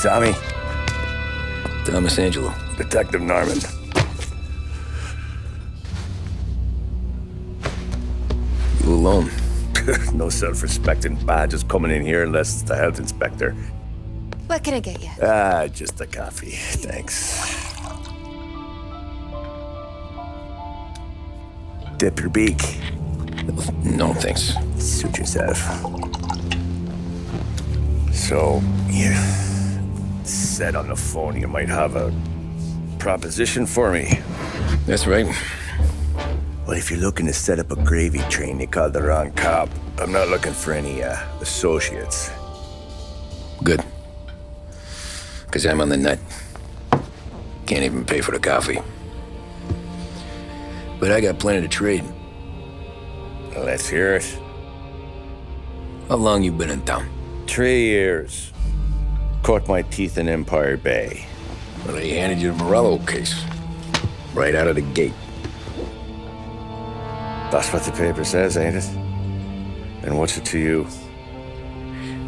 Tommy? Thomas Angelo. Detective Norman. You alone? No self-respecting badges coming in here unless it's the health inspector. What can I get you? Just a coffee, thanks. Dip your beak. No, thanks. Suit yourself. So, you said on the phone you might have a proposition for me. That's right. Well, if you're looking to set up a gravy train, you called the wrong cop. I'm not looking for any, associates. Good. Because I'm on the nut. Can't even pay for the coffee. But I got plenty to trade. Well, let's hear it. How long you been in town? 3 years. Caught my teeth in Empire Bay. Well, they handed you the Morello case. Right out of the gate. That's what the paper says, ain't it? And what's it to you?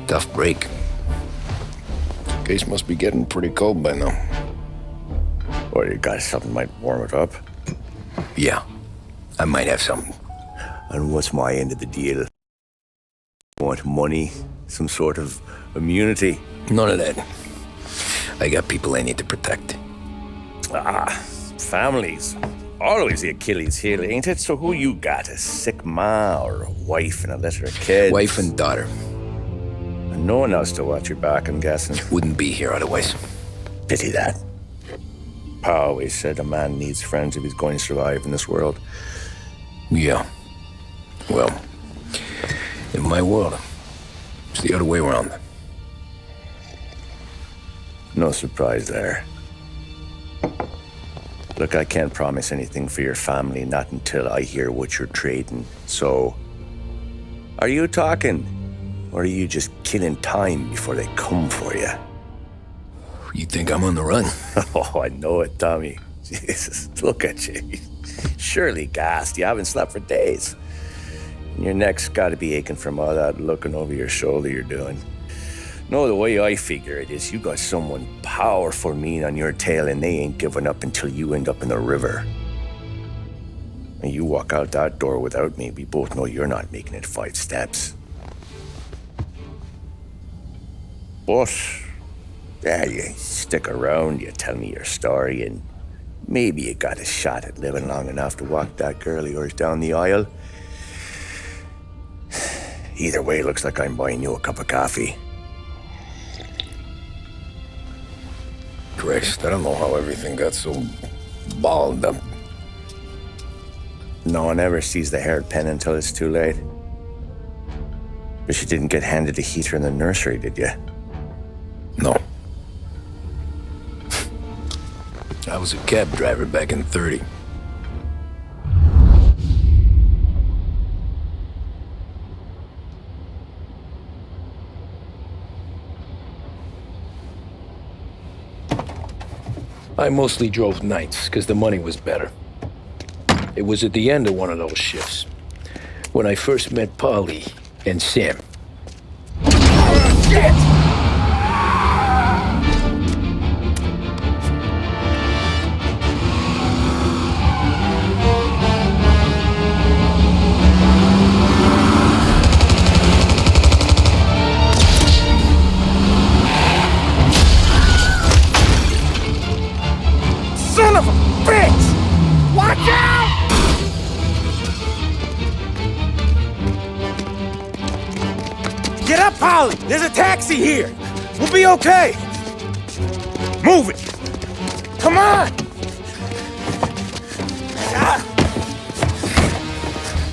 Tough break. Case must be getting pretty cold by now. Or you got something might warm it up? Yeah, I might have something. And what's my end of the deal? Want money? Some sort of immunity? None of that. I got people I need to protect. Families. Always the Achilles heel, ain't it? So who you got? A sick ma or a wife and a litter of kids? Wife and daughter. And no one else to watch your back, I'm guessing. Wouldn't be here otherwise. Pity that. Pa always said a man needs friends if he's going to survive in this world. Yeah. Well, in my world, it's the other way around. No surprise there. Look, I can't promise anything for your family, not until I hear what you're trading. So, are you talking? Or are you just killing time before they come for you? You think I'm on the run? Oh, I know it, Tommy. Jesus, look at you. Surely gassed. You haven't slept for days. And your neck's got to be aching from all that looking over your shoulder you're doing. No, the way I figure it is you got someone powerful mean on your tail and they ain't giving up until you end up in the river. And you walk out that door without me, we both know you're not making it 5 steps. But, yeah, you stick around, you tell me your story, and maybe you got a shot at living long enough to walk that girl of yours down the aisle. Either way, looks like I'm buying you a cup of coffee. Christ, I don't know how everything got so balled up. No one ever sees the hairpin until it's too late. But you didn't get handed a heater in the nursery, did you? No. I was a cab driver back in '30. I mostly drove nights, because the money was better. It was at the end of one of those shifts, when I first met Polly and Sam. Oh, shit! Son of a bitch! Watch out! Get up, Polly! There's a taxi here! We'll be okay! Move it! Come on!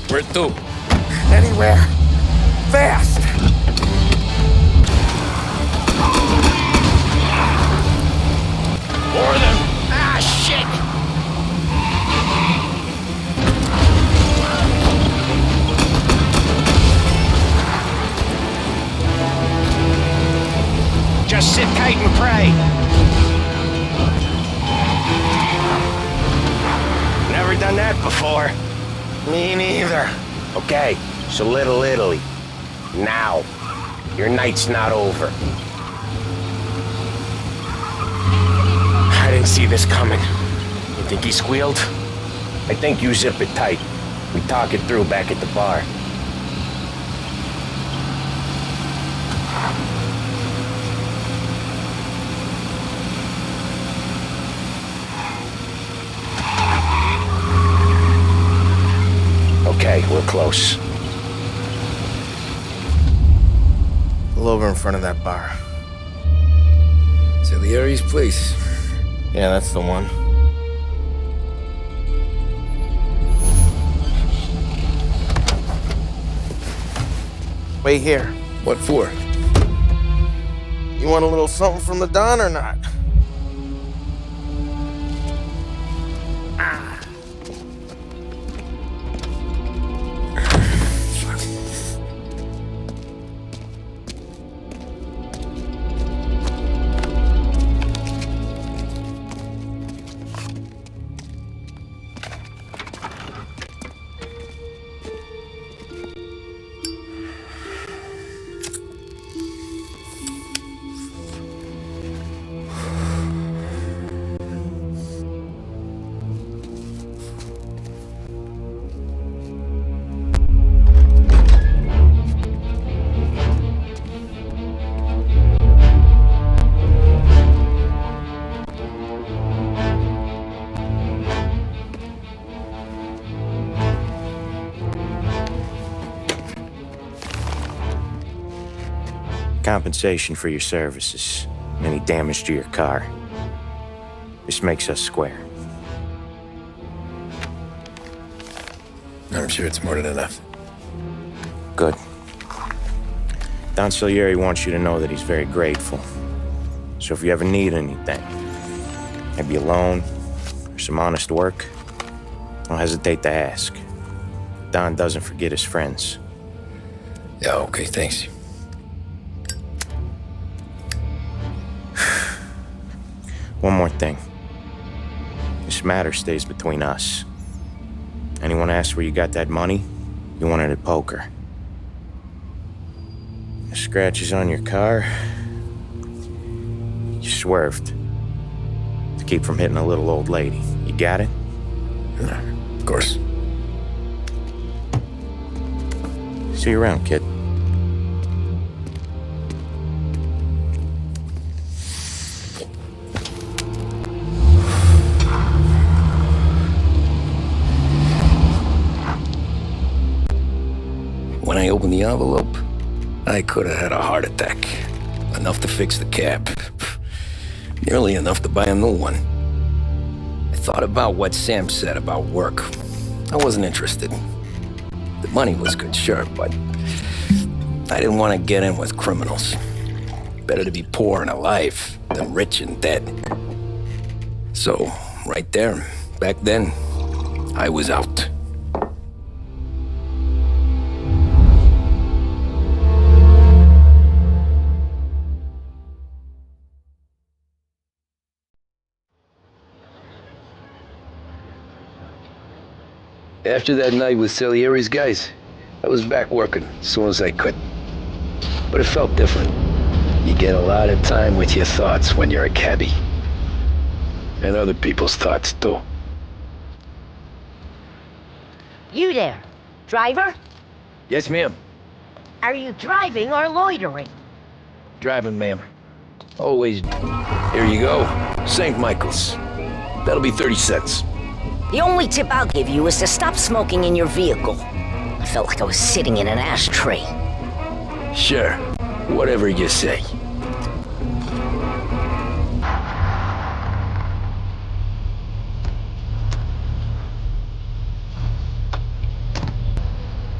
Where to? Anywhere! Fast! More of them! Ah, shit! Just sit tight and pray. Never done that before. Me neither. Okay, so Little Italy. Now. Your night's not over. didn't see this coming. You think he squealed? I think you zip it tight. We talk it through back at the bar. Okay, we're close. Pull over in front of that bar. Salieri's place. Yeah, that's the one. Wait here. What for? You want a little something from the Don or not? Compensation for your services. Any damage to your car. This makes us square. I'm sure it's more than enough. Good. Don Salieri wants you to know that he's very grateful. So if you ever need anything, maybe a loan or some honest work, don't hesitate to ask. Don doesn't forget his friends. Yeah, okay, thanks. One more thing. This matter stays between us. Anyone asks where you got that money, you won it at poker. The scratches on your car, you swerved to keep from hitting a little old lady. You got it? Of course. See you around, kid. When I opened the envelope, I could have had a heart attack. Enough to fix the cab. Nearly enough to buy a new one. I thought about what Sam said about work. I wasn't interested. The money was good, sure, but I didn't want to get in with criminals. Better to be poor and alive than rich and dead. So, right there, back then, I was out. After that night with Salieri's guys, I was back working as soon as I could. But it felt different. You get a lot of time with your thoughts when you're a cabbie. And other people's thoughts, too. You there, driver? Yes, ma'am. Are you driving or loitering? Driving, ma'am. Always. Here you go. St. Michael's. That'll be 30 cents. The only tip I'll give you is to stop smoking in your vehicle. I felt like I was sitting in an ashtray. Sure. Whatever you say.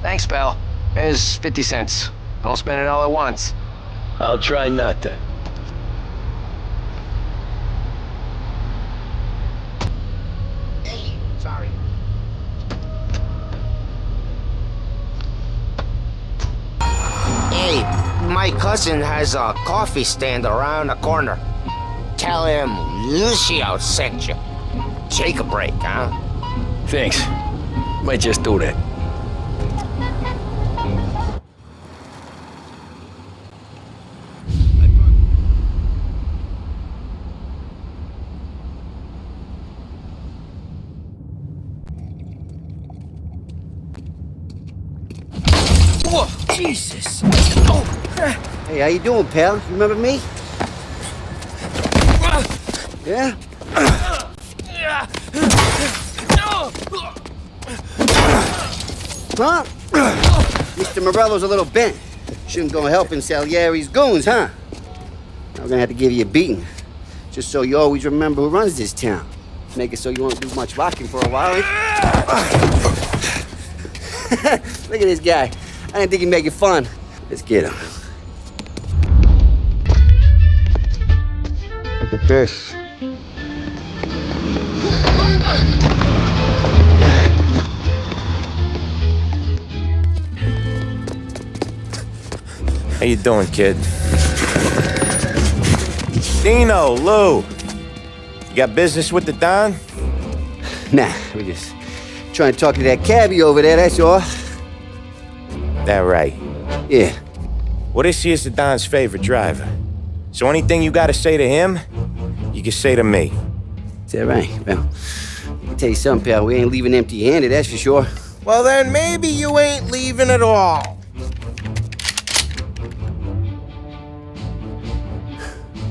Thanks, pal. Here's 50 cents. Don't spend it all at once. I'll try not to. Hey, sorry. Hey, my cousin has a coffee stand around the corner. Tell him Lucio sent you. Take a break, huh? Thanks. Might just do that. Whoa, Jesus. Hey, how you doing, pal? You remember me? Yeah? Huh? Mr. Morello's a little bent. Shouldn't go helping Salieri's goons, huh? I'm gonna have to give you a beating. Just so you always remember who runs this town. Make it so you won't do much rocking for a while. Look at this guy. I didn't think he'd make it fun. Let's get him. Look at this. How you doing, kid? Dino, Lou. You got business with the Don? Nah, we're just trying to talk to that cabbie over there, that's all. That right. Yeah. Well, this here's the Don's favorite driver. So anything you gotta say to him, you can say to me. Is that right? Well, I'll tell you something, pal. We ain't leaving empty-handed, that's for sure. Well, then maybe you ain't leaving at all.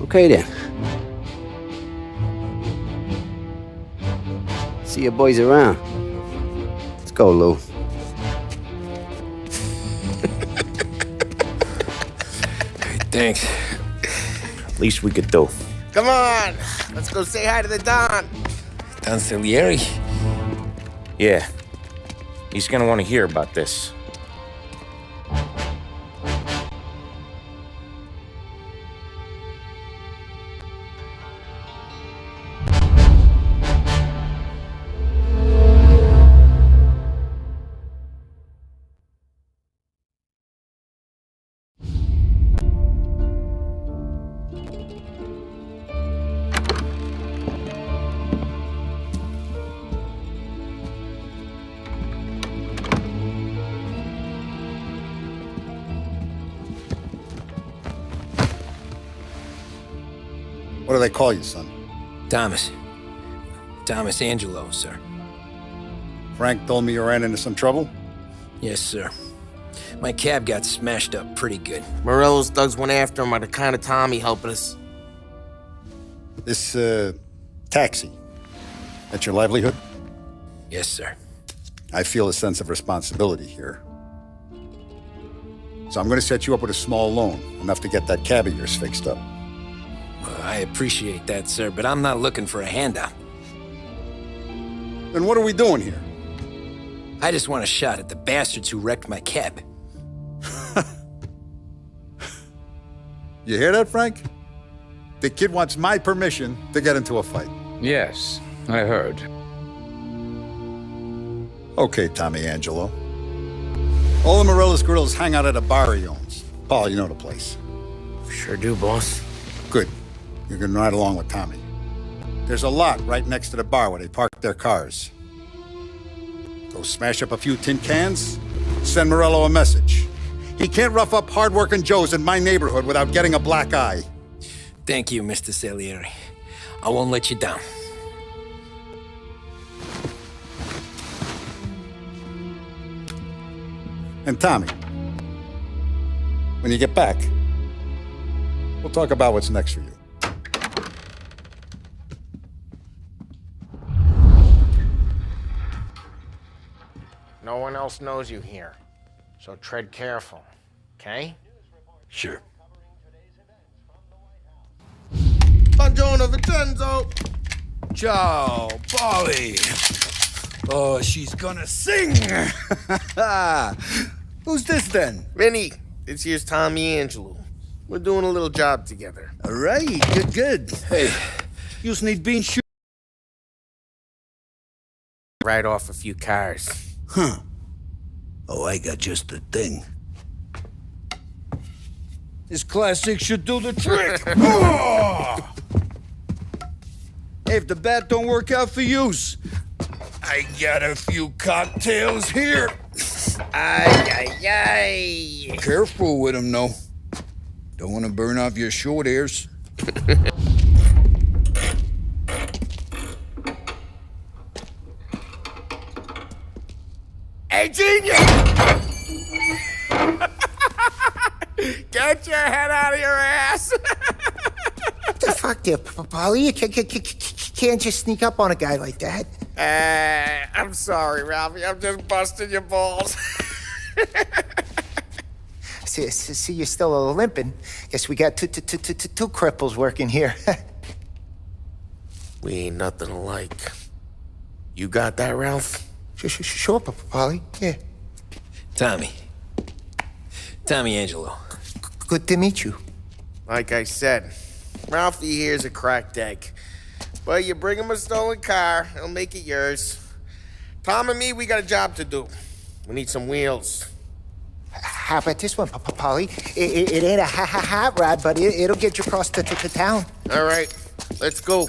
Okay, then. See your boys around. Let's go, Lou. Thanks. Least we could do. Come on, let's go say hi to the Don. Don Salieri? Yeah. He's gonna want to hear about this. What do they call you, son? Thomas. Thomas Angelo, sir. Frank told me you ran into some trouble? Yes, sir. My cab got smashed up pretty good. Morello's thugs went after him on account of Tommy helping us. This, taxi, that's your livelihood? Yes, sir. I feel a sense of responsibility here. So I'm gonna set you up with a small loan, enough to get that cab of yours fixed up. I appreciate that, sir, but I'm not looking for a handout. Then what are we doing here? I just want a shot at the bastards who wrecked my cab. You hear that, Frank? The kid wants my permission to get into a fight. Yes, I heard. Okay, Tommy Angelo. All the Morella's girls hang out at a bar he owns. Paul, you know the place. Sure do, boss. Good. You can ride along with Tommy. There's a lot right next to the bar where they park their cars. Go smash up a few tin cans, send Morello a message. He can't rough up hard-working Joes in my neighborhood without getting a black eye. Thank you, Mr. Salieri. I won't let you down. And Tommy, when you get back, we'll talk about what's next for you. No one else knows you here, so tread careful, okay? Sure. Buongiorno, Vincenzo! Ciao, Polly. Oh, she's gonna sing. Who's this then? Vinny, this here's Tommy Angelo. We're doing a little job together. All right, good. Hey, you just need being sure. Right off a few cars. Huh. Oh, I got just the thing. This classic should do the trick. Oh! Hey, if the bat don't work out for yous, I got a few cocktails here. Ay. Careful with them, though. Don't want to burn off your short hairs. Hey, genius! Get your head out of your ass! What the fuck there, Paulie? You can't just sneak up on a guy like that. I'm sorry, Ralphie. I'm just busting your balls. See, you're still limping. Guess we got two cripples working here. We ain't nothing alike. You got that, Ralph? Sure, Paulie. Yeah. Tommy Angelo. Good to meet you. Like I said, Ralphie here's a cracked egg. But you bring him a stolen car, he'll make it yours. Tom and me, we got a job to do. We need some wheels. How about this one, Paulie? It ain't a hot rod, but it'll get you across to town. All right, let's go.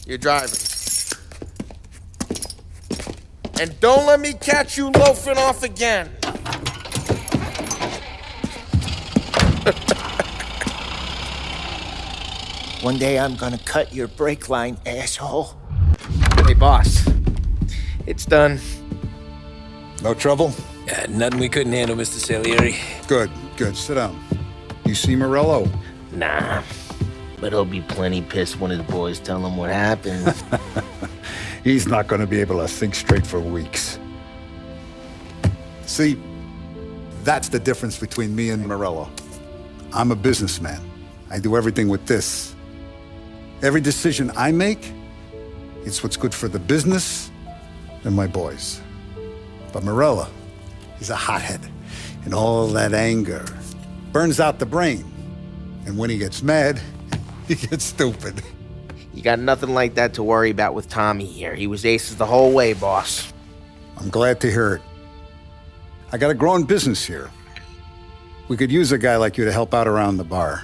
You're driving. And don't let me catch you loafing off again. One day I'm gonna cut your brake line, asshole. Hey, boss. It's done. No trouble? Nothing we couldn't handle, Mr. Salieri. Good. Sit down. You see Morello? Nah. But he'll be plenty pissed when his boys tell him what happened. He's not going to be able to think straight for weeks. See, that's the difference between me and Morello. I'm a businessman. I do everything with this. Every decision I make, it's what's good for the business and my boys. But Morello, he's a hothead. And all that anger burns out the brain. And when he gets mad, he gets stupid. You got nothing like that to worry about with Tommy here. He was aces the whole way, boss. I'm glad to hear it. I got a growing business here. We could use a guy like you to help out around the bar.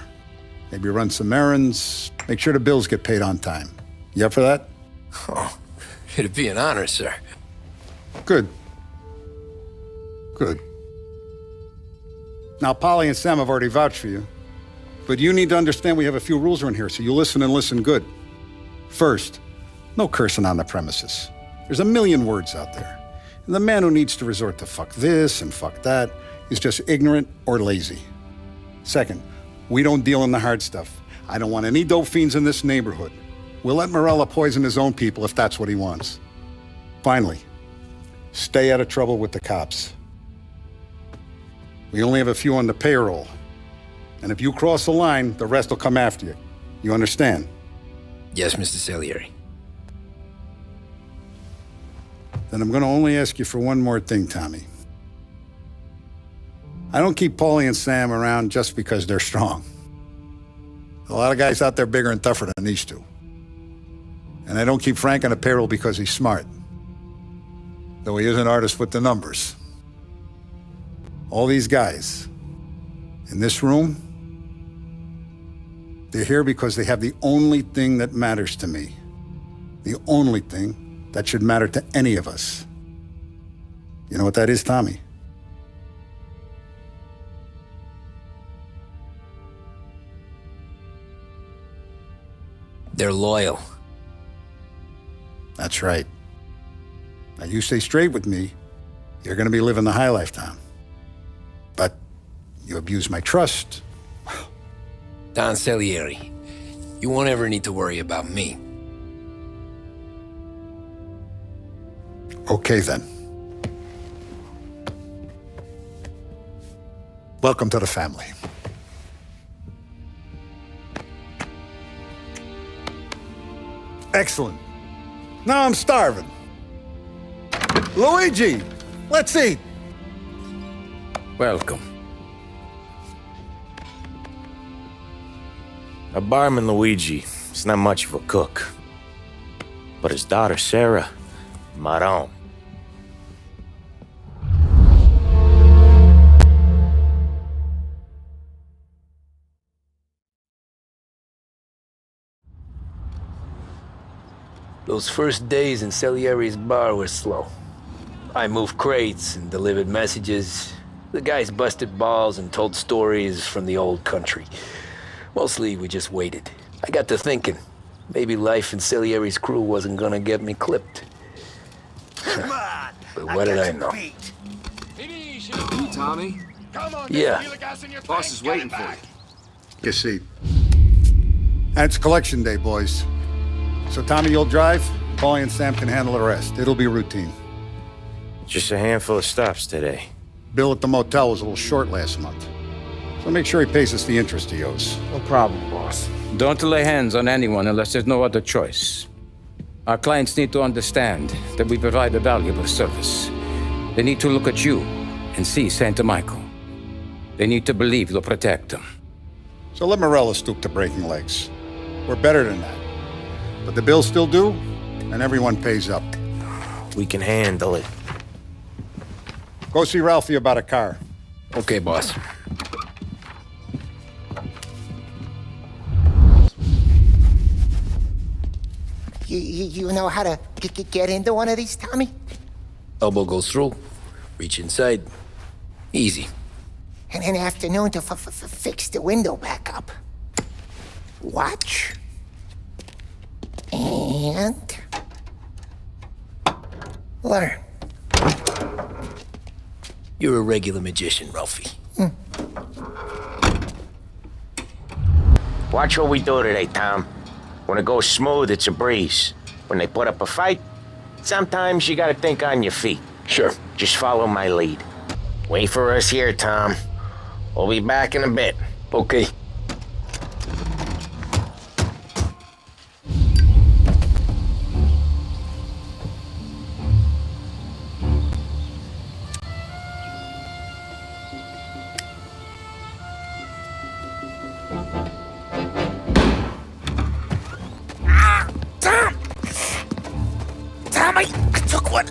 Maybe run some errands, make sure the bills get paid on time. You up for that? Oh, it'd be an honor, sir. Good. Now, Polly and Sam have already vouched for you. But you need to understand we have a few rules around here, so you listen and listen good. First, no cursing on the premises. There's a million words out there. And the man who needs to resort to fuck this and fuck that is just ignorant or lazy. Second, we don't deal in the hard stuff. I don't want any dope fiends in this neighborhood. We'll let Morella poison his own people if that's what he wants. Finally, stay out of trouble with the cops. We only have a few on the payroll. And if you cross the line, the rest will come after you. You understand? Yes, Mr. Salieri. Then I'm going to only ask you for one more thing, Tommy. I don't keep Paulie and Sam around just because they're strong. A lot of guys out there bigger and tougher than these two. And I don't keep Frank on the payroll because he's smart. Though he is an artist with the numbers. All these guys in this room, they're here because they have the only thing that matters to me. The only thing that should matter to any of us. You know what that is, Tommy? They're loyal. That's right. Now you stay straight with me, you're gonna be living the high life, Tom. But you abuse my trust. Don Salieri, you won't ever need to worry about me. Okay, then. Welcome to the family. Excellent. Now I'm starving. Luigi, let's eat. Welcome. Our barman Luigi is not much of a cook. But his daughter Sarah, Maron. Those first days in Salieri's bar were slow. I moved crates and delivered messages. The guys busted balls and told stories from the old country. Mostly, we just waited. I got to thinking, maybe life in Salieri's crew wasn't gonna get me clipped. Come on! But what did I know? Tommy? Yeah. Boss is waiting for you. You see. And it's collection day, boys. So Tommy, you'll drive. Paulie and Sam can handle the rest. It'll be routine. Just a handful of stops today. Bill at the motel was a little short last month. So make sure he pays us the interest he owes. No problem, boss. Don't lay hands on anyone unless there's no other choice. Our clients need to understand that we provide a valuable service. They need to look at you and see Santa Michael. They need to believe you'll protect them. So let Morella stoop to breaking legs. We're better than that. But the bills still due, and everyone pays up. We can handle it. Go see Ralphie about a car. Okay, boss. You know how to get into one of these, Tommy? Elbow goes through. Reach inside. Easy. And an afternoon to fix the window back up. Watch. And... learn. You're a regular magician, Ralphie. Watch what we do today, Tom. When it goes smooth, it's a breeze. When they put up a fight, sometimes you gotta think on your feet. Sure. Just follow my lead. Wait for us here, Tom. We'll be back in a bit. Okay.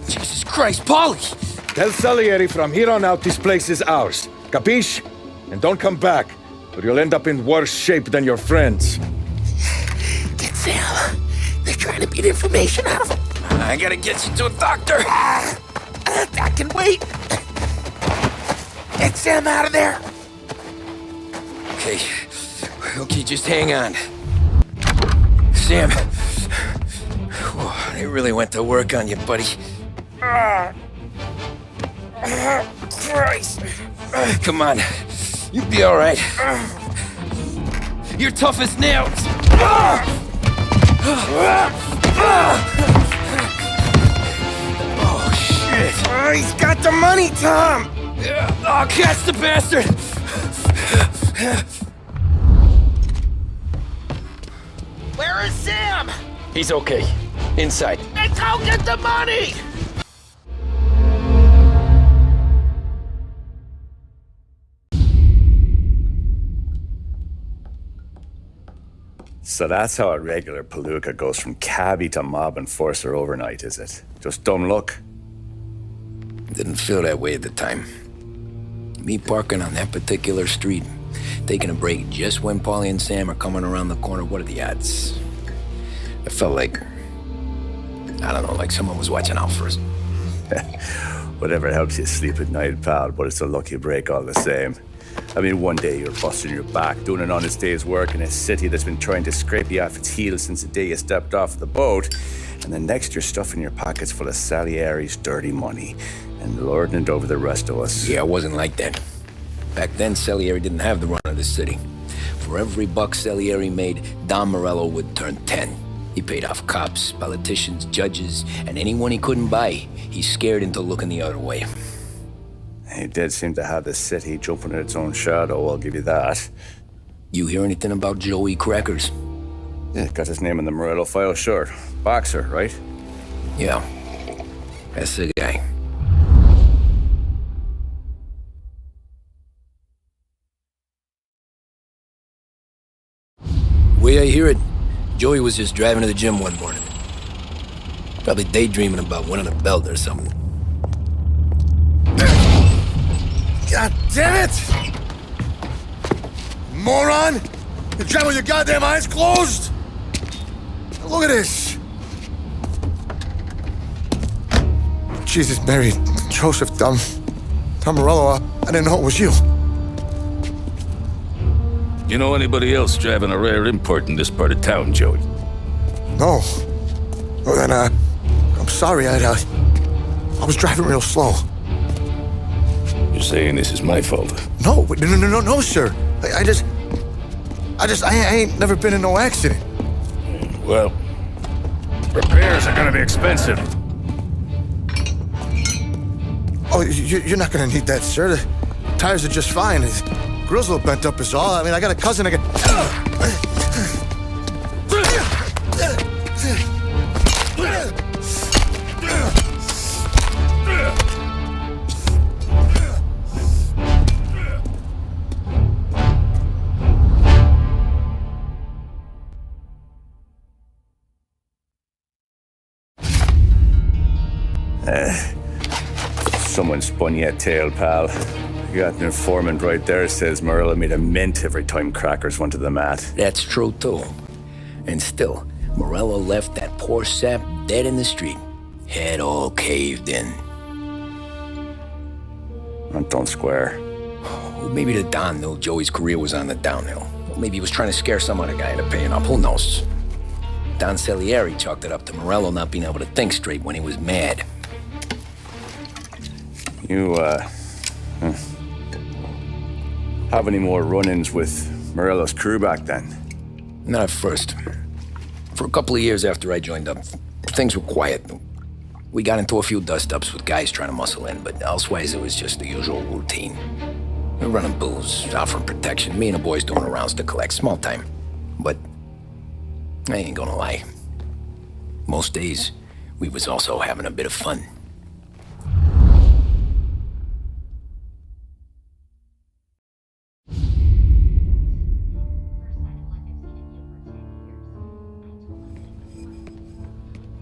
Jesus Christ, Paulie! Tell Salieri from here on out this place is ours. Capiche? And don't come back, or you'll end up in worse shape than your friends. Get Sam. They're trying to beat information out of him. I gotta get you to a doctor. I can wait. Get Sam out of there. Okay. Okay, just hang on. Sam. They really went to work on you, buddy. Christ. Come on. You'll be all right. You're tough as nails. Oh, shit. He's got the money, Tom! Oh, catch the bastard! Where is Sam? He's okay. Inside. Then go get the money! So that's how a regular palooka goes from cabbie to mob enforcer overnight, is it? Just dumb luck? Didn't feel that way at the time. Me parking on that particular street, taking a break just when Paulie and Sam are coming around the corner, what are the odds? I felt like, I don't know, like someone was watching out for us. Whatever helps you sleep at night, pal, but it's a lucky break all the same. I mean, one day you're busting your back, doing an honest day's work in a city that's been trying to scrape you off its heels since the day you stepped off the boat, and the next you're stuffing your pockets full of Salieri's dirty money and lording it over the rest of us. Yeah, it wasn't like that. Back then, Salieri didn't have the run of the city. For every buck Salieri made, Don Morello would turn 10. He paid off cops, politicians, judges, and anyone he couldn't buy, he scared into looking the other way. He did seem to have the city jumping at its own shadow, I'll give you that. You hear anything about Joey Crackers? Yeah, got his name in the Morello file, sure. Boxer, right? Yeah, that's the guy. Way I hear it, Joey was just driving to the gym one morning. Probably daydreaming about winning a belt or something. God damn it! Moron! You're driving with your goddamn eyes closed? Look at this! Jesus, Mary, Joseph, Tom Morello, I didn't know it was you. You know anybody else driving a rare import in this part of town, Joey? No. Well, then, I'm sorry, I was driving real slow. You're saying this is my fault? No, sir. I ain't never been in no accident. Well, repairs are gonna be expensive. Oh, you're not gonna need that, sir. The tires are just fine. The grill's a little bent up is all. I mean, I got a cousin I can... Someone spun you a tail, pal. You got an informant right there says Morello made a mint every time crackers went to the mat. That's true, too. And still, Morello left that poor sap dead in the street. Head all caved in. That don't square. Well, maybe the Don knew Joey's career was on the downhill. Or maybe he was trying to scare some other guy into paying up. Who knows? Don Salieri chalked it up to Morello not being able to think straight when he was mad. You, have any more run-ins with Morello's crew back then? Not at first. For a couple of years after I joined up, things were quiet. We got into a few dust-ups with guys trying to muscle in, but elsewise it was just the usual routine. We're running booze, offering protection, me and the boys doing rounds to collect, small time. But I ain't gonna lie. Most days, we was also having a bit of fun.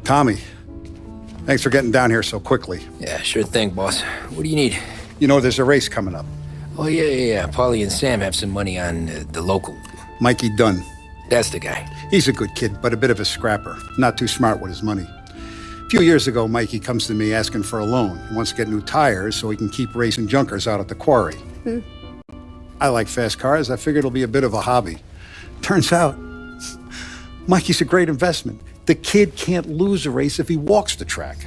Tommy, thanks for getting down here so quickly. Yeah, sure thing, boss. What do you need? You know, there's a race coming up. Oh, yeah. Paulie and Sam have some money on the local. Mikey Dunn. That's the guy. He's a good kid, but a bit of a scrapper. Not too smart with his money. A few years ago, Mikey comes to me asking for a loan. He wants to get new tires so he can keep racing junkers out at the quarry. I like fast cars. I figured it'll be a bit of a hobby. Turns out, Mikey's a great investment. The kid can't lose a race if he walks the track.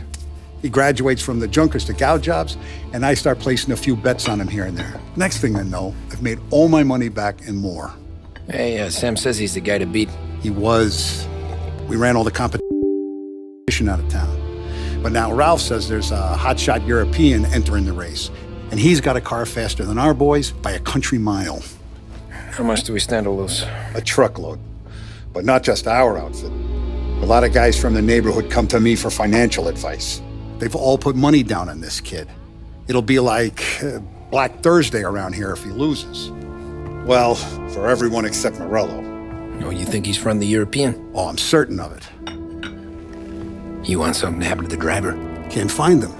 He graduates from the junkers to gal jobs, and I start placing a few bets on him here and there. Next thing I know, I've made all my money back and more. Hey, Sam says he's the guy to beat. He was. We ran all the competition out of town. But now Ralph says there's a hotshot European entering the race, and he's got a car faster than our boys by a country mile. How much do we stand to lose? A truckload. But not just our outfit. A lot of guys from the neighborhood come to me for financial advice. They've all put money down on this kid. It'll be like Black Thursday around here if he loses. Well, for everyone except Morello. Oh, you think he's from the European? Oh, I'm certain of it. You want something to happen to the driver? Can't find him.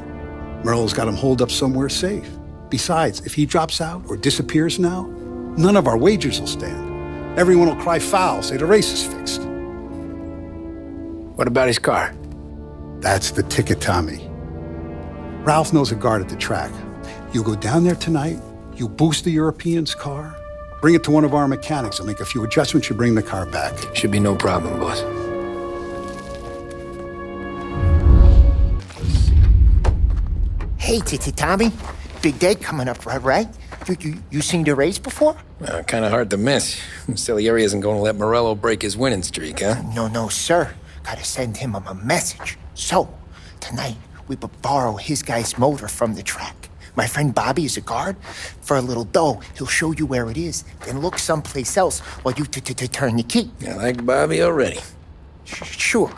Morello's got him holed up somewhere safe. Besides, if he drops out or disappears now, none of our wagers will stand. Everyone will cry foul, say the race is fixed. What about his car? That's the ticket, Tommy. Ralph knows a guard at the track. You go down there tonight, you boost the European's car, bring it to one of our mechanics, and make a few adjustments, you bring the car back. Should be no problem, boss. Hey, Tommy. Big day coming up, right? You seen the race before? Kind of hard to miss. Salieri isn't going to let Morello break his winning streak, huh? No, sir. Gotta send him a message. So, tonight, we borrow his guy's motor from the track. My friend Bobby is a guard. For a little dough, he'll show you where it is, then look someplace else while you turn your key. I like Bobby already. Sure.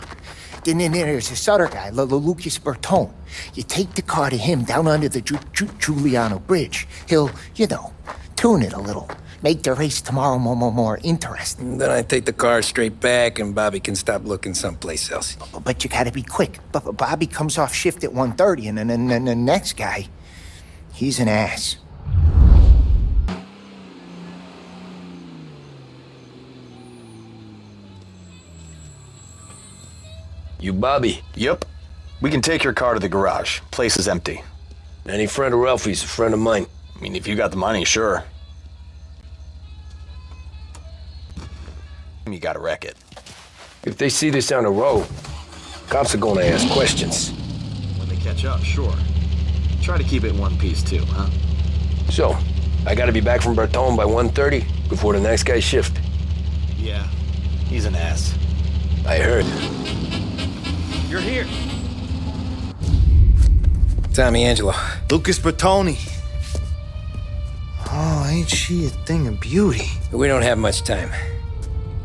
Then there's this other guy, Lucas Bertone. You take the car to him down under the Giuliano Bridge. He'll, tune it a little. Make the race tomorrow more interesting. Then I take the car straight back and Bobby can stop looking someplace else. But you gotta be quick. Bobby comes off shift at 1:30 and then the next guy, he's an ass. You Bobby? Yep. We can take your car to the garage. Place is empty. Any friend of Ralphie's a friend of mine. I mean, if you got the money, sure. You gotta wreck it. If they see this on the road, cops are gonna ask questions. When they catch up, sure. Try to keep it in one piece too, huh? So, I gotta be back from Bertone by 1:30 before the next guy's shift. Yeah, he's an ass. I heard. You're here. Tommy Angelo. Lucas Bertoni. Oh, ain't she a thing of beauty? We don't have much time.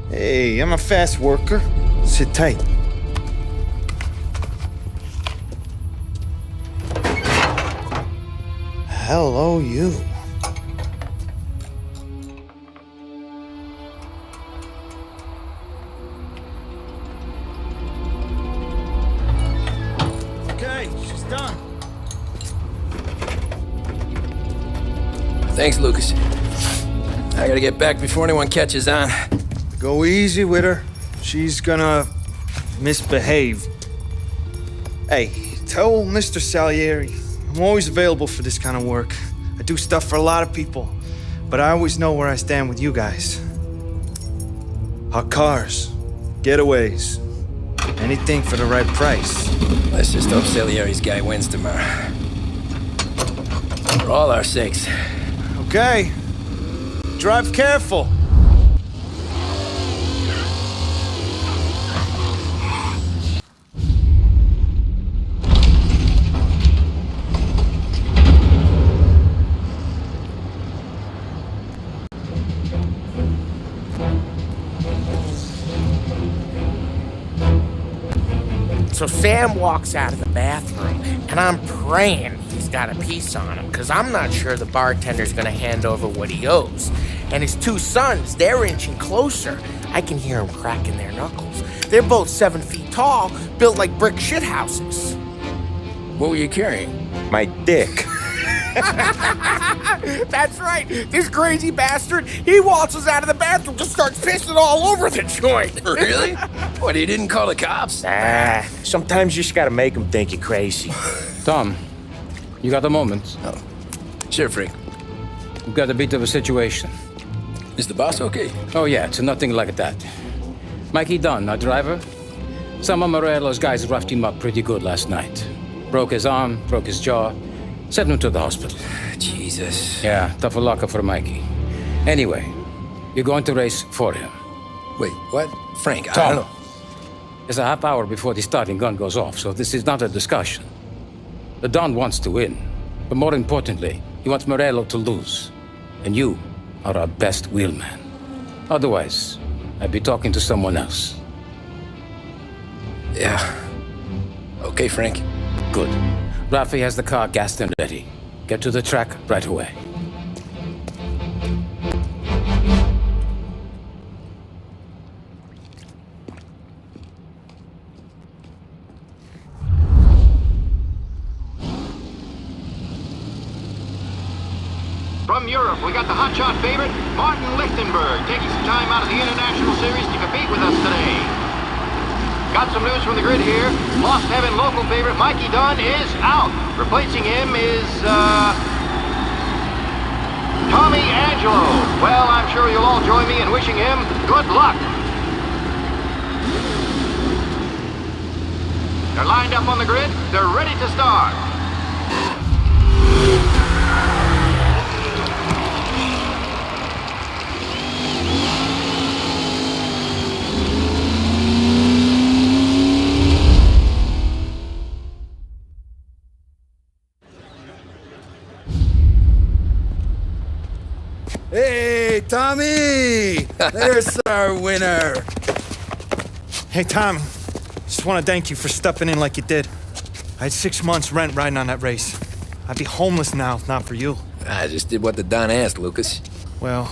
Hey, I'm a fast worker. Sit tight. Hello, you. Okay, she's done. Thanks, Lucas. I gotta get back before anyone catches on. Go easy with her. She's gonna misbehave. Hey, tell Mr. Salieri I'm always available for this kind of work. I do stuff for a lot of people, but I always know where I stand with you guys. Hot cars, getaways, anything for the right price. Let's just hope Salieri's guy wins tomorrow. For all our sakes. Okay. Drive careful. So Sam walks out of the bathroom, and I'm praying he's got a piece on him, because I'm not sure the bartender's gonna hand over what he owes. And his two sons, they're inching closer. I can hear them cracking their knuckles. They're both 7 feet tall, built like brick shithouses. What were you carrying? My dick. That's right. This crazy bastard, he waltzes out of the bathroom, just starts pissing all over the joint. Really? What, he didn't call the cops? Sometimes you just gotta make them think you're crazy. Tom, you got a moment? Oh. Sure, Frank. We've got a bit of a situation. Is the boss okay? Oh yeah, it's nothing like that. Mikey Dunn, our driver. Some of Morello's guys roughed him up pretty good last night. Broke his arm, broke his jaw. Sent him to the hospital. Jesus. Yeah, tough luck for Mikey. Anyway, you're going to race for him. Wait, what? Frank, I Tom, don't know. it's a half hour before the starting gun goes off, so this is not a discussion. The Don wants to win, but more importantly, he wants Morello to lose. And you are our best wheelman. Otherwise, I'd be talking to someone else. Yeah. Okay, Frank. Good. Rafi has the car gassed and ready. Get to the track right away. From Europe, we got the hotshot favorite, Martin Lichtenberg, taking some time out of the International Series to compete with us today. Got some news from the grid here. Lost Heaven local favorite Mikey Dunn is out. Replacing him is, Tommy Angelo. Well, I'm sure you'll all join me in wishing him good luck. They're lined up on the grid. They're ready to start. Hey, Tommy! There's our winner. Hey, Tommy. Just want to thank you for stepping in like you did. I had 6 months rent riding on that race. I'd be homeless now if not for you. I just did what the Don asked, Lucas. Well,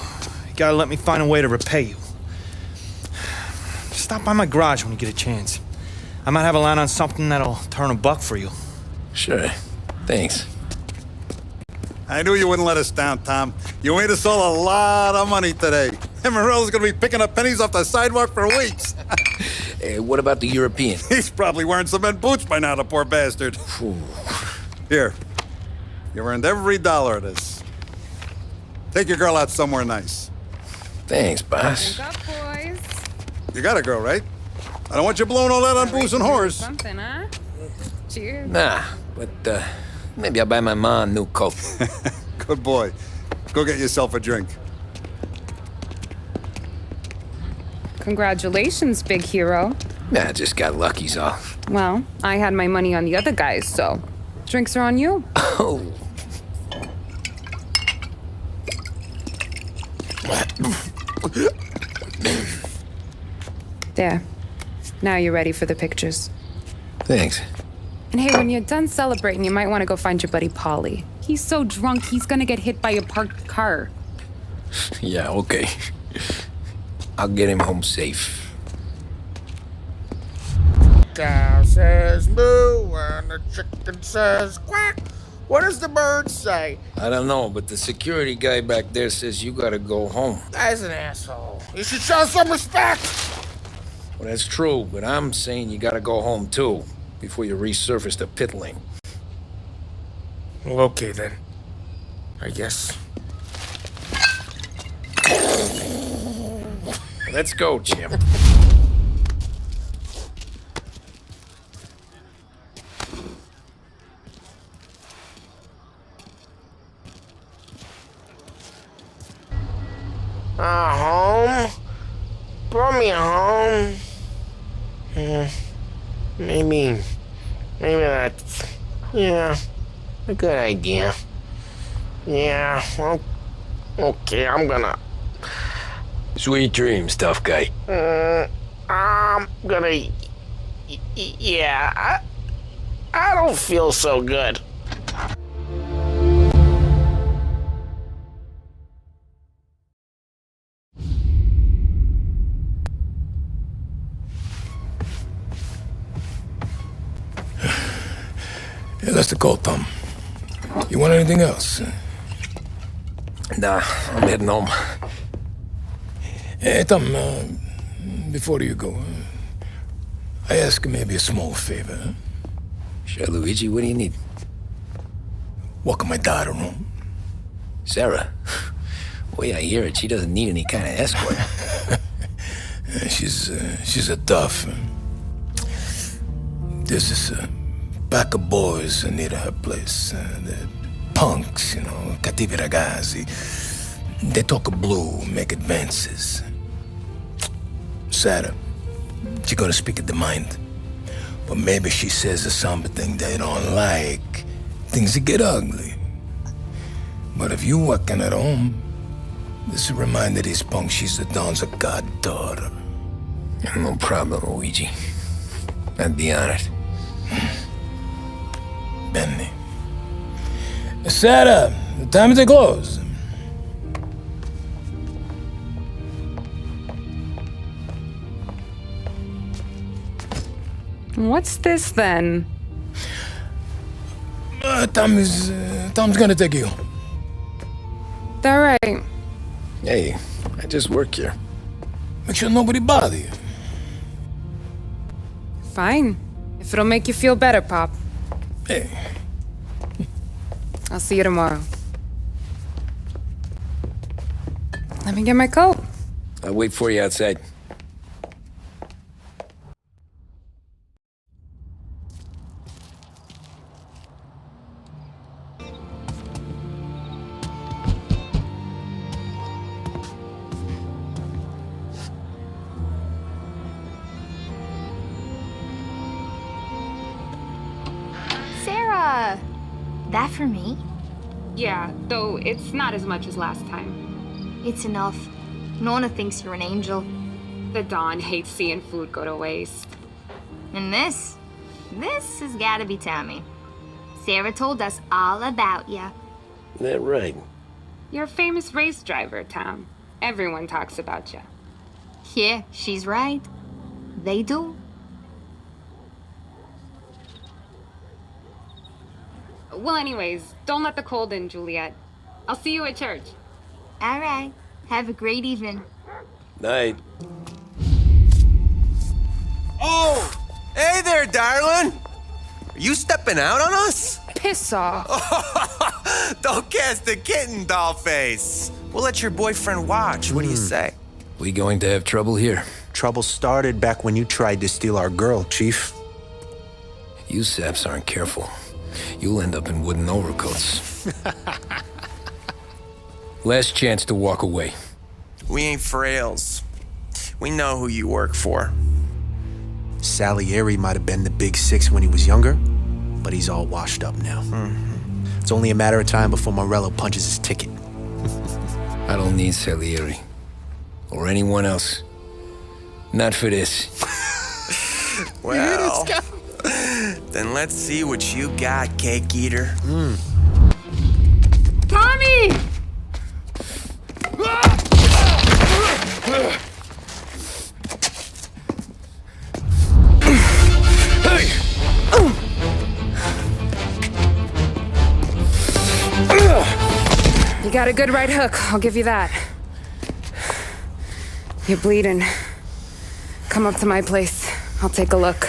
you gotta let me find a way to repay you. Stop by my garage when you get a chance. I might have a line on something that'll turn $1 for you. Sure. Thanks. I knew you wouldn't let us down, Tom. You made us all a lot of money today. And Morello's gonna be picking up pennies off the sidewalk for weeks. Hey, what about the European? He's probably wearing cement boots by now, the poor bastard. Here. You've earned every dollar of this. Take your girl out somewhere nice. Thanance, boss. Wake up, boys. You got a girl, right? I don't want you blowing all that on booze and whores. Something, huh? Cheers. Nah, but maybe I'll buy my mom a new coat. Good boy. Go get yourself a drink. Congratulations, big hero. Nah, just got lucky's all. Well, I had my money on the other guys, so drinks are on you. Oh. There. Now you're ready for the pictures. Thanks. And hey, when you're done celebrating, you might want to go find your buddy Paulie. He's so drunk, he's gonna get hit by a parked car. Yeah, okay. I'll get him home safe. Cow says moo and the chicken says quack. What does the bird say? I don't know, but the security guy back there says you gotta go home. Guy's an asshole. You should show some respect. Well, that's true, but I'm saying you gotta go home too, before you resurface the pit lane. Well, okay then. I guess. Let's go, Jim. Home? Brought me home. Maybe that's, yeah, a good idea. Yeah, well, okay, I'm gonna. Sweet dreams, tough guy. I'm gonna, yeah, I don't feel so good. Yeah, that's the call, Tom. You want anything else? Nah, I'm heading home. Hey, Tom, before you go, I ask maybe a small favor. Huh? Sure, Luigi, what do you need? Walk my daughter home. Sarah? Boy, I hear it. She doesn't need any kind of escort. She's a tough. There's this pack of boys near her place. They're punks, you know, cattivi ragazzi. They talk blue, make advances. Sarah, she's gonna speak at the mind. But maybe she says something they don't like. Things that get ugly. But if you walking at home, this reminder these punks she's the Don's a goddaughter. No problem, Luigi. I'd be honored. Benny. Sarah, the time to close. What's this then? Tom's gonna take you. All right. Hey, I just work here. Make sure nobody bother you. Fine. If it'll make you feel better, Pop. Hey. I'll see you tomorrow. Let me get my coat. I'll wait for you outside. Sarah! That for me? Yeah, though it's not as much as last time. It's enough. Nona thinks you're an angel. The Don hates seeing food go to waste. And this has gotta be Tommy. Sarah told us all about ya. That right. You're a famous race driver, Tom. Everyone talks about you. Yeah, she's right. They do. Well, anyways, don't let the cold in, Juliet. I'll see you at church. All right. Have a great evening. Night. Oh! Hey there, darling! Are you stepping out on us? Piss off. Don't cast the kitten, dollface. We'll let your boyfriend watch. What do you say? We going to have trouble here? Trouble started back when you tried to steal our girl, Chief. You saps aren't careful. You'll end up in wooden overcoats. Last chance to walk away. We ain't frails. We know who you work for. Salieri might have been the big six when he was younger, but he's all washed up now. It's only a matter of time before Morello punches his ticket. I don't need Salieri. Or anyone else. Not for this. Well, then let's see what you got, cake eater. Tommy! You got a good right hook, I'll give you that. You're bleeding. Come up to my place. I'll take a look.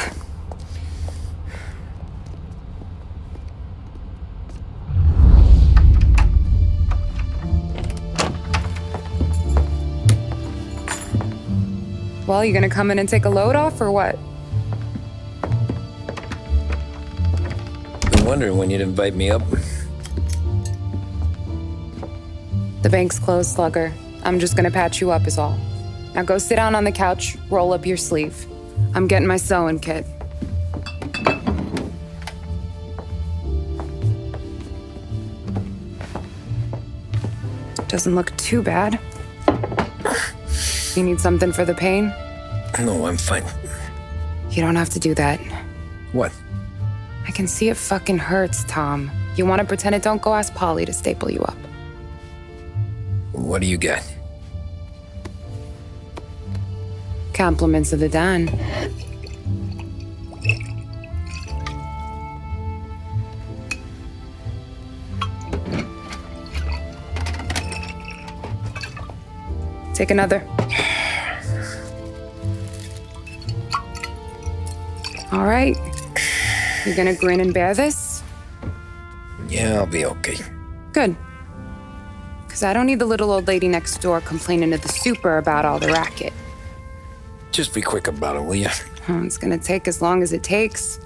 Well, you gonna come in and take a load off, or what? Been wondering when you'd invite me up. The bank's closed, Slugger. I'm just gonna patch you up is all. Now go sit down on the couch, roll up your sleeve. I'm getting my sewing kit. Doesn't look too bad. You need something for the pain? No, I'm fine. You don't have to do that. What? I can see it fucking hurts, Tom. You want to pretend it? Don't go ask Polly to staple you up. What do you got? Compliments of the Don. Take another. All right. You gonna grin and bear this? Yeah, I'll be okay. Good. Because I don't need the little old lady next door complaining to the super about all the racket. Just be quick about it, will ya? It's gonna take as long as it takes.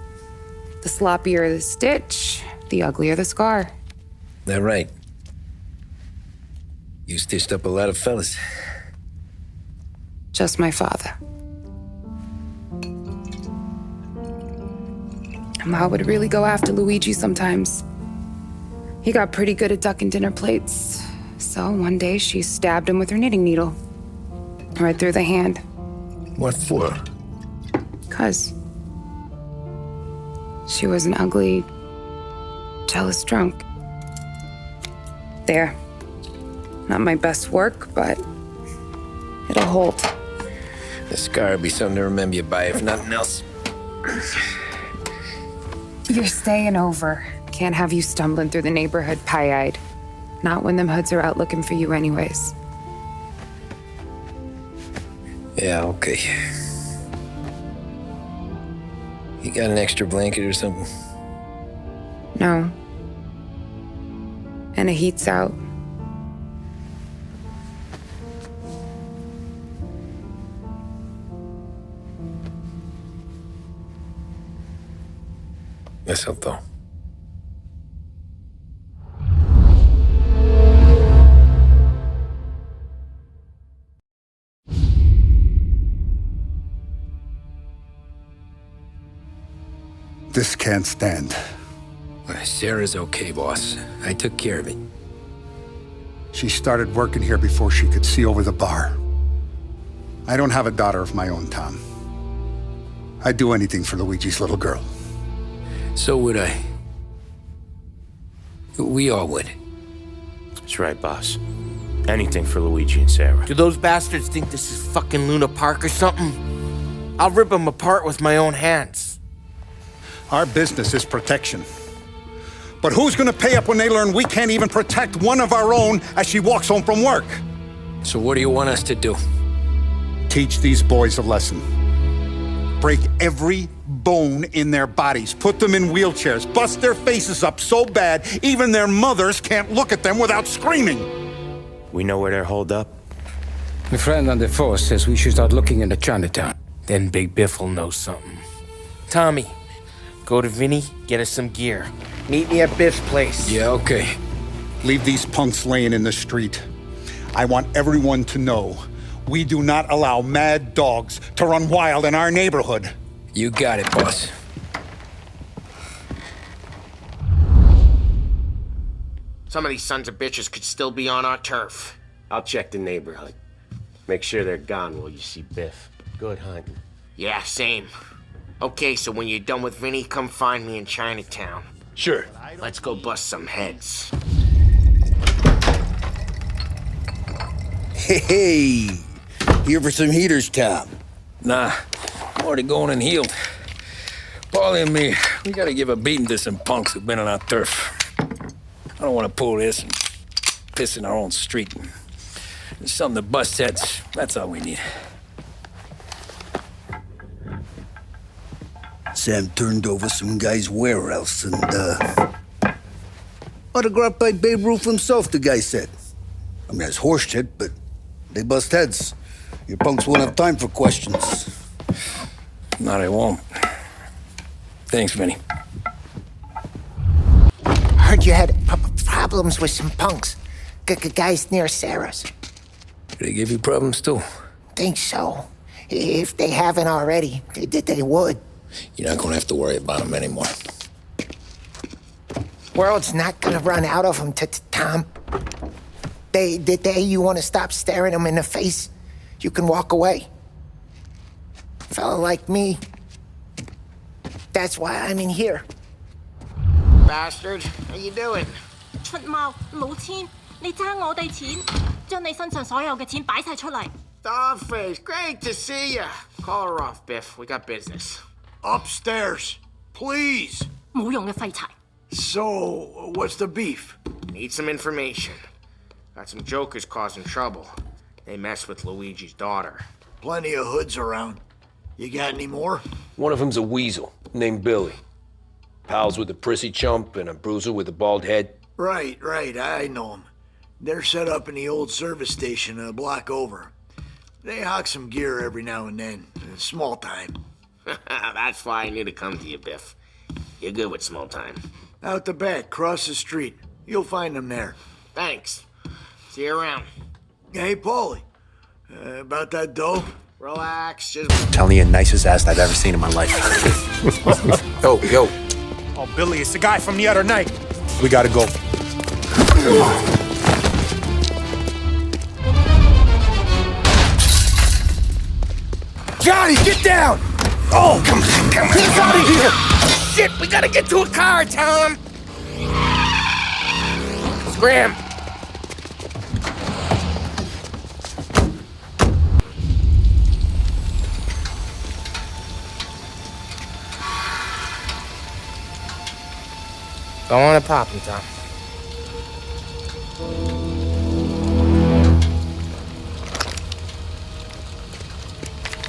The sloppier the stitch, the uglier the scar. That right. You stitched up a lot of fellas. Just my father. Ma would really go after Luigi sometimes. He got pretty good at ducking dinner plates. So one day she stabbed him with her knitting needle. Right through the hand. What for? 'Cause she was an ugly, jealous drunk. There. Not my best work, but it'll hold. The scar will be something to remember you by, if nothing else. You're staying over. Can't have you stumbling through the neighborhood pie-eyed. Not when them hoods are out looking for you anyways. Yeah, okay. You got an extra blanket or something? No. And the heat's out. Eso todo. This can't stand. Sarah's okay, boss. I took care of it. She started working here before she could see over the bar. I don't have a daughter of my own, Tom. I'd do anything for Luigi's little girl. So would I. We all would. That's right, boss. Anything for Luigi and Sarah. Do those bastards think this is fucking Luna Park or something? I'll rip them apart with my own hands. Our business is protection. But who's gonna pay up when they learn we can't even protect one of our own as she walks home from work? So what do you want us to do? Teach these boys a lesson. Break every bone in their bodies, put them in wheelchairs, bust their faces up so bad even their mothers can't look at them without screaming. We know where they're holed up. My friend on the force says we should start looking into Chinatown. Then Big Biff will know something. Tommy, go to Vinny, get us some gear. Meet me at Biff's place. Yeah, okay. Leave these punks laying in the street. I want everyone to know we do not allow mad dogs to run wild in our neighborhood. You got it, boss. Some of these sons of bitches could still be on our turf. I'll check the neighborhood. Make sure they're gone while you see Biff. Good hunting. Yeah, same. Okay, so when you're done with Vinny, come find me in Chinatown. Sure. Let's go bust some heads. Hey, here for some heaters, Tom? Nah, I'm already going and healed. Paulie and me, we gotta give a beating to some punks who've been on our turf. I don't want to pull this and piss in our own street. There's something to bust heads. That's all we need. Sam turned over some guy's warehouse and, autographed by Babe Ruth himself, the guy said. I mean, it's horse shit, but they bust heads. Your punks won't have time for questions. No, they won't. Thanks, Vinny. Heard you had problems with some punks. Guys near Sarah's. They give you problems, too? Think so. If they haven't already, they would. You're not gonna have to worry about them anymore. World's not gonna run out of them, Tom. The day you want to stop staring them in the face, you can walk away. Fella like me. That's why I'm in here. Bastard, how you doing? 出貓老千，你爭我哋錢，將你身上所有嘅錢擺晒出嚟。Dollface, great to see ya. Call her off, Biff. We got business. Upstairs, please. 冇用嘅廢柴。So, what's the beef? Need some information. Got some jokers causing trouble. They mess with Luigi's daughter. Plenty of hoods around. You got any more? One of them's a weasel named Billy. Pals with a prissy chump and a bruiser with a bald head. Right, I know them. They're set up in the old service station a block over. They hawk some gear every now and then. Small time. That's why I knew to come to you, Biff. You're good with small time. Out the back, cross the street. You'll find them there. Thanks. See you around. Hey, Paulie. About that dough? Relax, just... Telling you, nicest ass I've ever seen in my life. Yo. Oh, Billy, it's the guy from the other night. We gotta go. Johnny, get down! Oh, come on. Get out of here! Shit, we gotta get to a car, Tom! Scram! Go on and pop him, Tom.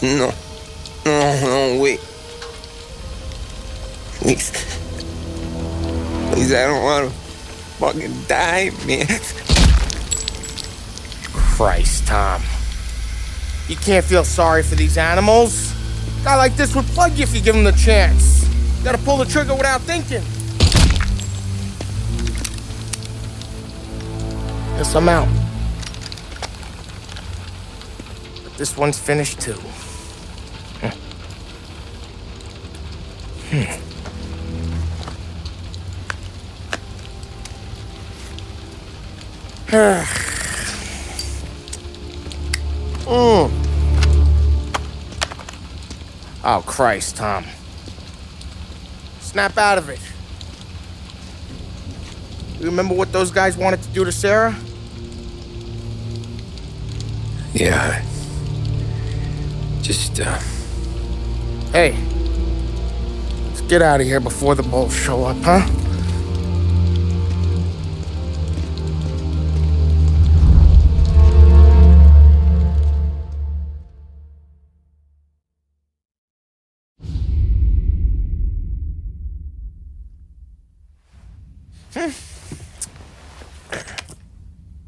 No, wait. Please, I don't want to fucking die, man. Christ, Tom. You can't feel sorry for these animals. A guy like this would plug you if you give him the chance. You gotta pull the trigger without thinking. Guess I'm out. But this one's finished too. Oh, Christ, Tom. Snap out of it. You remember what those guys wanted to do to Sarah? Yeah. Just, Hey. Let's get out of here before the bulls show up, huh?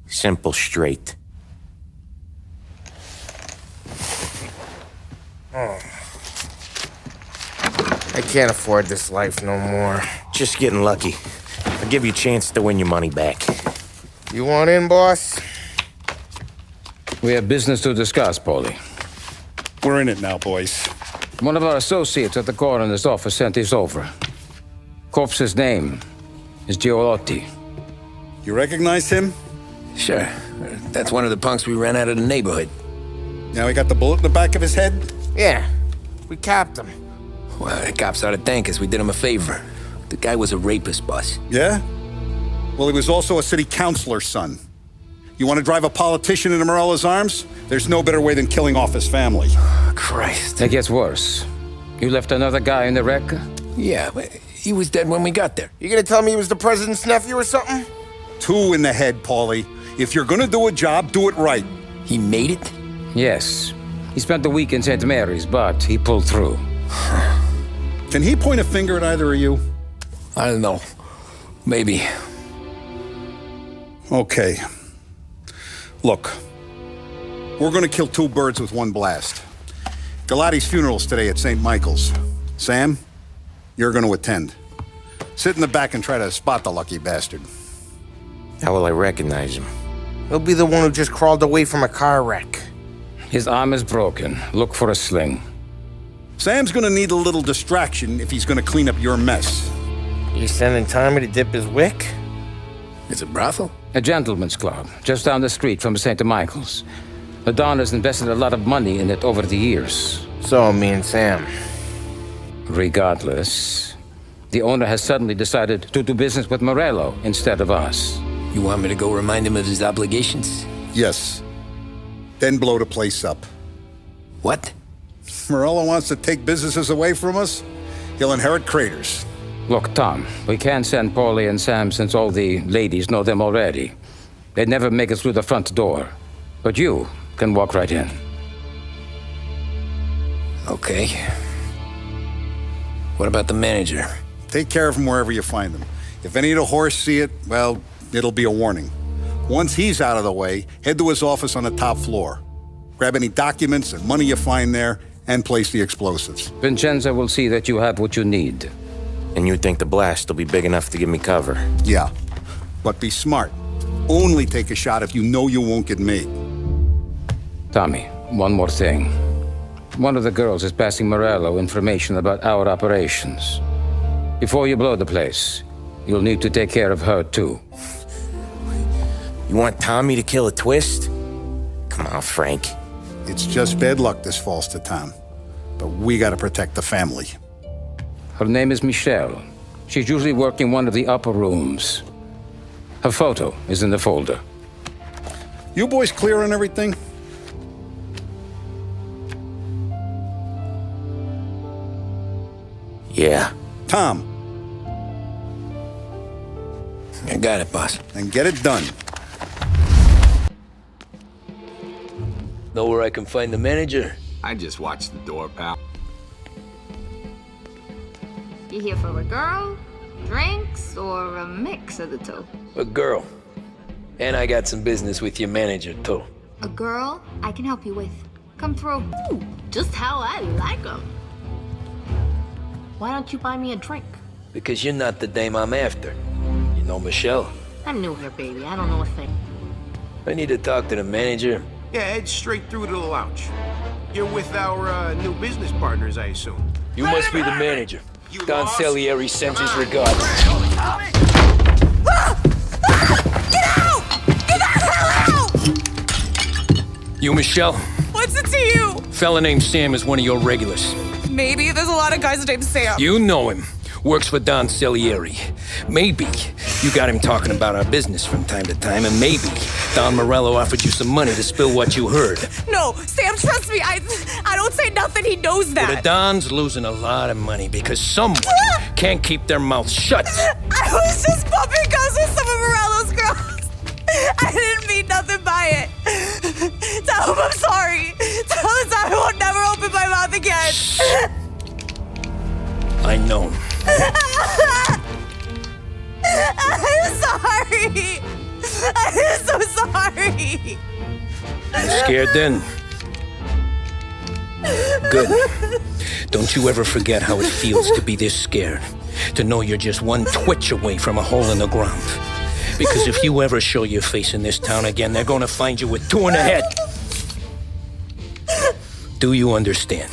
Simple, straight. I can't afford this life no more. Just getting lucky. I'll give you a chance to win your money back. You want in, boss? We have business to discuss, Paulie. We're in it now, boys. One of our associates at the coroner's office sent this over. Corpse's name is Giolotti. You recognize him? Sure. That's one of the punks we ran out of the neighborhood. Now he got the bullet in the back of his head? Yeah, we capped him. Well, the cops ought to thank us. We did him a favor. The guy was a rapist, boss. Yeah? Well, he was also a city councilor's son. You want to drive a politician into Morello's arms? There's no better way than killing off his family. Christ. It gets worse. You left another guy in the wreck? Yeah, but he was dead when we got there. You gonna tell me he was the president's nephew or something? 2 in the head, Paulie. If you're gonna do a job, do it right. He made it? Yes. He spent the week in St. Mary's, but he pulled through. Can he point a finger at either of you? I don't know. Maybe. Okay. Look, we're gonna kill 2 birds with 1 blast. Galati's funeral's today at St. Michael's. Sam, you're gonna attend. Sit in the back and try to spot the lucky bastard. How will I recognize him? He'll be the one who just crawled away from a car wreck. His arm is broken. Look for a sling. Sam's gonna need a little distraction if he's gonna clean up your mess. You sending Tommy to dip his wick? It's a brothel? A gentleman's club, just down the street from St. Michael's. The Don has invested a lot of money in it over the years. So, me and Sam. Regardless, the owner has suddenly decided to do business with Morello instead of us. You want me to go remind him of his obligations? Yes. Then blow the place up. What? Morello wants to take businesses away from us? He'll inherit craters. Look, Tom, we can't send Paulie and Sam since all the ladies know them already. They'd never make it through the front door. But you can walk right in. Okay. What about the manager? Take care of him wherever you find him. If any of the horse see it, well, it'll be a warning. Once he's out of the way, head to his office on the top floor. Grab any documents and money you find there, and place the explosives. Vincenzo will see that you have what you need. And you think the blast will be big enough to give me cover? Yeah, but be smart. Only take a shot if you know you won't get made. Tommy, one more thing. One of the girls is passing Morello information about our operations. Before you blow the place, you'll need to take care of her too. You want Tommy to kill a twist? Come on, Frank. It's just bad luck this falls to Tom. But we gotta protect the family. Her name is Michelle. She's usually working one of the upper rooms. Her photo is in the folder. You boys clear on everything? Yeah. Tom. I got it, boss. Then get it done. Know where I can find the manager? I just watched the door, pal. You here for a girl, drinks, or a mix of the two? A girl. And I got some business with your manager, too. A girl I can help you with. Come through. Ooh, just how I like 'em. Why don't you buy me a drink? Because you're not the dame I'm after. You know Michelle? I'm new here, baby. I don't know a thing. I need to talk to the manager. Yeah, head straight through to the lounge. You're with our new business partners, I assume. You must be the manager. Don Salieri sends his regards. Get out! Get the hell out! You, Michelle? What's it to you? Fella named Sam is one of your regulars. Maybe there's a lot of guys named Sam. You know him. Works for Don Salieri. Maybe you got him talking about our business from time to time, and maybe Don Morello offered you some money to spill what you heard. No, Sam, trust me. I don't say nothing. He knows that. Well, the Don's losing a lot of money because someone can't keep their mouth shut. I was just bumping guns with some of Morello's girls. I didn't mean nothing by it. Tell him I'm sorry. Tell him I won't never open my mouth again. I know him. I'm sorry. I'm so sorry. You scared then? Good. Don't you ever forget how it feels to be this scared. To know you're just one twitch away from a hole in the ground. Because if you ever show your face in this town again, they're gonna find you with 2 in the head. Do you understand?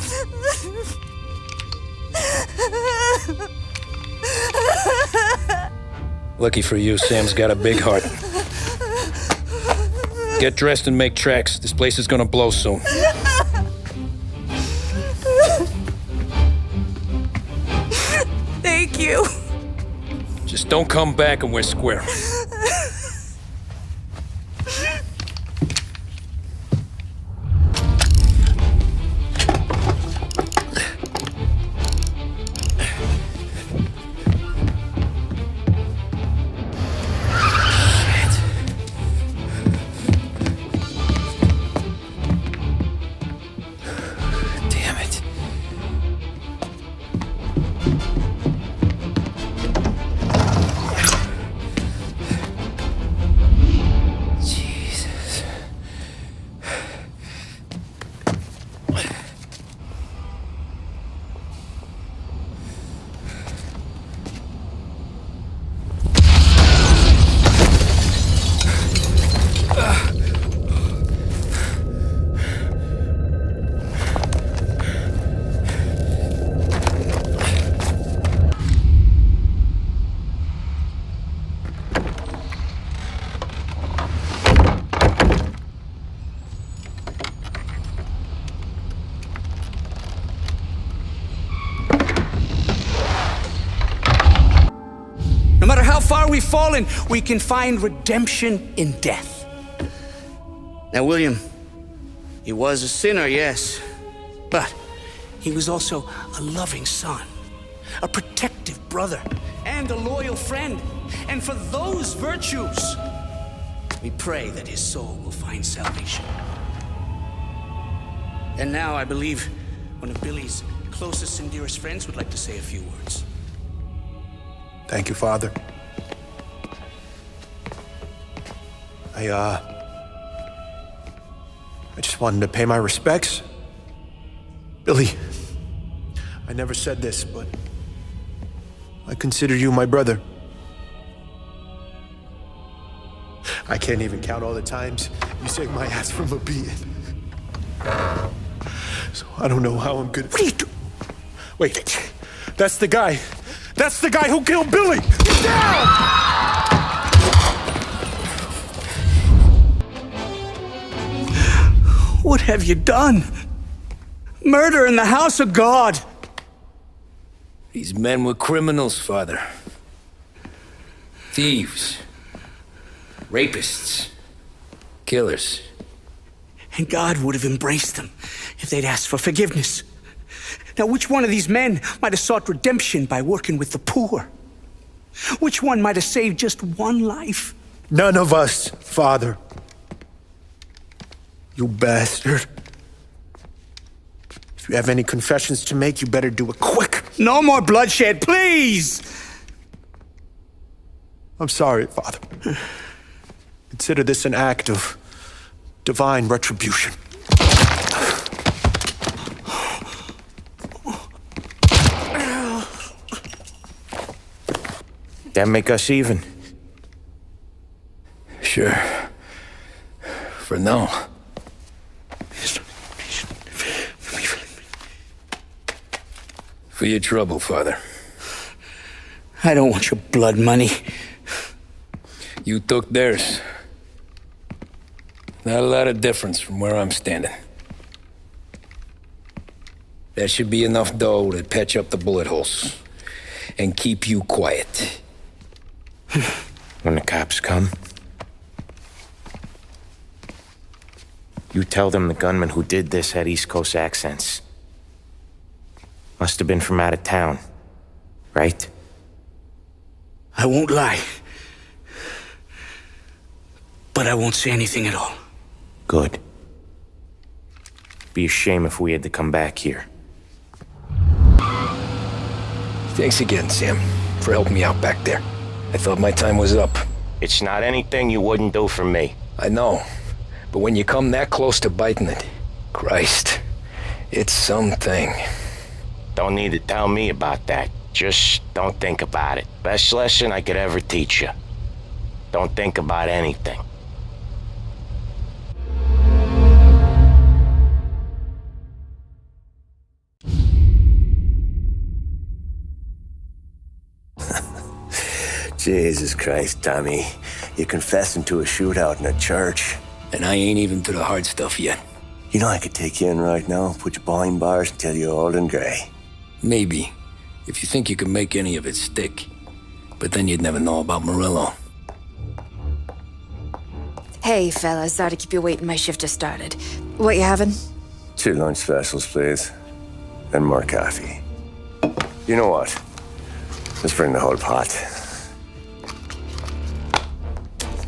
Lucky for you, Sam's got a big heart. Get dressed and make tracks. This place is gonna blow soon. Thank you. Just don't come back and we're square. No matter how far we've fallen, we can find redemption in death. Now, William, he was a sinner, yes, but he was also a loving son, a protective brother, and a loyal friend. And for those virtues, we pray that his soul will find salvation. And now I believe one of Billy's closest and dearest friends would like to say a few words. Thank you, Father. I just wanted to pay my respects. Billy, I never said this, but I consider you my brother. I can't even count all the times you saved my ass from a beating. So I don't know how I'm gonna... What are you doing? Wait, that's the guy. That's the guy who killed Billy! Get down! What have you done? Murder in the house of God! These men were criminals, Father. Thieves. Rapists. Killers. And God would have embraced them if they'd asked for forgiveness. Now, which one of these men might have sought redemption by working with the poor? Which one might have saved just one life? None of us, Father. You bastard. If you have any confessions to make, you better do it quick. No more bloodshed, please! I'm sorry, Father. Consider this an act of divine retribution. That make us even? Sure. For now. For your trouble, Father. I don't want your blood money. You took theirs. Not a lot of difference from where I'm standing. That should be enough dough to patch up the bullet holes and keep you quiet. When the cops come, you tell them the gunman who did this had East Coast accents. Must have been from out of town, right? I won't lie. But I won't say anything at all. Good. Be a shame if we had to come back here. Thanks again, Sam, for helping me out back there. I thought my time was up. It's not anything you wouldn't do for me. I know. But when you come that close to biting it, Christ, it's something. Don't need to tell me about that. Just don't think about it. Best lesson I could ever teach you. Don't think about anything. Jesus Christ, Tommy. You're confessing to a shootout in a church. And I ain't even to the hard stuff yet. You know I could take you in right now, put you behind bars until you're old and grey. Maybe, if you think you can make any of it stick. But then you'd never know about Morello. Hey, fellas, sorry to keep you waiting. My shift just started. What you having? 2 lunch specials, please. And more coffee. You know what? Let's bring the whole pot.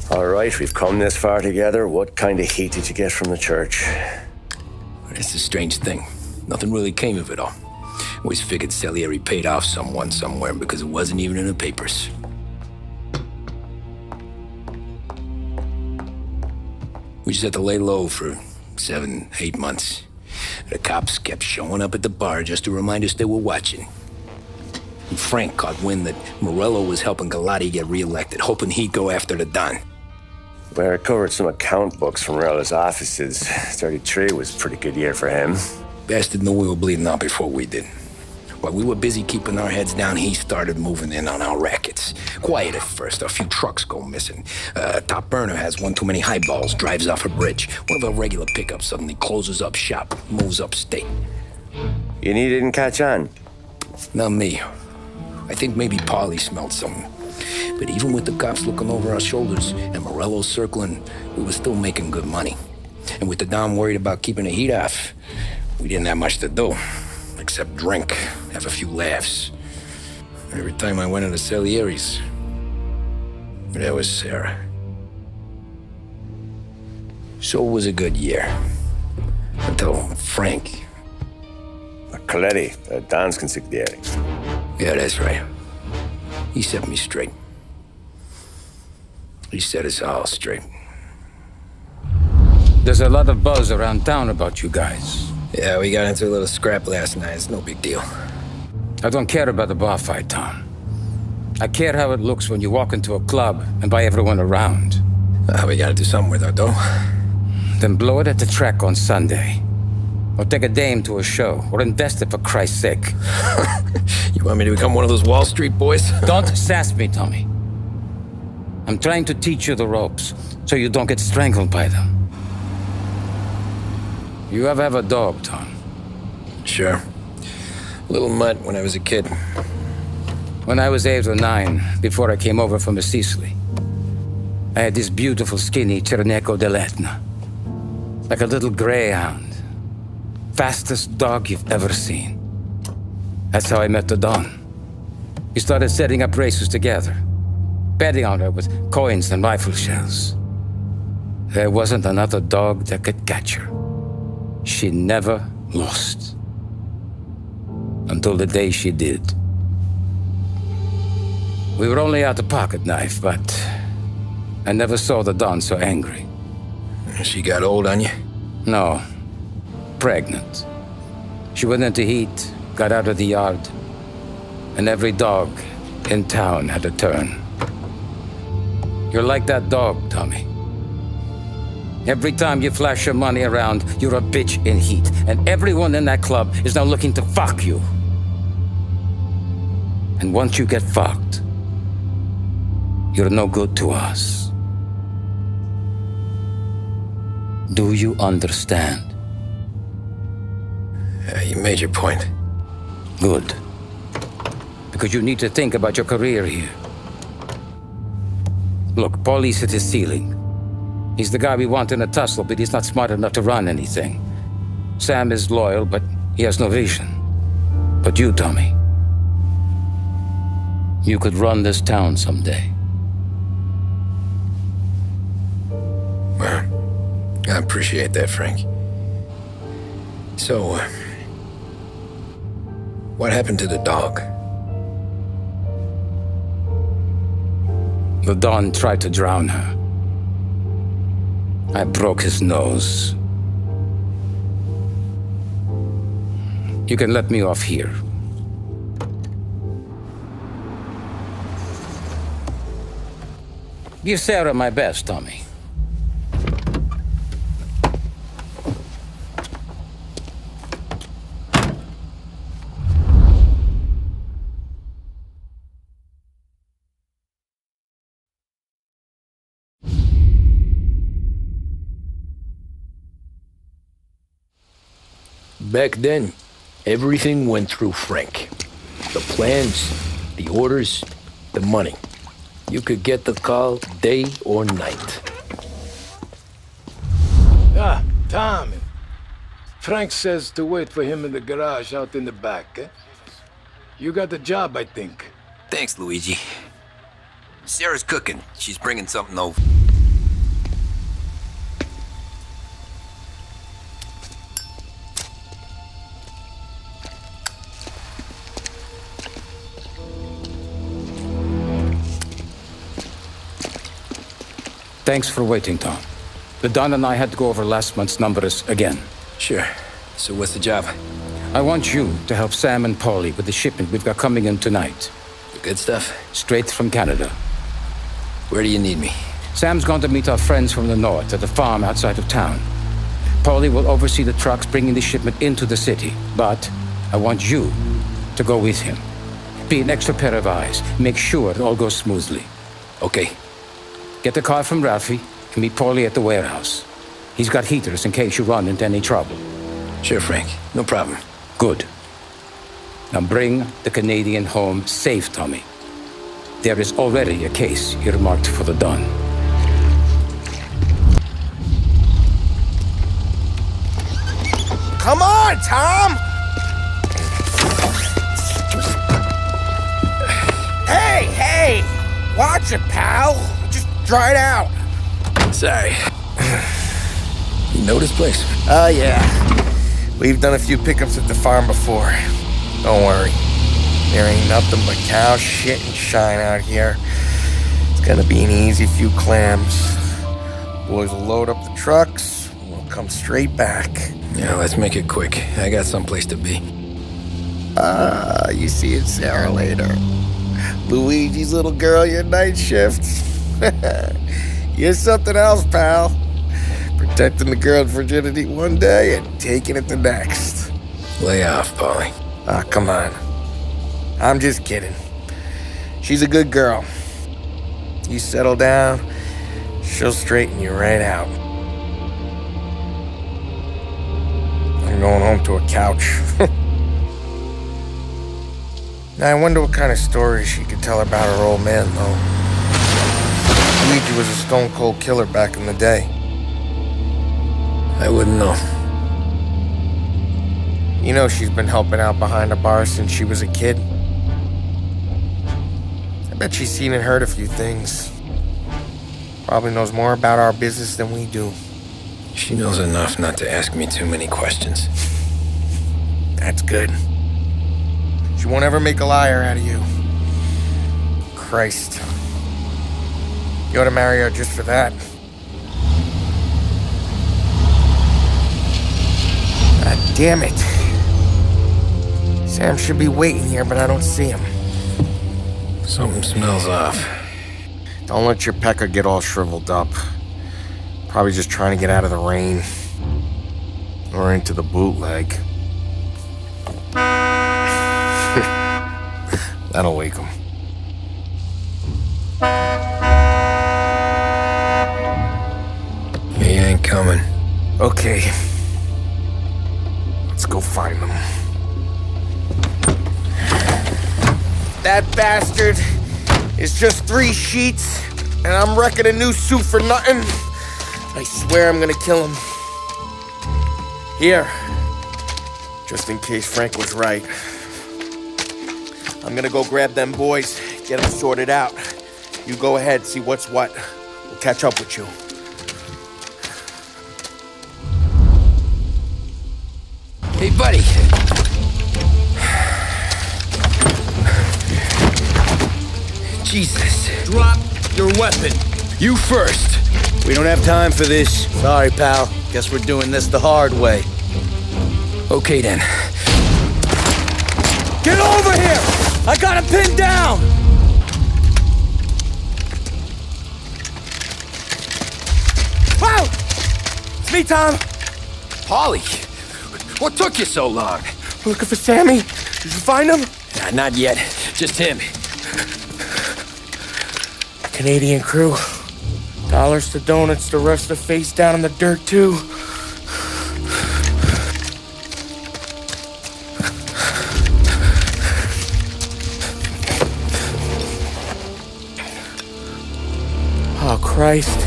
All right, we've come this far together. What kind of heat did you get from the church? It's a strange thing. Nothing really came of it all. Always figured Salieri paid off someone somewhere because it wasn't even in the papers. We just had to lay low for 7, 8 months. The cops kept showing up at the bar just to remind us they were watching. And Frank caught wind that Morello was helping Galati get reelected, hoping he'd go after the Don. Well, I recovered some account books from Morello's offices. 33 was a pretty good year for him. Bastard knew we were bleeding out before we did. While we were busy keeping our heads down, he started moving in on our rackets. Quiet at first, a few trucks go missing. Top burner has one too many highballs, drives off a bridge. One of our regular pickups suddenly closes up shop, moves upstate. You didn't catch on? Not me. I think maybe Paulie smelled something. But even with the cops looking over our shoulders and Morello circling, we were still making good money. And with the Don worried about keeping the heat off, we didn't have much to do. Except drink, have a few laughs. Every time I went into Salieri's, there was Sarah. So it was a good year. Until Frank. Coletti, Don's consigliere. Yeah, that's right. He set me straight. He set us all straight. There's a lot of buzz around town about you guys. Yeah, we got into a little scrap last night. It's no big deal. I don't care about the bar fight, Tom. I care how it looks when you walk into a club and buy everyone around. We gotta do something with our dough. Then blow it at the track on Sunday. Or take a dame to a show. Or invest it for Christ's sake. You want me to become one of those Wall Street boys? Don't sass me, Tommy. I'm trying to teach you the ropes so you don't get strangled by them. You ever have a dog, Tom? Sure. Little mutt when I was a kid. When I was 8 or 9, before I came over from Sicily, I had this beautiful, skinny Cerneco dell'Etna. Like a little greyhound. Fastest dog you've ever seen. That's how I met the Don. We started setting up races together, betting on her with coins and rifle shells. There wasn't another dog that could catch her. She never lost. Until the day she did. We were only out a pocket knife, but I never saw the Don so angry. She got old on you? No. Pregnant. She went into heat, got out of the yard, and every dog in town had a turn. You're like that dog, Tommy. Every time you flash your money around, you're a bitch in heat, and everyone in that club is now looking to fuck you. And once you get fucked, you're no good to us. Do you understand? You made your point. Good. Because you need to think about your career here. Look, Paulie's hit his ceiling. He's the guy we want in a tussle, but he's not smart enough to run anything. Sam is loyal, but he has no vision. But you, Tommy, you could run this town someday. Well, I appreciate that, Frank. So, what happened to the dog? The Don tried to drown her. I broke his nose. You can let me off here. Give Sarah my best, Tommy. Back then, everything went through Frank. The plans, the orders, the money. You could get the call day or night. Ah, Tommy. Frank says to wait for him in the garage out in the back, eh? You got the job, I think. Thanks, Luigi. Sarah's cooking. She's bringing something over. Thanks for waiting, Tom. The Don and I had to go over last month's numbers again. Sure. So what's the job? I want you to help Sam and Paulie with the shipment we've got coming in tonight. The good stuff? Straight from Canada. Where do you need me? Sam's going to meet our friends from the north at the farm outside of town. Paulie will oversee the trucks bringing the shipment into the city, but I want you to go with him. Be an extra pair of eyes. Make sure it all goes smoothly. Okay. Get the car from Ralphie and meet Paulie at the warehouse. He's got heaters in case you run into any trouble. Sure, Frank. No problem. Good. Now bring the Canadian home safe, Tommy. There is already a case earmarked for the Don. Come on, Tom! Hey! Watch it, pal! Just dry it out. Sorry. You know this place? Oh, yeah. We've done a few pickups at the farm before. Don't worry. There ain't nothing but cow shit and shine out here. It's gonna be an easy few clams. Boys will load up the trucks, and we'll come straight back. Yeah, let's make it quick. I got someplace to be. You see it, Sarah, later. Luigi's little girl, your night shift. You're something else, pal. Protecting the girl's virginity one day and taking it the next. Lay off, Paulie. Ah, come on. I'm just kidding. She's a good girl. You settle down, she'll straighten you right out. I'm going home to a couch. Now, I wonder what kind of stories she could tell about her old man, though. Luigi was a stone-cold killer back in the day. I wouldn't know. You know she's been helping out behind the bar since she was a kid. I bet she's seen and heard a few things. Probably knows more about our business than we do. She knows enough not to ask me too many questions. That's good. She won't ever make a liar out of you. Christ. You ought to marry her just for that. God damn it. Sam should be waiting here, but I don't see him. Something smells off. Don't let your pecker get all shriveled up. Probably just trying to get out of the rain. Or into the bootleg. That'll wake him. He ain't coming. Okay. Let's go find them. That bastard is just 3 sheets, and I'm wrecking a new suit for nothing. I swear I'm gonna kill him. Here. Just in case Frank was right. I'm gonna go grab them boys, get them sorted out. You go ahead, see what's what. We'll catch up with you. Hey, buddy. Jesus. Drop your weapon. You first. We don't have time for this. Sorry, pal. Guess we're doing this the hard way. Okay, then. Get over here! I got him pinned down! Wow! It's me, Tom. Paulie, what took you so long? Looking for Sammy. Did you find him? Not yet. Just him. Canadian crew. Dollars to donuts to rust the face down in the dirt, too. Christ.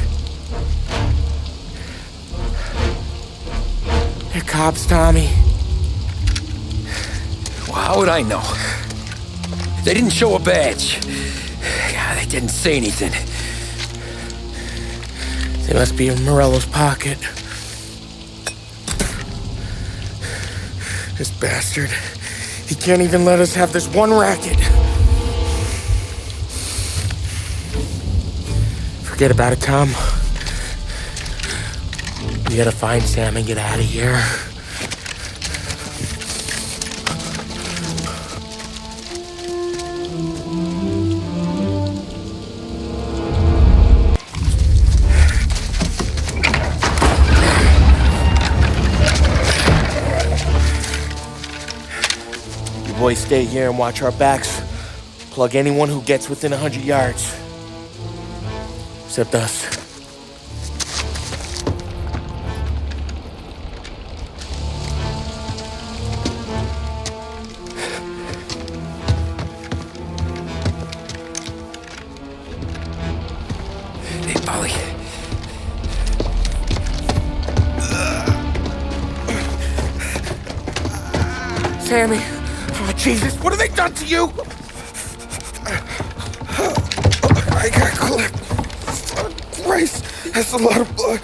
They're cops, Tommy. Well, how would I know? They didn't show a badge. God, they didn't say anything. They must be in Morello's pocket. This bastard. He can't even let us have this one racket. Forget about it, Tom. We gotta find Sam and get out of here. You boys stay here and watch our backs. Plug anyone who gets within 100 yards. Except us. Hey, Polly. Sammy. Oh, Jesus, what have they done to you? I got clipped. Oh, Christ, that's a lot of blood.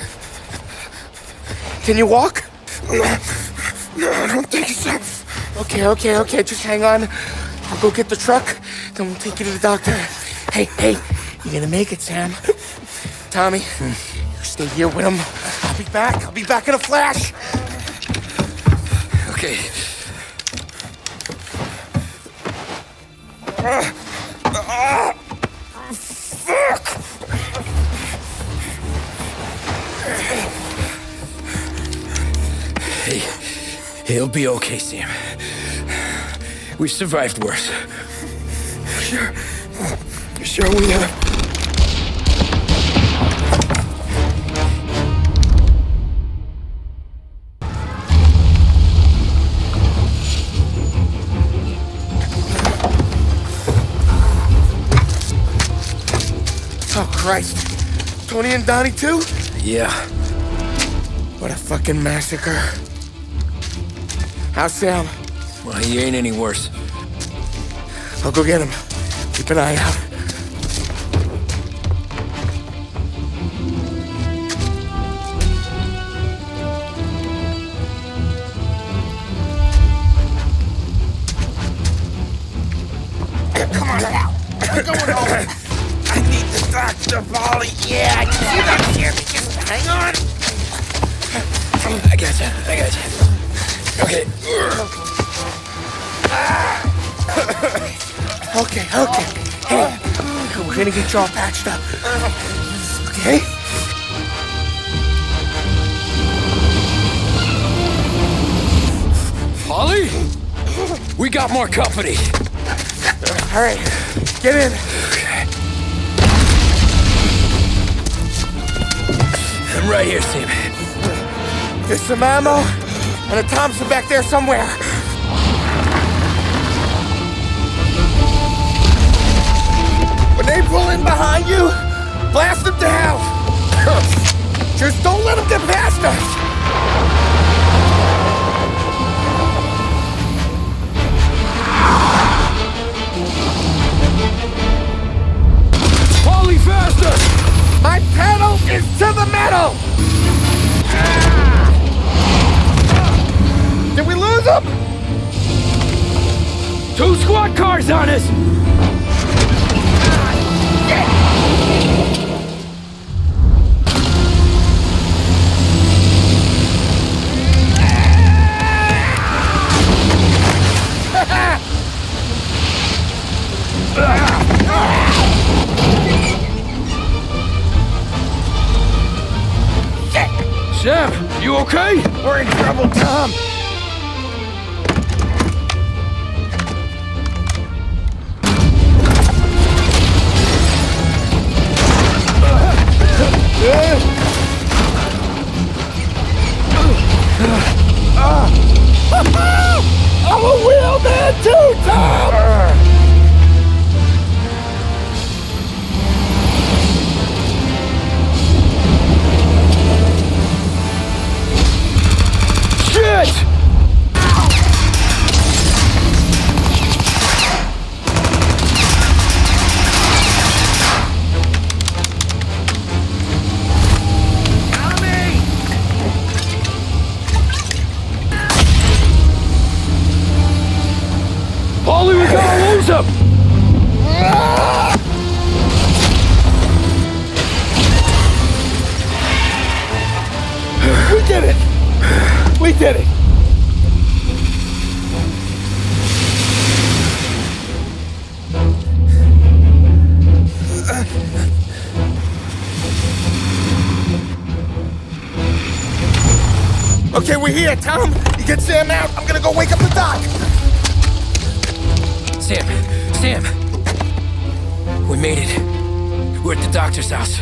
Can you walk? No, I don't think so. Okay, just hang on. I'll go get the truck, then we'll take you to the doctor. Hey, you're gonna make it, Sam. Tommy, you stay here with him. I'll be back in a flash. Okay. Fuck! Hey, he'll be okay, Sam. We survived worse. Sure we have. Oh, Christ. Tony and Donnie, too? Yeah. What a fucking massacre. How's Sam? Well, he ain't any worse. I'll go get him. Keep an eye out. Come on now. We're going home. I need the doctor, Polly. Yeah, I can see that here. Just hang on. I gotcha. Okay. Okay. Hey, we're gonna get you all patched up. Okay? Polly? We got more company. All right, get in. I'm right here, Sam. There's some ammo and a Thompson back there somewhere. When they pull in behind you, blast them to hell. Just don't let them get past us. Polly, faster! My pedal is to the metal! Did we lose them? 2 squad cars on us! Sam, you okay? We're in trouble, Tom. I'm a wheelman too, Tom! Shit! Paulie, we gotta lose him! We did it! We did it! Okay, we're here, Tom. You get Sam out. I'm gonna go wake up the doc. Sam! We made it. We're at the doctor's house.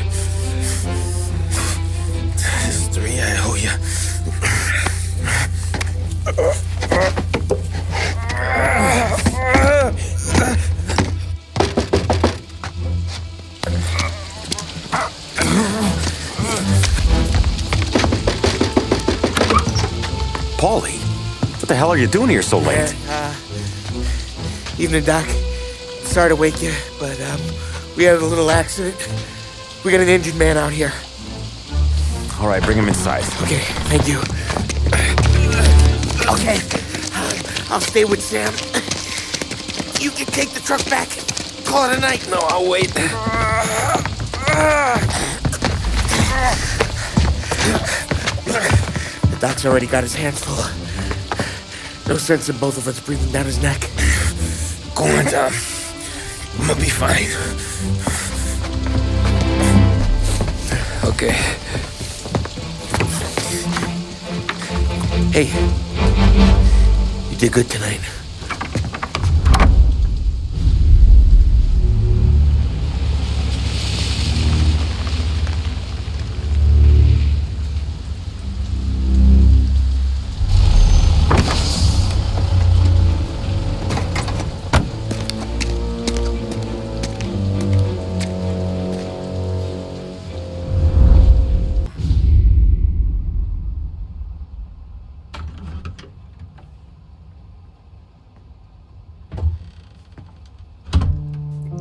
This is 3, I owe you. Paulie, what the hell are you doing here so late? Evening, Doc. Sorry to wake you, but we had a little accident. We got an injured man out here. All right, bring him inside. Okay, thank you. Okay, I'll stay with Sam. You can take the truck back. Call it a night. No, I'll wait. The doc's already got his hands full. No sense in both of us breathing down his neck. Go on, Tom. I'm gonna be fine. Okay. Hey, you did good tonight.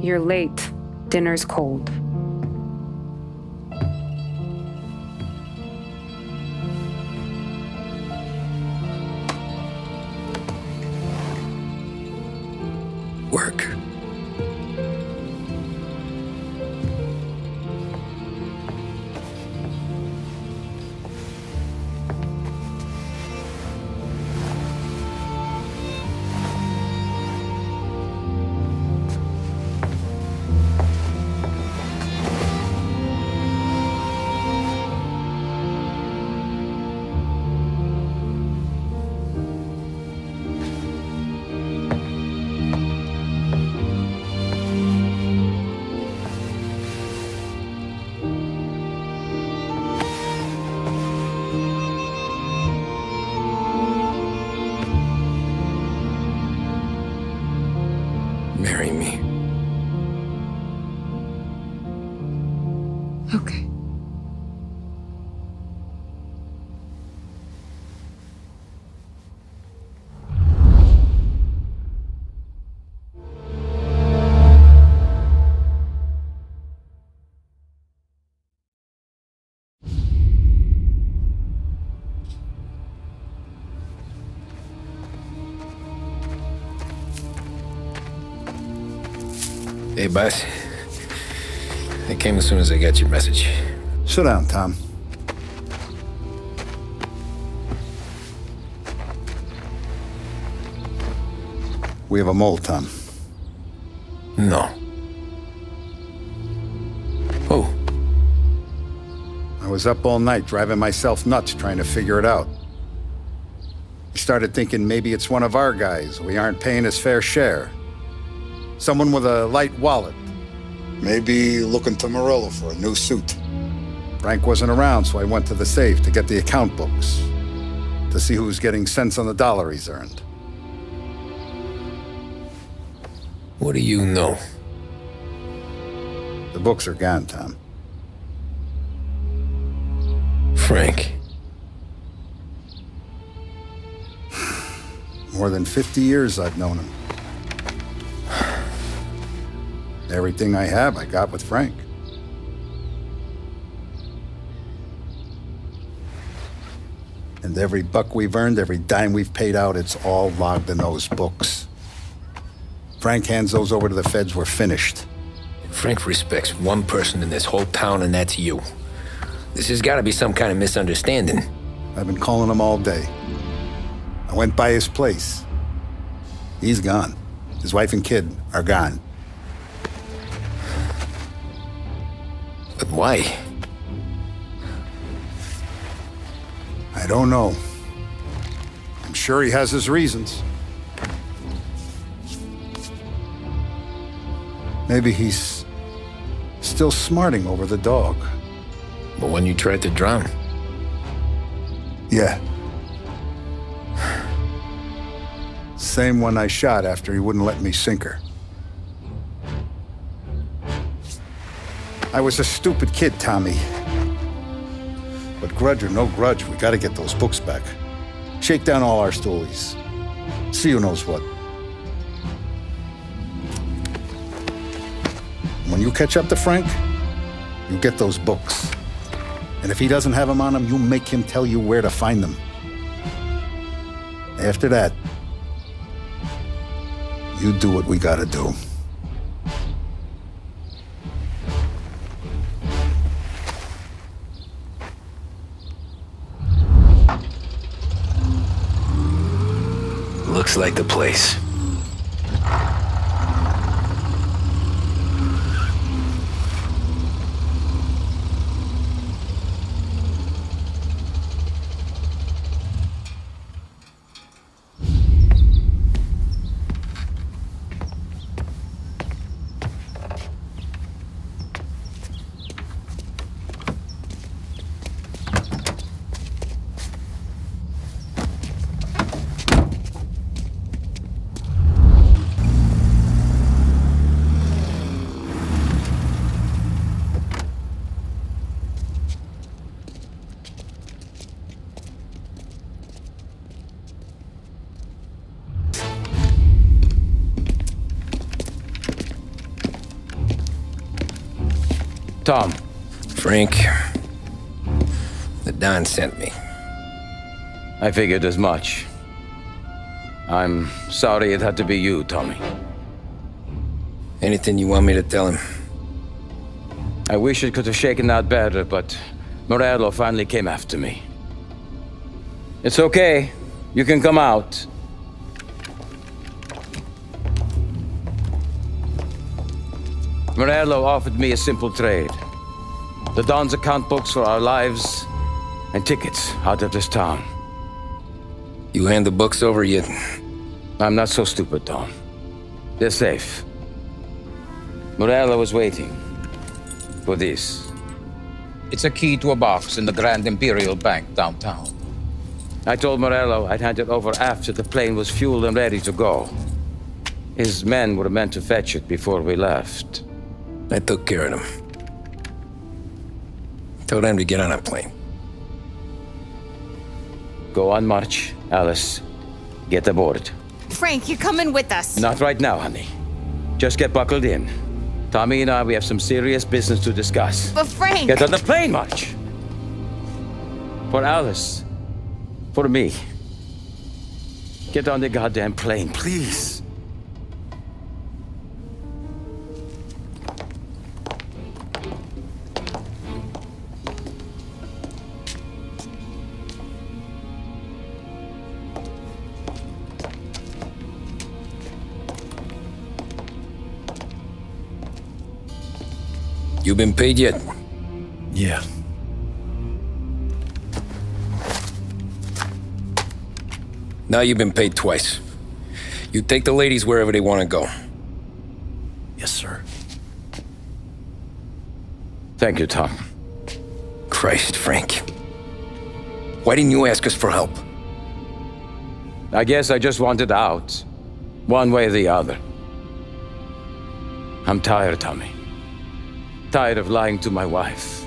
You're late. Dinner's cold. Work. Marry me. Okay. Hey, boss. I came as soon as I got your message. Sit down, Tom. We have a mole, Tom. No. Oh. I was up all night driving myself nuts trying to figure it out. I started thinking maybe it's one of our guys. We aren't paying his fair share. Someone with a light wallet. Maybe looking to Morello for a new suit. Frank wasn't around, so I went to the safe to get the account books. To see who's getting cents on the dollar he's earned. What do you know? The books are gone, Tom. Frank. More than 50 years I've known him. Everything I have, I got with Frank. And every buck we've earned, every dime we've paid out, it's all logged in those books. Frank hands those over to the feds, we're finished. Frank respects one person in this whole town, and that's you. This has got to be some kind of misunderstanding. I've been calling him all day. I went by his place. He's gone. His wife and kid are gone. But why? I don't know. I'm sure he has his reasons. Maybe he's still smarting over the dog. The one you tried to drown? Yeah. Same one I shot after he wouldn't let me sink her. I was a stupid kid, Tommy. But grudge or no grudge, we gotta get those books back. Shake down all our stories. See who knows what. When you catch up to Frank, you get those books. And if he doesn't have them on him, you make him tell you where to find them. After that, you do what we gotta do. Looks like the place. Tom. Frank. The Don sent me. I figured as much. I'm sorry it had to be you, Tommy. Anything you want me to tell him? I wish it could have shaken out better, but Morello finally came after me. It's okay. You can come out. Morello offered me a simple trade. The Don's account books for our lives and tickets out of this town. You hand the books over yet? I'm not so stupid, Tom. They're safe. Morello was waiting for this. It's a key to a box in the Grand Imperial Bank downtown. I told Morello I'd hand it over after the plane was fueled and ready to go. His men were meant to fetch it before we left. I took care of them. Told them to get on a plane. Go on march, Alice. Get aboard. Frank, you're coming with us. Not right now, honey. Just get buckled in. Tommy and I, we have some serious business to discuss. But Frank... Get on the plane, March. For Alice. For me. Get on the goddamn plane, please. You been paid yet? Yeah. Now you've been paid twice. You take the ladies wherever they want to go. Yes, sir. Thank you, Tom. Christ, Frank. Why didn't you ask us for help? I guess I just wanted out. One way or the other. I'm tired, Tommy. Tired of lying to my wife.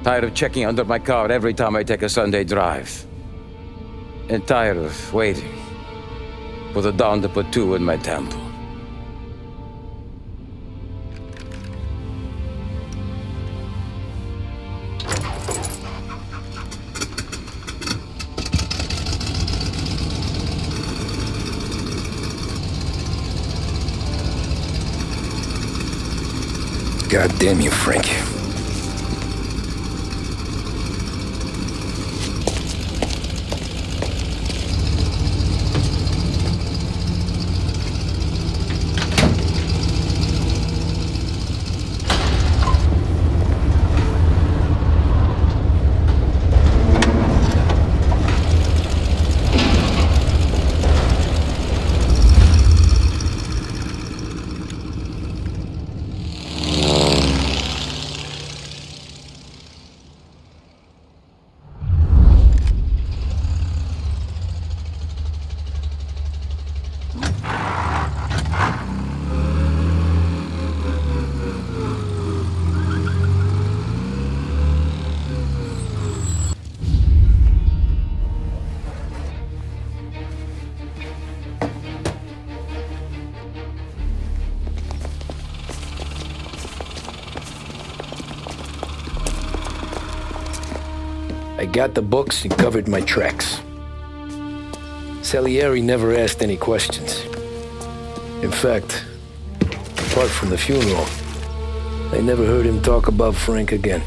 Tired of checking under my car every time I take a Sunday drive. And tired of waiting. for the Don to put two in my temple. God damn you, Frank. I got the books and covered my tracks. Salieri never asked any questions. In fact, apart from the funeral, I never heard him talk about Frank again.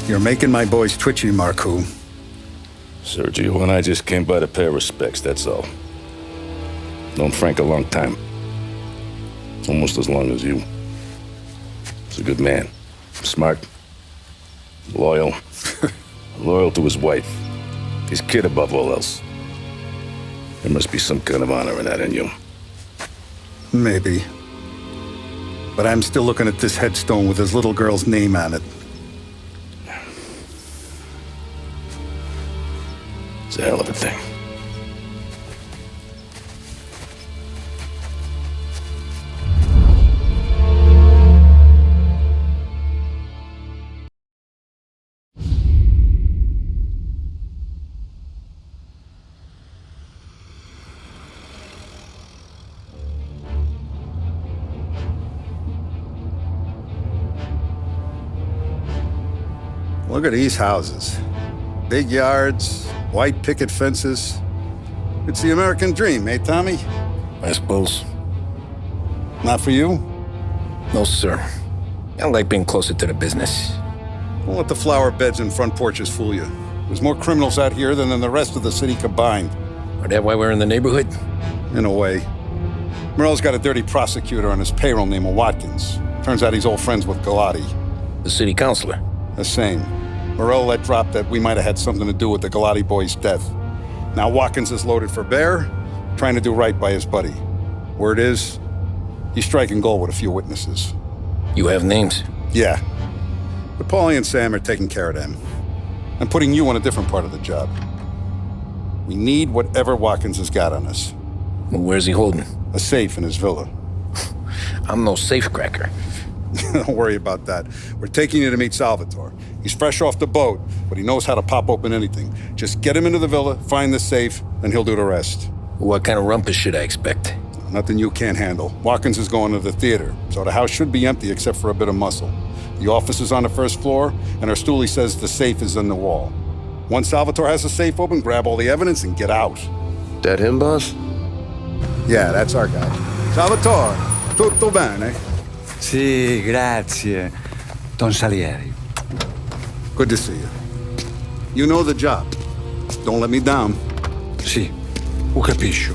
You're making my boys twitchy, Marcoux. Sergio and I just came by to pay respects, that's all. Known Frank a long time. Almost as long as you. He's a good man. Smart. Loyal. Loyal to his wife. His kid above all else. There must be some kind of honor in that in you. Maybe. But I'm still looking at this headstone with his little girl's name on it. It's a hell of a thing. Look at these houses. Big yards, white picket fences. It's the American dream, eh, Tommy? I suppose. Not for you? No, sir. I like being closer to the business. Don't let the flower beds and front porches fool you. There's more criminals out here than in the rest of the city combined. Is that why we're in the neighborhood? In a way. Morell's got a dirty prosecutor on his payroll named Watkins. Turns out he's old friends with Galati. The city councilor? The same. Morell let drop that we might have had something to do with the Galati boy's death. Now Watkins is loaded for bear, trying to do right by his buddy. Word is, he's striking gold with a few witnesses. You have names? Yeah. But Paulie and Sam are taking care of them. I'm putting you on a different part of the job. We need whatever Watkins has got on us. Well, where's he holding? A safe in his villa. I'm no safecracker. Don't worry about that. We're taking you to meet Salvatore. He's fresh off the boat, but he knows how to pop open anything. Just get him into the villa, find the safe, and he'll do the rest. What kind of rumpus should I expect? Nothing you can't handle. Watkins is going to the theater, so the house should be empty except for a bit of muscle. The office is on the first floor, and our stoolie says the safe is in the wall. Once Salvatore has the safe open, grab all the evidence and get out. That him, boss? Yeah, that's our guy. Salvatore, tutto bene? Sì, grazie. Don Salieri. Good to see you. You know the job. Don't let me down. Sì, ho capisco.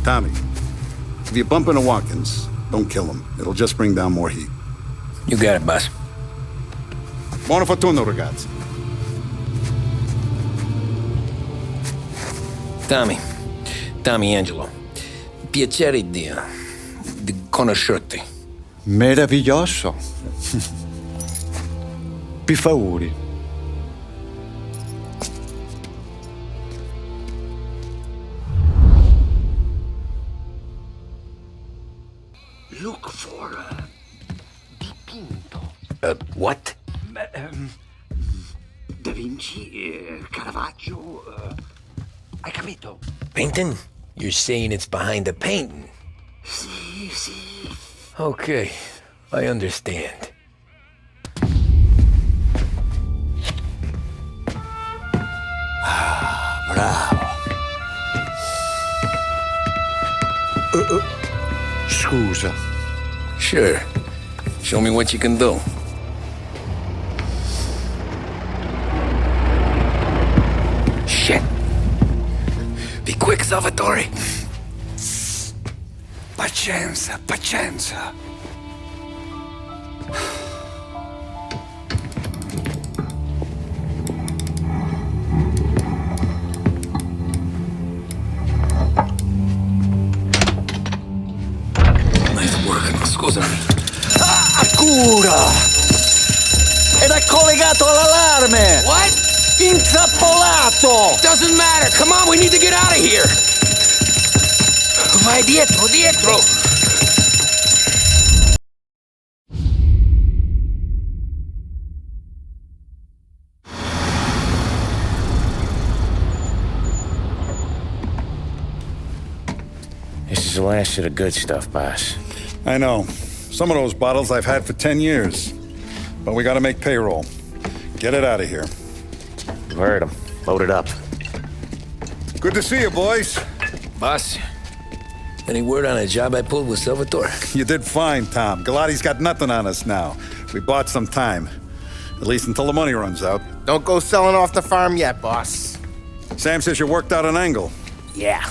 Tommy, If you bump into Watkins, don't kill him. It'll just bring down more heat. You got it, boss. Buona fortuna, ragazzi. Tommy Angelo. Piacere di conoscerti. Meraviglioso. Per favore. Look for dipinto. What? Da Vinci, Caravaggio. Hai capito? Painting? You're saying it's behind the painting? Sì, sì. Okay, I understand. Bravo. Scusa. Sure. Show me what you can do. Shit. Be quick, Salvatore. Pazienza, pazienza. Nice work, scusami. Cura! Ed è collegato all'allarme! What? Intrappolato! Doesn't matter. Come on, we need to get out of here. Vai dietro, dietro. This is the last of the good stuff, boss. I know. Some of those bottles I've had for 10 years. But we gotta make payroll. Get it out of here. You heard him. Load it up. Good to see you, boys. Boss, any word on a job I pulled with Salvatore? You did fine, Tom. Galati's got nothing on us now. We bought some time. At least until the money runs out. Don't go selling off the farm yet, boss. Sam says you worked out an angle. Yeah,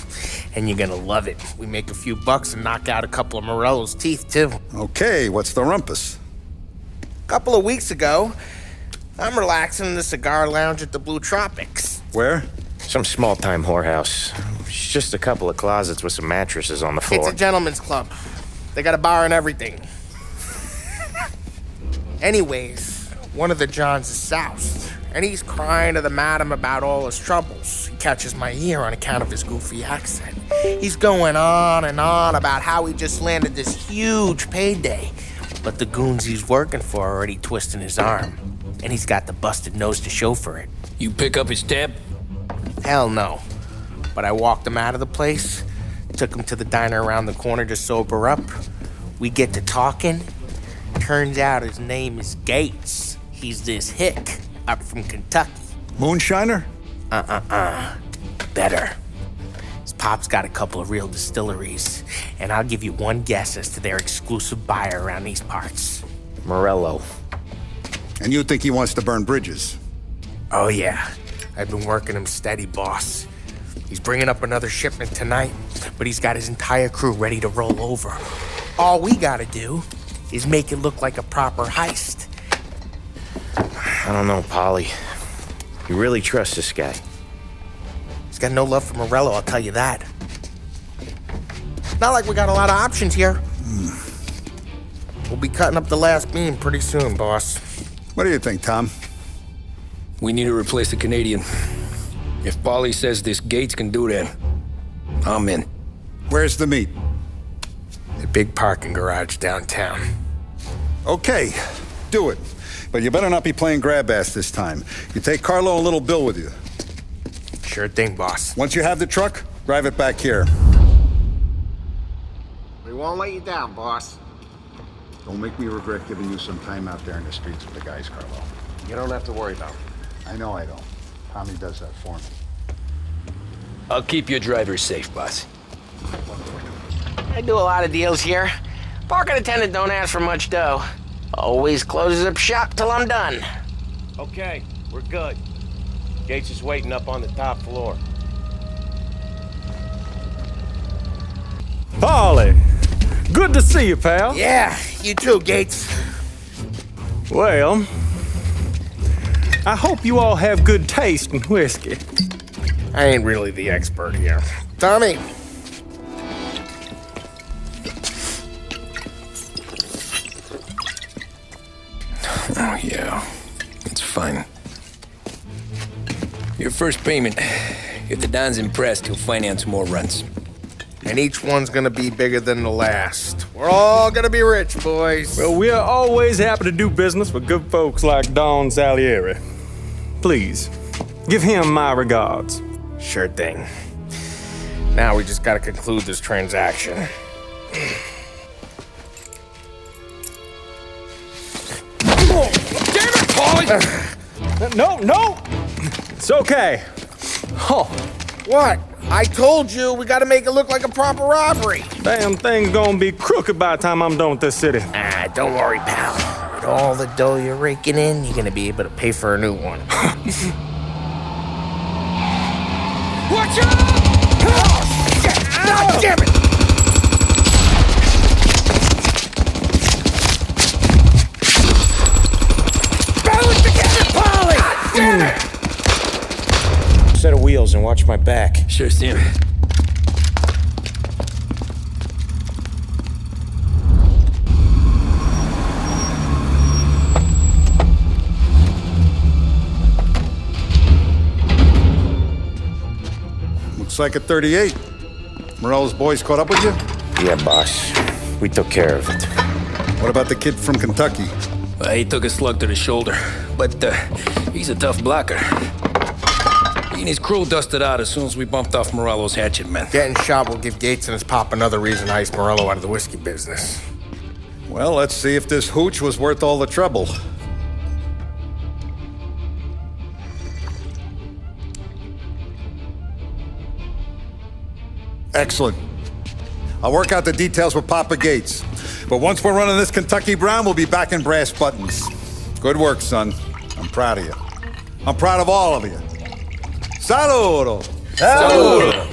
and you're gonna love it. We make a few bucks and knock out a couple of Morello's teeth, too. Okay, what's the rumpus? A couple of weeks ago, I'm relaxing in the cigar lounge at the Blue Tropics. Where? Some small-time whorehouse. It's just a couple of closets with some mattresses on the floor. It's a gentleman's club. They got a bar and everything. Anyways, one of the Johns is soused, and he's crying to the madam about all his troubles. He catches my ear on account of his goofy accent. He's going on and on about how he just landed this huge payday, but the goons he's working for are already twisting his arm, and he's got the busted nose to show for it. You pick up his tab? Hell no. But I walked him out of the place, took him to the diner around the corner to sober up. We get to talking. Turns out his name is Gates. He's this hick up from Kentucky. Moonshiner? Better. His pop's got a couple of real distilleries, and I'll give you one guess as to their exclusive buyer around these parts. Morello. And you think he wants to burn bridges? Oh, yeah. I've been working him steady, boss. He's bringing up another shipment tonight, but he's got his entire crew ready to roll over. All we gotta do is make it look like a proper heist. I don't know, Polly. You really trust this guy? He's got no love for Morello, I'll tell you that. Not like we got a lot of options here. We'll be cutting up the last beam pretty soon, boss. What do you think, Tom? We need to replace the Canadian. If Polly says this Gates can do that, I'm in. Where's the meat? The big parking garage downtown. Okay, do it. But you better not be playing grab ass this time. You take Carlo and little Bill with you. Sure thing, boss. Once you have the truck, drive it back here. We won't let you down, boss. Don't make me regret giving you some time out there in the streets with the guys, Carlo. You don't have to worry about it. I know I don't. Tommy does that for me. I'll keep your driver safe, boss. I do a lot of deals here. Parking attendant don't ask for much dough. Always closes up shop till I'm done. Okay, we're good. Gates is waiting up on the top floor. Polly! Good to see you, pal. Yeah, you too, Gates. Well, I hope you all have good taste in whiskey. I ain't really the expert here. Tommy. Oh, yeah. It's fine. Your first payment. If the Don's impressed, he'll finance more runs. And each one's gonna be bigger than the last. We're all gonna be rich, boys. Well, we are always happy to do business with good folks like Don Salieri. Please, give him my regards. Sure thing. Now we just gotta conclude this transaction. Oh, damn it, Paulie! No! It's okay. Oh. What? I told you we gotta make it look like a proper robbery. Damn thing's gonna be crooked by the time I'm done with this city. Ah, don't worry, pal. With all the dough you're raking in, you're gonna be able to pay for a new one. Watch out! Oh, shit! God damn it! Balance together, Polly! God damn it! Set of wheels and watch my back. Sure, Sam. Looks like a 38. Morello's boys caught up with you? Yeah, boss. We took care of it. What about the kid from Kentucky? Well, he took a slug to the shoulder, but he's a tough blocker. He and his crew dusted out as soon as we bumped off Morello's hatchet men. Getting shot will give Gates and his pop another reason to ice Morello out of the whiskey business. Well, let's see if this hooch was worth all the trouble. Excellent. I'll work out the details with Papa Gates. But once we're running this Kentucky Brown, we'll be back in brass buttons. Good work, son. I'm proud of you. I'm proud of all of you. Saludo! Saludo!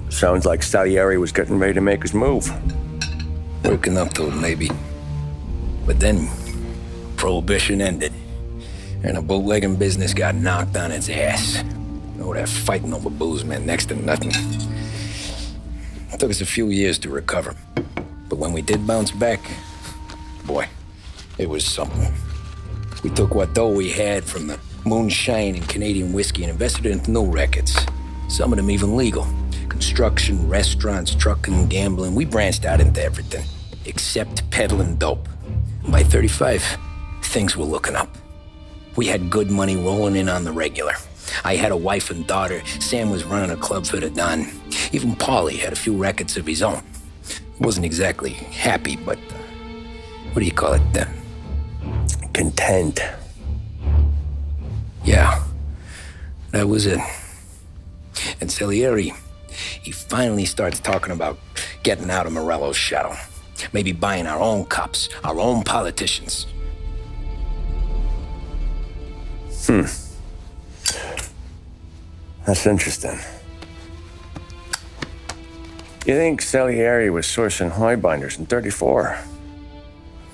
Sounds like Salieri was getting ready to make his move. Working up to it, maybe. But then, Prohibition ended, and the bootlegging business got knocked on its ass. Oh, that fighting over booze meant next to nothing. It took us a few years to recover. But when we did bounce back, boy, it was something. We took what dough we had from the moonshine and Canadian whiskey and invested it into new rackets. Some of them even legal. Construction, restaurants, trucking, gambling. We branched out into everything, except peddling dope. And by 35, things were looking up. We had good money rolling in on the regular. I had a wife and daughter. Sam was running a club for the Don. Even Paulie had a few rackets of his own. Wasn't exactly happy, but what do you call it? Content. Yeah, that was it. And Salieri, he finally starts talking about getting out of Morello's shadow. Maybe buying our own cops, our own politicians. That's interesting. You think Salieri was sourcing highbinders in 34?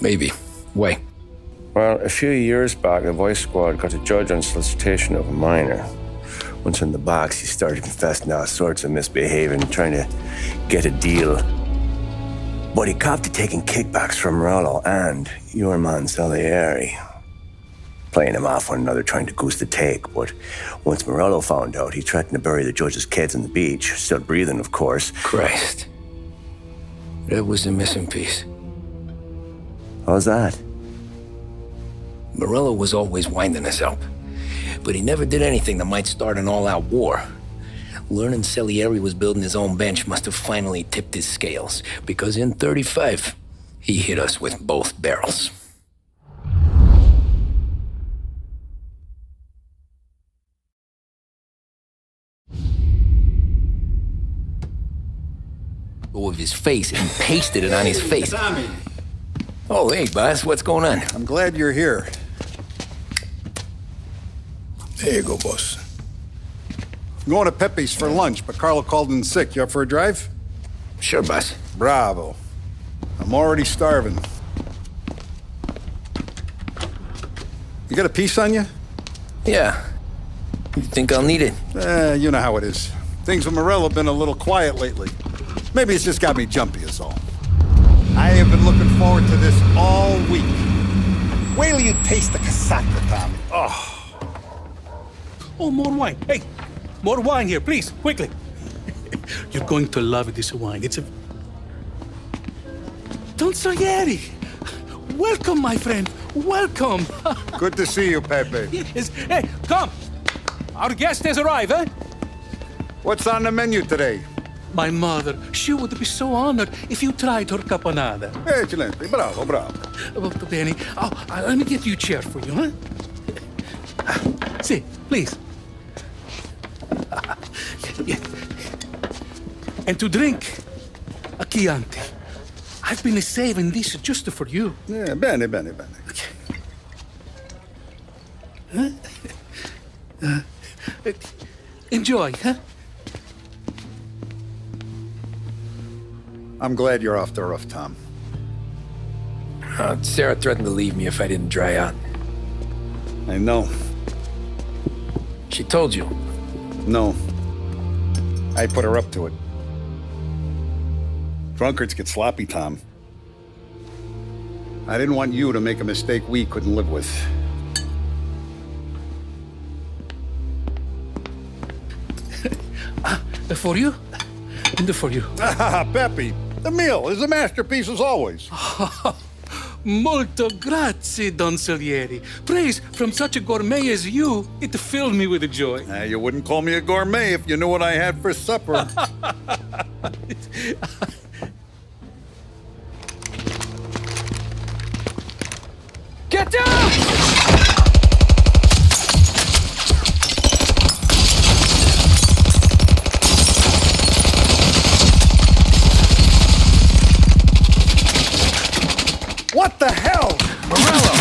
Maybe. Why? Well, a few years back, the Vice Squad got a judge on solicitation of a minor. Once in the box, he started confessing all sorts of misbehaving, trying to get a deal. But he copped to taking kickbacks from Morello and your man Salieri. Playing them off one another, trying to goose the take. But once Morello found out, he threatened to bury the judge's kids on the beach. Still breathing, of course. Christ. That was the missing piece. How's that? Morello was always winding us up. But he never did anything that might start an all-out war. Learning Salieri was building his own bench must have finally tipped his scales. Because in 35, he hit us with both barrels. With his face and pasted it on his face. Tommy, Oh, hey, boss, what's going on? I'm glad you're here. There you go, boss. I'm going to Pepe's for lunch, but Carlo called in sick. You up for a drive? Sure, boss. Bravo. I'm already starving. You got a piece on you? Yeah. You think I'll need it? You know how it is. Things with Morello have been a little quiet lately. Maybe it's just got me jumpy is all. I have been looking forward to this all week. Wait till you taste the cassata, Tommy. Oh, more wine. Hey, more wine here, please, quickly. You're going to love this wine. It's a... Don Salieri! Welcome, my friend. Welcome. Good to see you, Pepe. Yes. Hey, come. Our guest has arrived, eh? What's on the menu today? My mother, she would be so honored if you tried her caponata. Excellent. Bravo, bravo. Molto bene. Oh, let me get you a chair for you, huh? See, please. Yeah. And to drink, a Chianti. I've been saving this just for you. Yeah, bene, bene, bene. Huh? Enjoy, huh? I'm glad you're off the roof, Tom. Sarah threatened to leave me if I didn't dry out. I know. She told you? No. I put her up to it. Drunkards get sloppy, Tom. I didn't want you to make a mistake we couldn't live with. For you? And for you. Pepe, the meal is a masterpiece as always. Molto grazie, Don Salieri. Praise from such a gourmet as you, it filled me with joy. You wouldn't call me a gourmet if you knew what I had for supper. Get down! What the hell? Morello!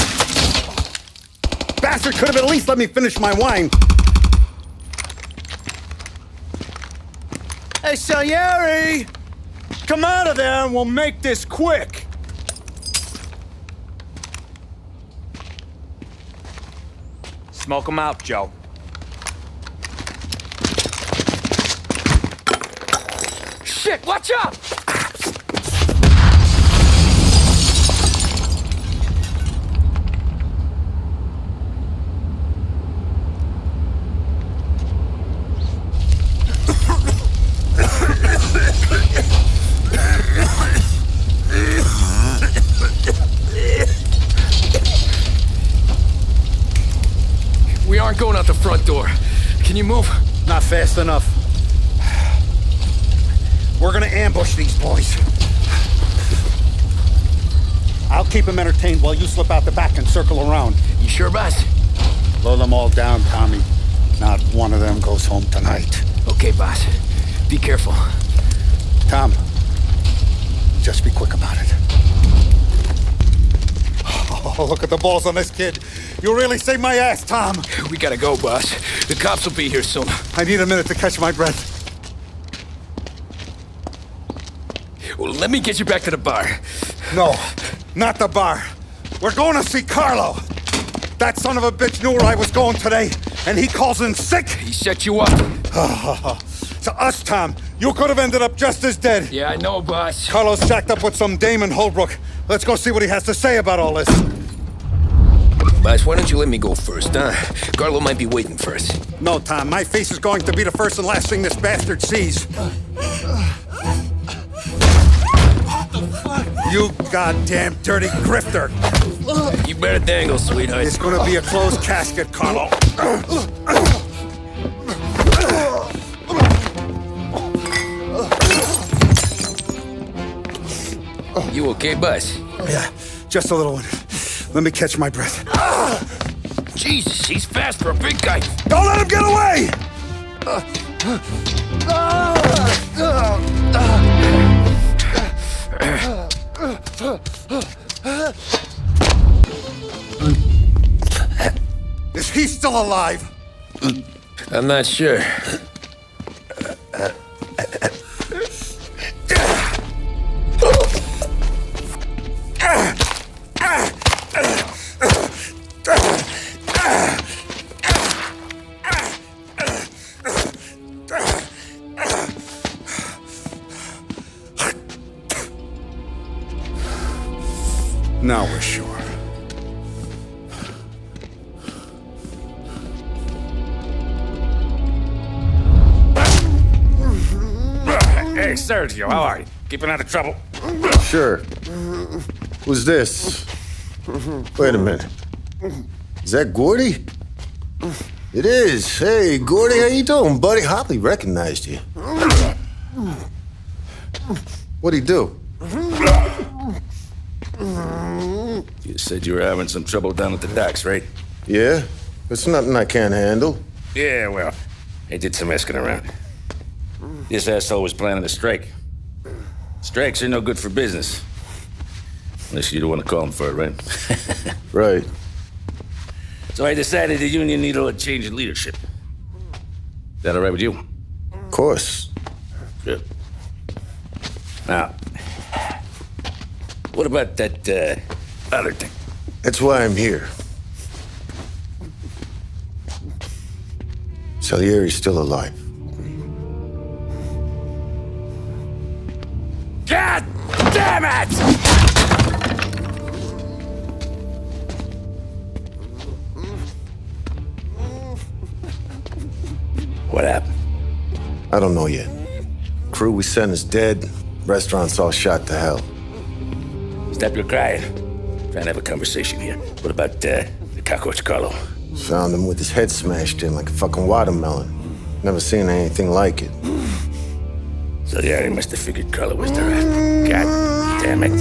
Bastard could have at least let me finish my wine. Hey, Salieri! Come out of there and we'll make this quick. Smoke them out, Joe. Shit, watch out! We aren't going out the front door. Can you move? Not fast enough. We're gonna ambush these boys. I'll keep them entertained while you slip out the back and circle around. You sure, boss? Blow them all down, Tommy. Not one of them goes home tonight. Okay, boss. Be careful. Tom, just be quick about it. Oh, look at the balls on this kid. You really saved my ass, Tom. We gotta go, boss. The cops will be here soon. I need a minute to catch my breath. Well, let me get you back to the bar. No, not the bar. We're going to see Carlo. That son of a bitch knew where I was going today, and he calls in sick. He set you up. To us, Tom, you could have ended up just as dead. Yeah, I know, boss. Carlo's jacked up with some dame in Holbrook. Let's go see what he has to say about all this. Boss, why don't you let me go first, huh? Carlo might be waiting for us. No, Tom, my face is going to be the first and last thing this bastard sees. You goddamn dirty grifter. You better dangle, sweetheart. It's gonna be a closed casket, Carlo. You okay, boss? Yeah, just a little one. Let me catch my breath. Jesus, he's fast for a big guy. Don't let him get away! Is he still alive? I'm not sure. Now we're sure. Hey, Sergio, how are you? Keeping out of trouble? Sure. Who's this? Wait a minute. Is that Gordy? It is. Hey, Gordy, how you doing, buddy? Hardly recognized you. What'd he do? You said you were having some trouble down at the docks, right? Yeah? It's nothing I can't handle. Yeah, well, I did some asking around. This asshole was planning a strike. Strikes are no good for business. Unless you don't want to call him for it, right? Right. So I decided the union needed a change in leadership. Is that all right with you? Of course. Good. Now, what about that, other thing? That's why I'm here. Salieri's still alive. God damn it! What happened? I don't know yet. Crew we sent is dead. Restaurant's all shot to hell. Stop your crying. Trying to have a conversation here. What about, the cockroach Carlo? Found him with his head smashed in like a fucking watermelon. Never seen anything like it. Salieri must have figured Carlo was the rat. God damn it.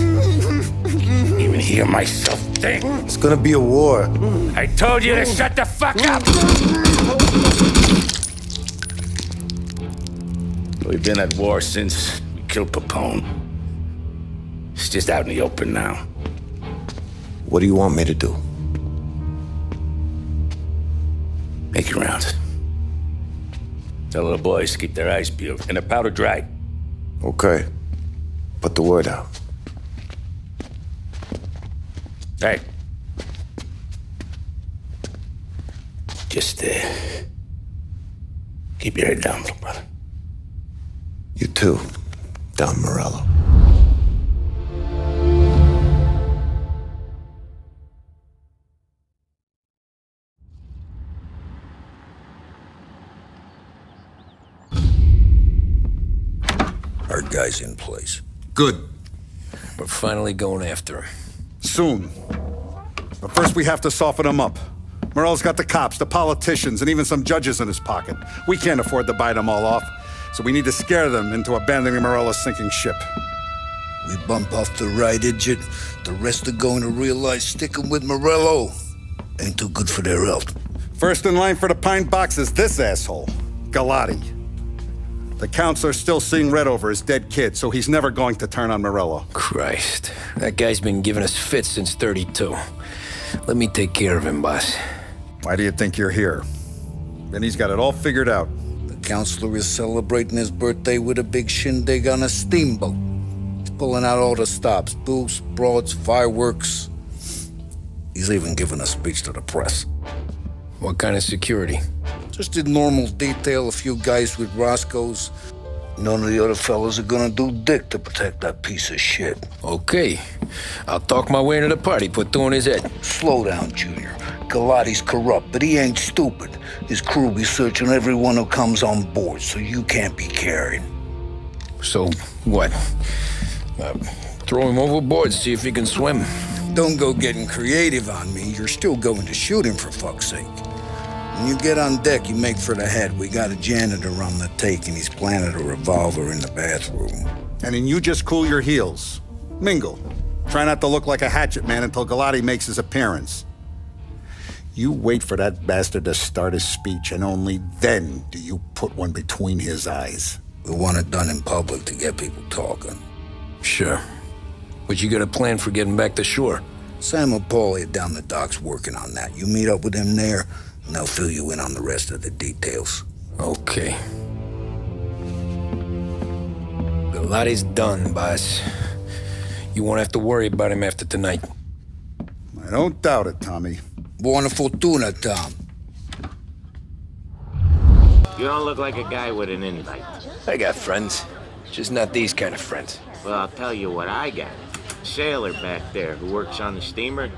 Even hear myself think. It's gonna be a war. I told you to shut the fuck up! We've been at war since we killed Papone. It's just out in the open now. What do you want me to do? Make your rounds. Tell the boys to keep their eyes peeled and their powder dry. Okay. Put the word out. Hey. Just, keep your head down, little brother. You too, Don Morello. Our guy's in place. Good. We're finally going after him. Soon. But first we have to soften him up. Morello's got the cops, the politicians, and even some judges in his pocket. We can't afford to bite them all off, so we need to scare them into abandoning Morello's sinking ship. We bump off the right idiot, the rest are going to realize sticking with Morello ain't too good for their health. First in line for the pine box is this asshole, Galati. The counselor's still seeing red over his dead kid, so he's never going to turn on Morello. Christ. That guy's been giving us fits since 32. Let me take care of him, boss. Why do you think you're here? Then he's got it all figured out. The counselor is celebrating his birthday with a big shindig on a steamboat. He's pulling out all the stops, booths, broads, fireworks. He's even giving a speech to the press. What kind of security? Just a normal detail, a few guys with Roscoe's. None of the other fellas are gonna do dick to protect that piece of shit. Okay. I'll talk my way into the party, put two in his head. Slow down, Junior. Galati's corrupt, but he ain't stupid. His crew be searching everyone who comes on board, so you can't be carried. So, what? Throw him overboard, see if he can swim. Don't go getting creative on me. You're still going to shoot him, for fuck's sake. When you get on deck, you make for the head. We got a janitor on the take, and he's planted a revolver in the bathroom. And then you just cool your heels. Mingle. Try not to look like a hatchet man until Galati makes his appearance. You wait for that bastard to start his speech, and only then do you put one between his eyes. We want it done in public to get people talking. Sure. But you got a plan for getting back to shore? Sam and Paulie are down the docks working on that. You meet up with them there, and they'll fill you in on the rest of the details. Okay. Galati's done, boss. You won't have to worry about him after tonight. I don't doubt it, Tommy. Buona fortuna, Tom. You don't look like a guy with an invite. I got friends. Just not these kind of friends. Well, I'll tell you what I got. Sailor back there who works on the steamer.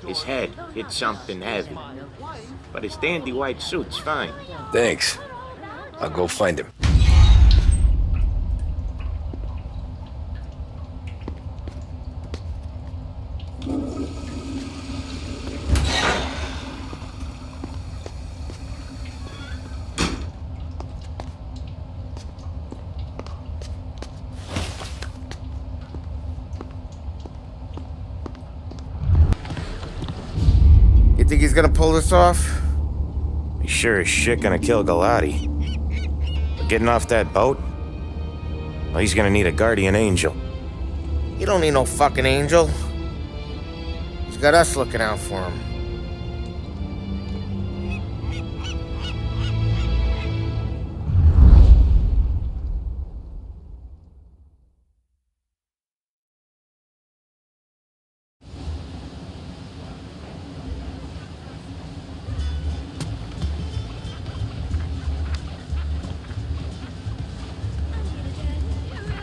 His head hit something heavy. But his dandy white suit's fine. Thanks. I'll go find him. You think he's gonna pull this off? He's sure as shit gonna kill Galati. But getting off that boat? Well, he's gonna need a guardian angel. He don't need no fucking angel. He's got us looking out for him.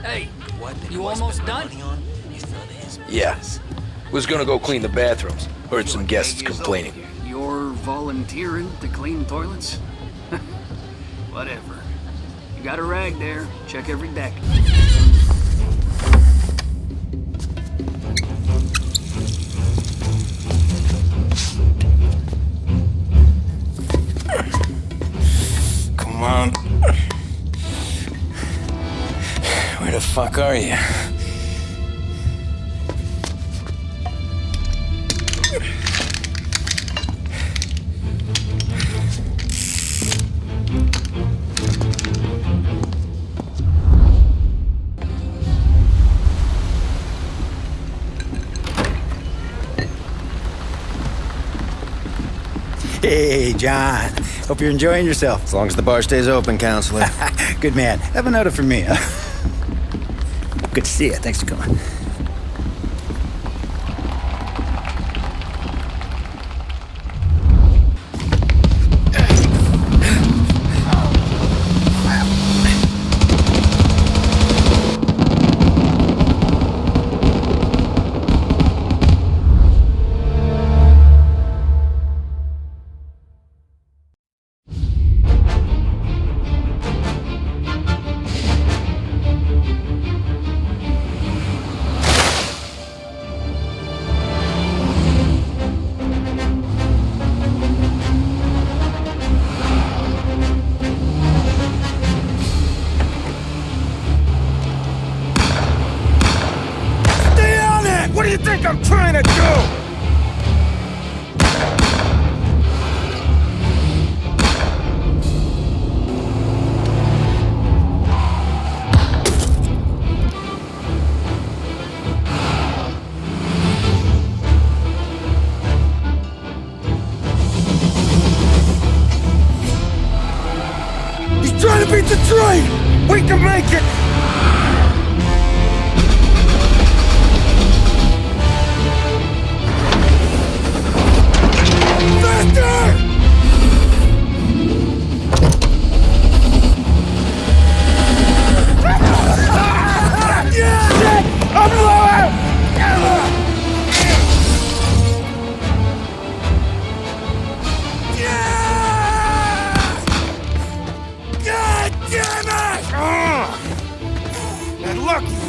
Hey, you almost done? Yeah. Was gonna go clean the bathrooms. Heard some guests complaining. You're volunteering to clean toilets? Whatever. You got a rag there. Check every deck. Come on. Where the fuck are you? Hey, John. Hope you're enjoying yourself. As long as the bar stays open, counselor. Good man. Have a note for me, huh? Good to see you. Thanks for coming. What do you think I'm trying to do? He's trying to beat the train! We can make it!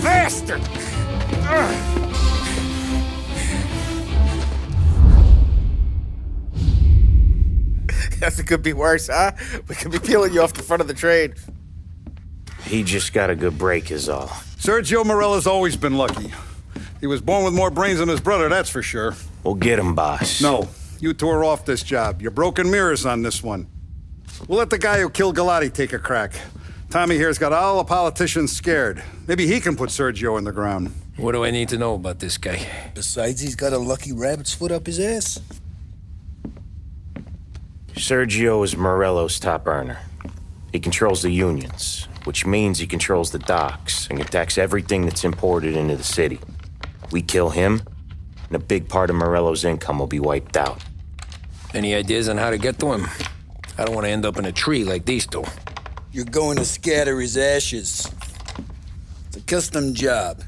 Bastard! Guess it could be worse, huh? We could be peeling you off the front of the train. He just got a good break is all. Sergio Morella's always been lucky. He was born with more brains than his brother, that's for sure. We'll get him, boss. No, you tore off this job. You're broken mirrors on this one. We'll let the guy who killed Galati take a crack. Tommy here's got all the politicians scared. Maybe he can put Sergio in the ground. What do I need to know about this guy? Besides, he's got a lucky rabbit's foot up his ass. Sergio is Morello's top earner. He controls the unions, which means he controls the docks and can tax everything that's imported into the city. We kill him, and a big part of Morello's income will be wiped out. Any ideas on how to get to him? I don't want to end up in a tree like these two. You're going to scatter his ashes. It's a custom job.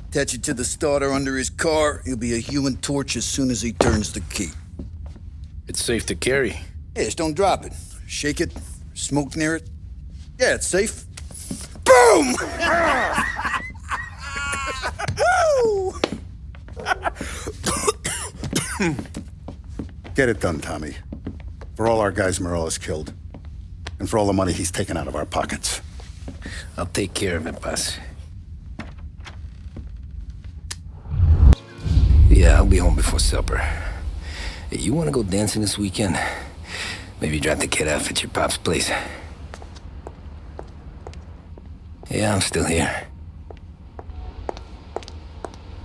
Attach it to the starter under his car. He'll be a human torch as soon as he turns the key. It's safe to carry. Yeah, just don't drop it. Shake it, smoke near it. Yeah, it's safe. Boom! Get it done, Tommy. For all our guys Morello's killed. And for all the money he's taken out of our pockets. I'll take care of it, boss. Yeah, I'll be home before supper. Hey, you want to go dancing this weekend? Maybe drop the kid off at your pop's place. Yeah, I'm still here.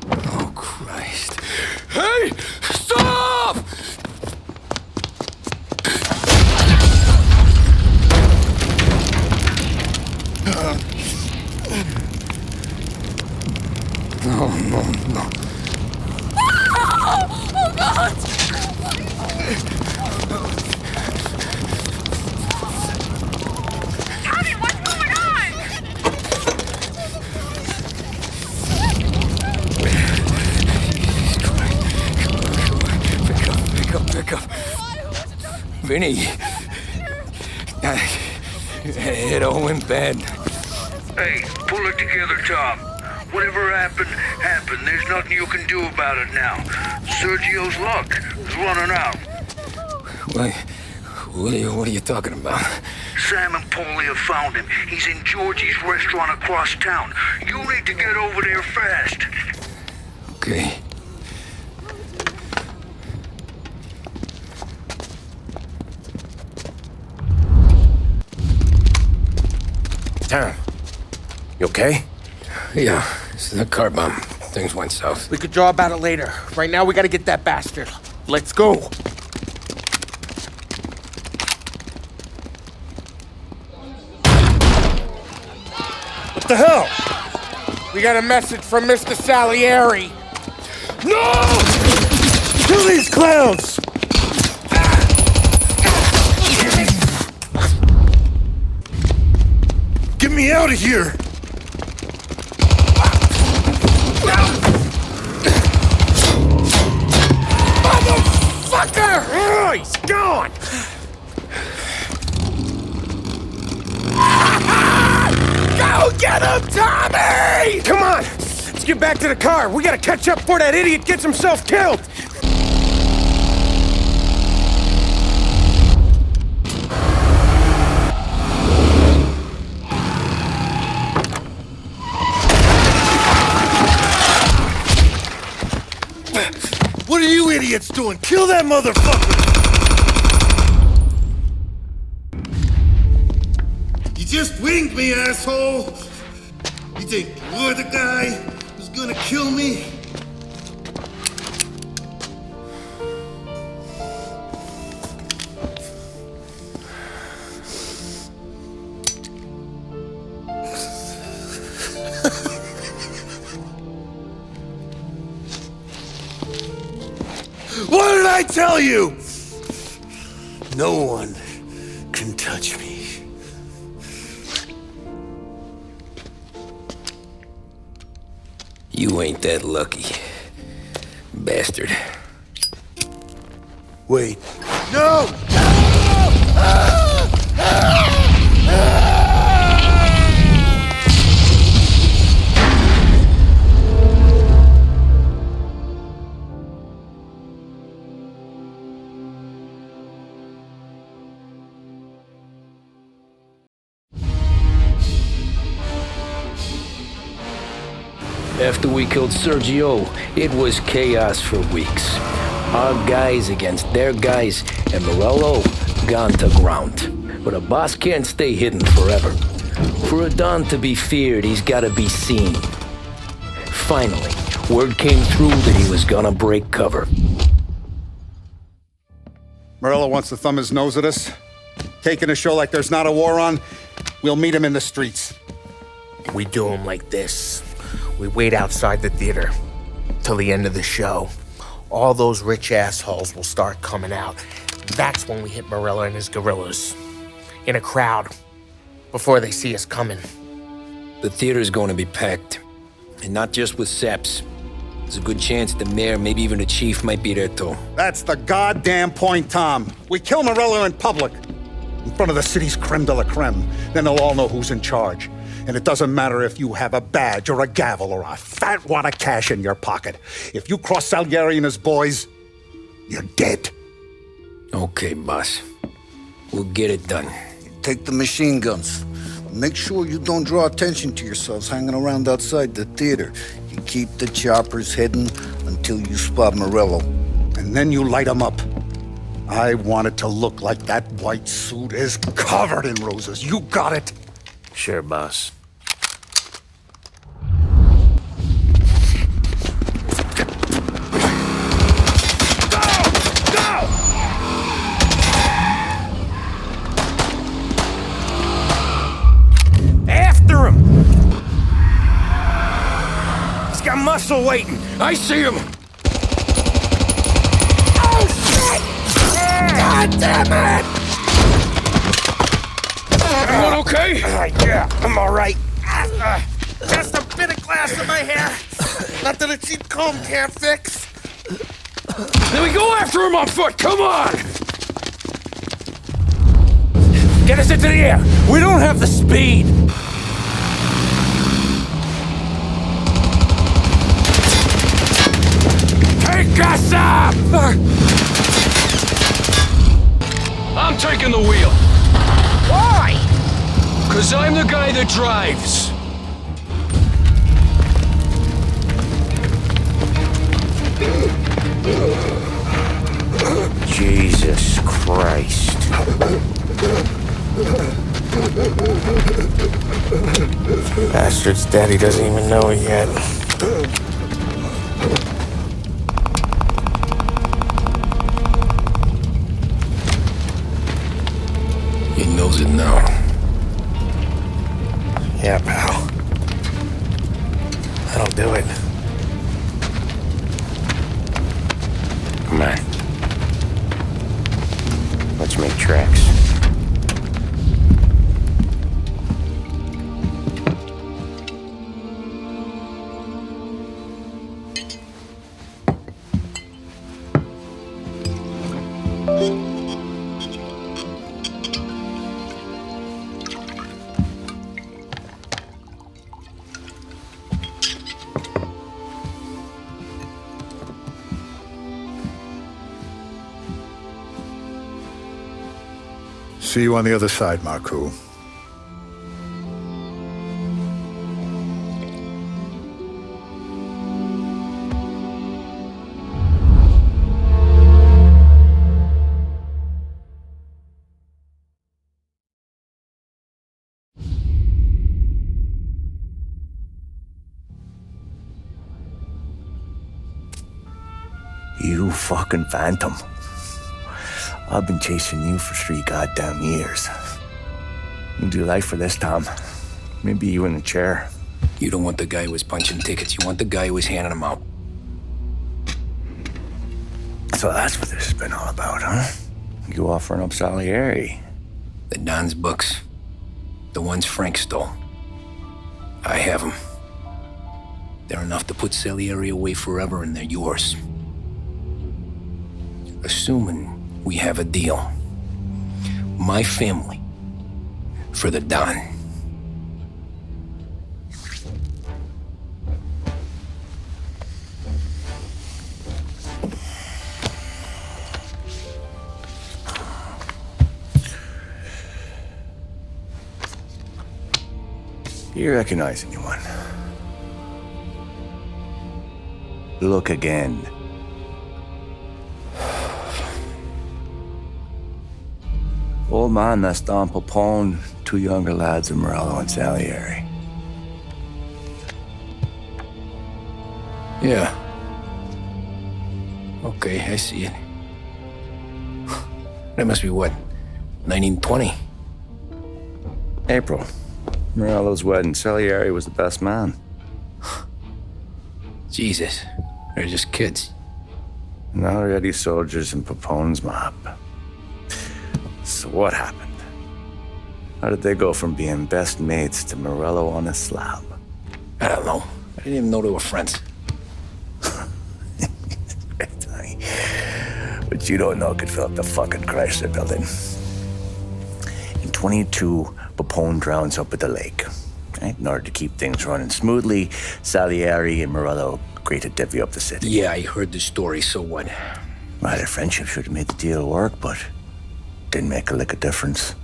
Oh, Christ. Hey! Stop! No, no, no. Oh, God! Tommy, what's going on? Pick up. Vinny. It all went bad. Hey, pull it together, Tom. Whatever happened, happened. There's nothing you can do about it now. Sergio's luck is running out. What are you talking about? Sam and Paulie have found him. He's in Georgie's restaurant across town. You need to get over there fast. Okay. Tom, you okay? Yeah, this is a car bomb. Things went south. We could draw about it later. Right now, we gotta get that bastard. Let's go. What the hell? We got a message from Mr. Salieri. No! Kill these clowns! Get me out of here! Motherfucker! Oh, he's gone! Go get him, Tommy! Come on! Let's get back to the car. We gotta catch up before that idiot gets himself killed! What are you idiots doing? Kill that motherfucker! You just winged me, asshole! You think you're the guy who's gonna kill me? What did I tell you? No one can touch me. You ain't that lucky, bastard. Wait. No! After we killed Sergio, it was chaos for weeks. Our guys against their guys, and Morello gone to ground. But a boss can't stay hidden forever. For a Don to be feared, he's gotta be seen. finally, word came through that he was gonna break cover. Morello wants to thumb his nose at us. Taking a show like there's not a war on, we'll meet him in the streets. We do him like this. We wait outside the theater till the end of the show. All those rich assholes will start coming out. That's when we hit Morello and his guerrillas. In a crowd. Before they see us coming. The theater's going to be packed. And not just with saps. There's a good chance the mayor, maybe even the chief, might be there too. That's the goddamn point, Tom. We kill Morello in public. In front of the city's creme de la creme. Then they'll all know who's in charge. And it doesn't matter if you have a badge or a gavel or a fat wad of cash in your pocket. If you cross Salieri and his boys, you're dead. Okay, boss. We'll get it done. Take the machine guns. Make sure you don't draw attention to yourselves hanging around outside the theater. You keep the choppers hidden until you spot Morello. And then you light them up. I want it to look like that white suit is covered in roses. You got it? Sure, boss. After him! He's got muscle waiting. I see him. Oh, shit! God damn it! Everyone okay? Yeah, I'm all right. Just a bit of glass in my hair. Nothing a cheap comb can't fix. Then we go after him on foot. Come on! Get us into the air. We don't have the speed. Take us up! I'm taking the wheel. Why? 'Cause I'm the guy that drives. Jesus Christ. Bastard's daddy doesn't even know it yet. He knows it now. Yeah, pal. That'll do it. Come on. Let's make tracks. See you on the other side, Marku. You fucking phantom. I've been chasing you for 3 goddamn years. You'll do life for this, Tom. Maybe you in a chair. You don't want the guy who was punching tickets. You want the guy who was handing them out. So that's what this has been all about, huh? You offering up Salieri. The Don's books. The ones Frank stole. I have them. They're enough to put Salieri away forever, and they're yours. Assuming we have a deal. My family for the Don. You recognize anyone? Look again. Old man, that's Don Popone, 2 younger lads of Morello and Salieri. Yeah. Okay, I see it. That must be what, 1920? April. Morello's wedding. Salieri was the best man. Jesus, they're just kids. And already soldiers in Papone's mob. So what happened? How did they go from being best mates to Morello on a slab? I don't know. I didn't even know they were friends. But you don't know could fill up the fucking Chrysler building. In 22, Papone drowns up at the lake. Right? In order to keep things running smoothly, Salieri and Morello agreed to divvy up the city. Yeah, I heard the story, so what? Well, their friendship should have made the deal work, but didn't make a lick of difference.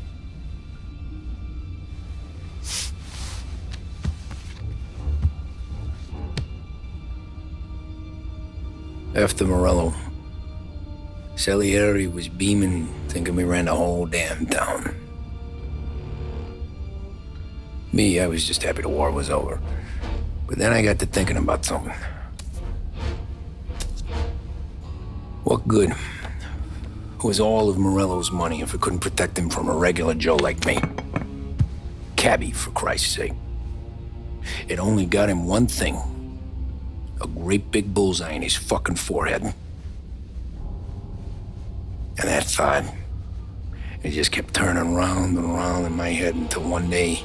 After Morello, Salieri was beaming, thinking we ran the whole damn town. Me, I was just happy the war was over. But then I got to thinking about something. What good was all of Morello's money if it couldn't protect him from a regular Joe like me? Cabbie, for Christ's sake. It only got him one thing. A great big bullseye in his fucking forehead. And that thought, it just kept turning round and round in my head until one day,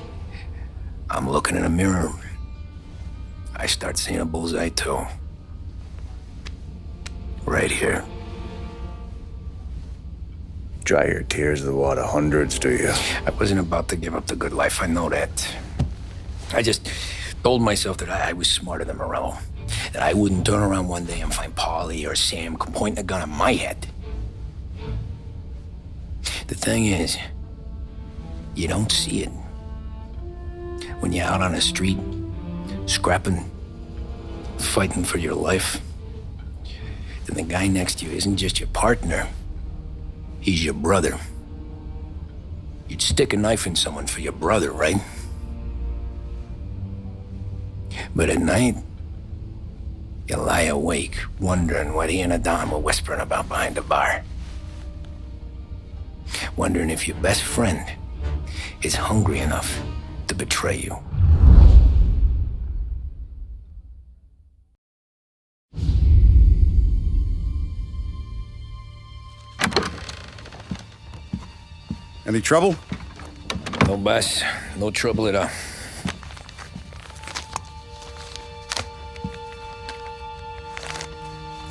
I'm looking in a mirror. I start seeing a bullseye too. Right here. Dry your tears of the water hundreds, do you? I wasn't about to give up the good life, I know that. I just told myself that I was smarter than Morello. That I wouldn't turn around one day and find Paulie or Sam pointing a gun at my head. The thing is, you don't see it. When you're out on the street, scrapping, fighting for your life, then the guy next to you isn't just your partner, he's your brother. You'd stick a knife in someone for your brother, right? But at night, you lie awake, wondering what he and Don were whispering about behind the bar. Wondering if your best friend is hungry enough to betray you. Any trouble? No, boss. No trouble at all.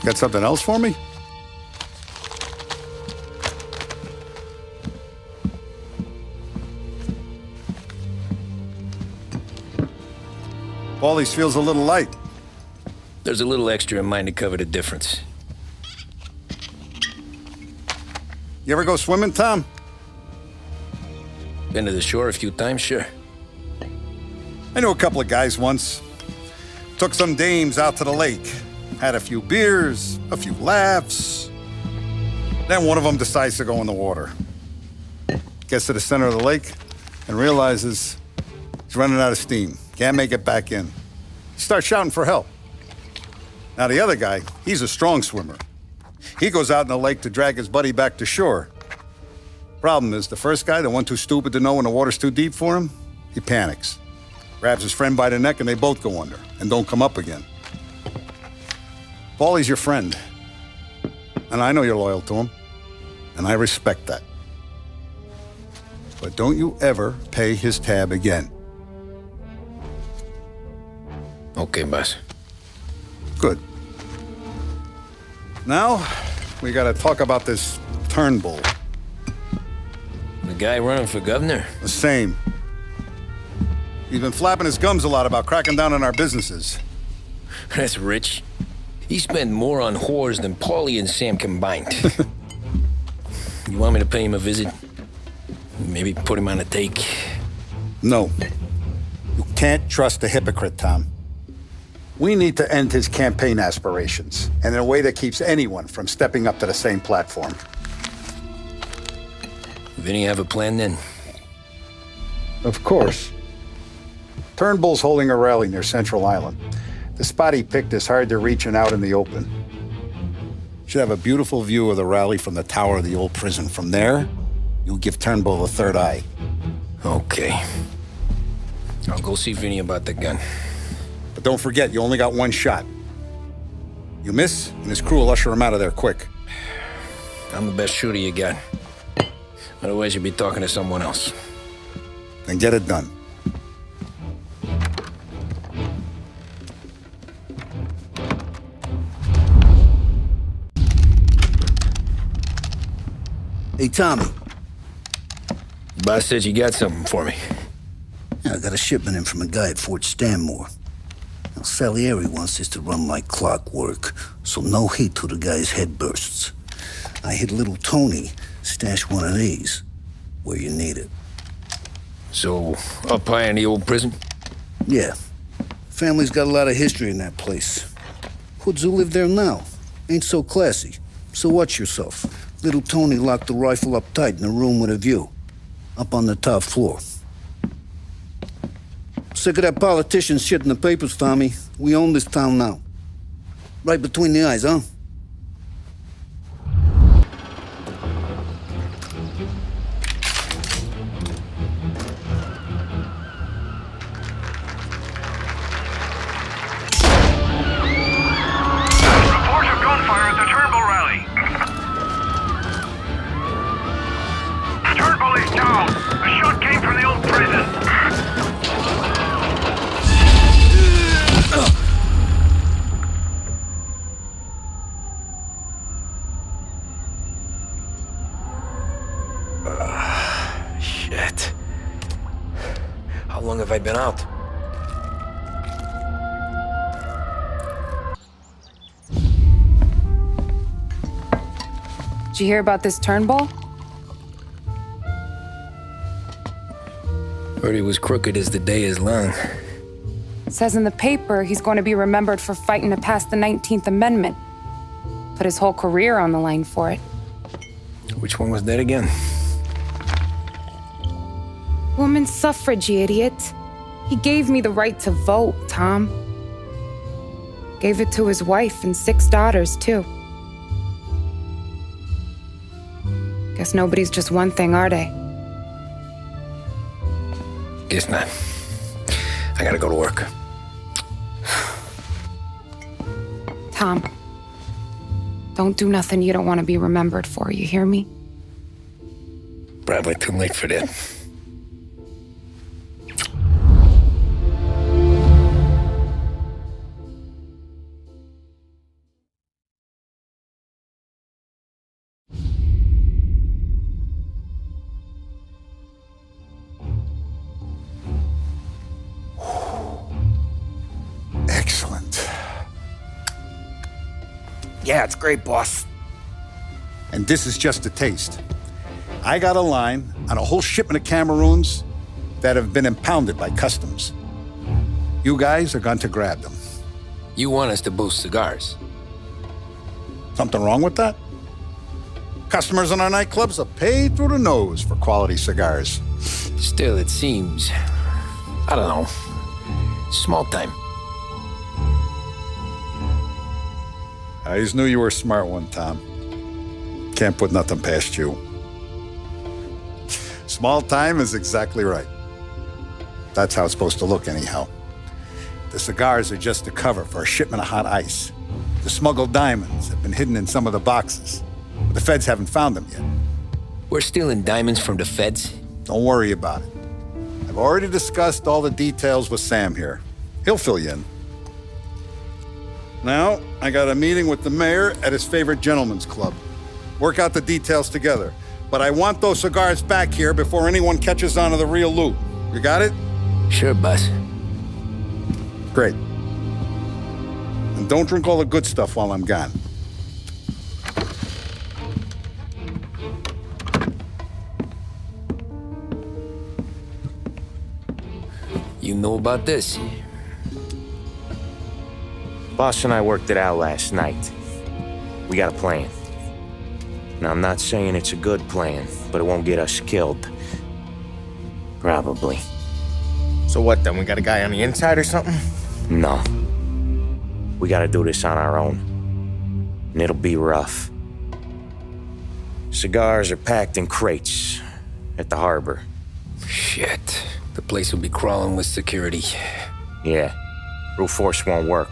Got something else for me? Paulie's feels a little light. There's a little extra in mine to cover the difference. You ever go swimming, Tom? Been to the shore a few times, sure. I knew a couple of guys once. Took some dames out to the lake. Had a few beers, a few laughs. Then one of them decides to go in the water. Gets to the center of the lake and realizes he's running out of steam. Can't make it back in. He starts shouting for help. Now the other guy, he's a strong swimmer. He goes out in the lake to drag his buddy back to shore. Problem is, the first guy, the one too stupid to know when the water's too deep for him, he panics. Grabs his friend by the neck and they both go under and don't come up again. Paulie's your friend. And I know you're loyal to him. And I respect that. But don't you ever pay his tab again. Okay, boss. Good. Now, we gotta talk about this Turnbull. The guy running for governor? The same. He's been flapping his gums a lot about cracking down on our businesses. That's rich. He spent more on whores than Paulie and Sam combined. You want me to pay him a visit? Maybe put him on a take? No. You can't trust a hypocrite, Tom. We need to end his campaign aspirations, and in a way that keeps anyone from stepping up to the same platform. Vinny have a plan then? Of course. Turnbull's holding a rally near Central Island. The spot he picked is hard to reach and out in the open. Should have a beautiful view of the rally from the tower of the old prison. From there, you'll give Turnbull the third eye. Okay. I'll go see Vinny about the gun. But don't forget, you only got one shot. You miss, and his crew will usher him out of there quick. I'm the best shooter you got. Otherwise, you'll be talking to someone else. Then get it done. Hey, Tommy. Boss said you got something for me. Yeah, I got a shipment in from a guy at Fort Stanmore. Now, Salieri wants this to run like clockwork, so no heat till the guy's head bursts. I hit little Tony, stash one of these where you need it. So, up high in the old prison? Yeah. Family's got a lot of history in that place. Hoods who live there now ain't so classy. So watch yourself. Little Tony locked the rifle up tight in a room with a view. Up on the top floor. Sick of that politician shit in the papers, Tommy. We own this town now. Right between the eyes, huh? Reports of gunfire at the Turnbull rally. Turnbull is down. A shot came from the old prison. Shit. How long have I been out? Did you hear about this Turnbull? Heard he was crooked as the day is long. It says in the paper he's going to be remembered for fighting to pass the 19th Amendment. Put his whole career on the line for it. Which one was that again? Woman's suffrage, you idiot. He gave me the right to vote, Tom. Gave it to his wife and 6 daughters, too. Guess nobody's just one thing, are they? Guess not. I gotta go to work. Tom, don't do nothing you don't want to be remembered for, you hear me? Probably too late for that. Excellent. Yeah, it's great, boss. And this is just a taste. I got a line on a whole shipment of Cameroons that have been impounded by customs. You guys are going to grab them. You want us to boost cigars? Something wrong with that? Customers in our nightclubs are paid through the nose for quality cigars. Still, it seems, I don't know, small time. I just knew you were a smart one, Tom. Can't put nothing past you. Small time is exactly right. That's how it's supposed to look, anyhow. The cigars are just a cover for a shipment of hot ice. The smuggled diamonds have been hidden in some of the boxes, but the feds haven't found them yet. We're stealing diamonds from the feds? Don't worry about it. I've already discussed all the details with Sam here. He'll fill you in. Now, I got a meeting with the mayor at his favorite gentleman's club. Work out the details together. But I want those cigars back here before anyone catches on to the real loot. You got it? Sure, boss. Great. And don't drink all the good stuff while I'm gone. You know about this? Boss and I worked it out last night. We got a plan. Now, I'm not saying it's a good plan, but it won't get us killed. Probably. So what then? We got a guy on the inside or something? No. We gotta do this on our own. And it'll be rough. Cigars are packed in crates at the harbor. Shit. The place will be crawling with security. Yeah. Brute force won't work.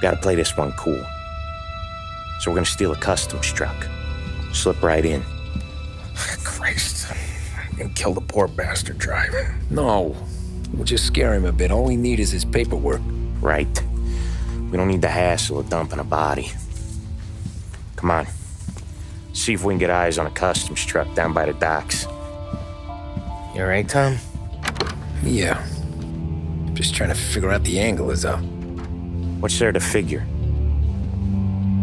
Gotta play this one cool. So we're gonna steal a customs truck. Slip right in. Christ. And kill the poor bastard driver. No. We'll just scare him a bit. All we need is his paperwork. Right. We don't need the hassle of dumping a body. Come on. See if we can get eyes on a customs truck down by the docks. You alright, Tom? Yeah. Just trying to figure out the angle is up. What's there to figure?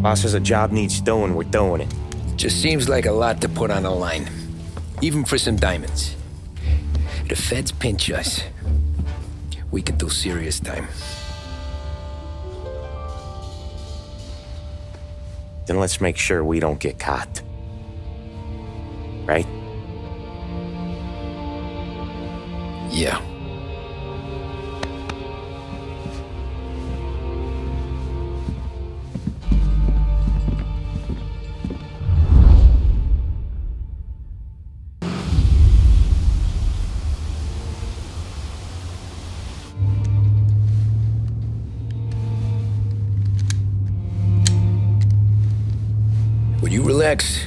Boss says a job needs doing, we're doing it. Just seems like a lot to put on the line. Even for some diamonds. The feds pinch us. We could do serious time. Then let's make sure we don't get caught. Right? Yeah. Would you relax?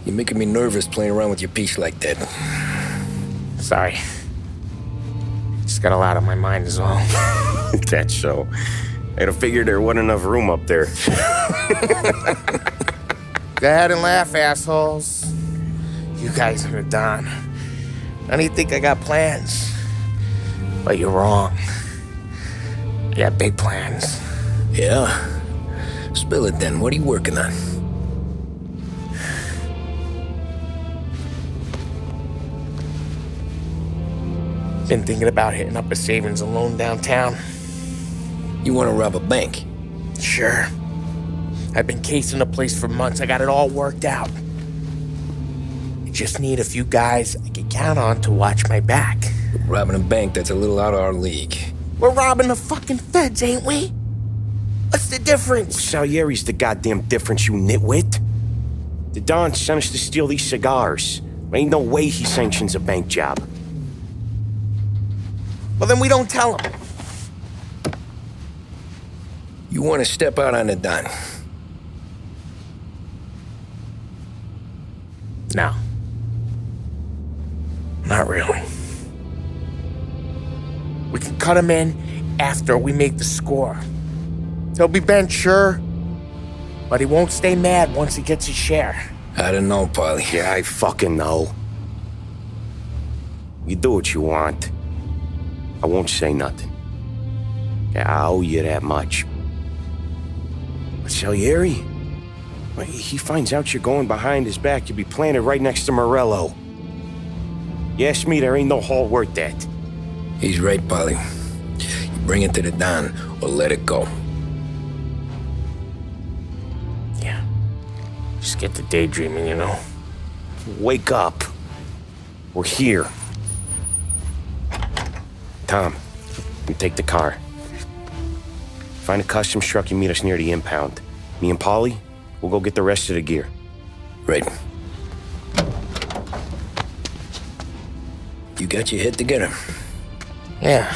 You're making me nervous playing around with your piece like that. Sorry. Just got a lot on my mind as well. That's so. I'd have figured there wasn't enough room up there. Go ahead and laugh, assholes. You guys are done. I don't even think I got plans. But you're wrong. I got big plans. Yeah? Spill it then. What are you working on? Been thinking about hitting up a savings and loan downtown. You want to rob a bank? Sure. I've been casing the place for months. I got it all worked out. I just need a few guys I can count on to watch my back. Robbing a bank, that's a little out of our league. We're robbing the fucking feds, ain't we? What's the difference? Salieri's the goddamn difference, you nitwit. The Don sent us to steal these cigars. There ain't no way he sanctions a bank job. Well, then we don't tell him. You want to step out on the Don? No. Not really. We can cut him in after we make the score. He'll be bent, sure, but he won't stay mad once he gets his share. I don't know, Polly. Yeah, I fucking know. You do what you want. I won't say nothing. Yeah, I owe you that much. But Salieri, he finds out you're going behind his back, you'll be planted right next to Morello. You ask me, there ain't no haul worth that. He's right, Polly. You bring it to the Don or let it go. Yeah. Just get to daydreaming, you know? Wake up. We're here. Tom, you take the car. Find a customs truck and meet us near the impound. Me and Polly, we'll go get the rest of the gear. Right. You got your head together? Yeah.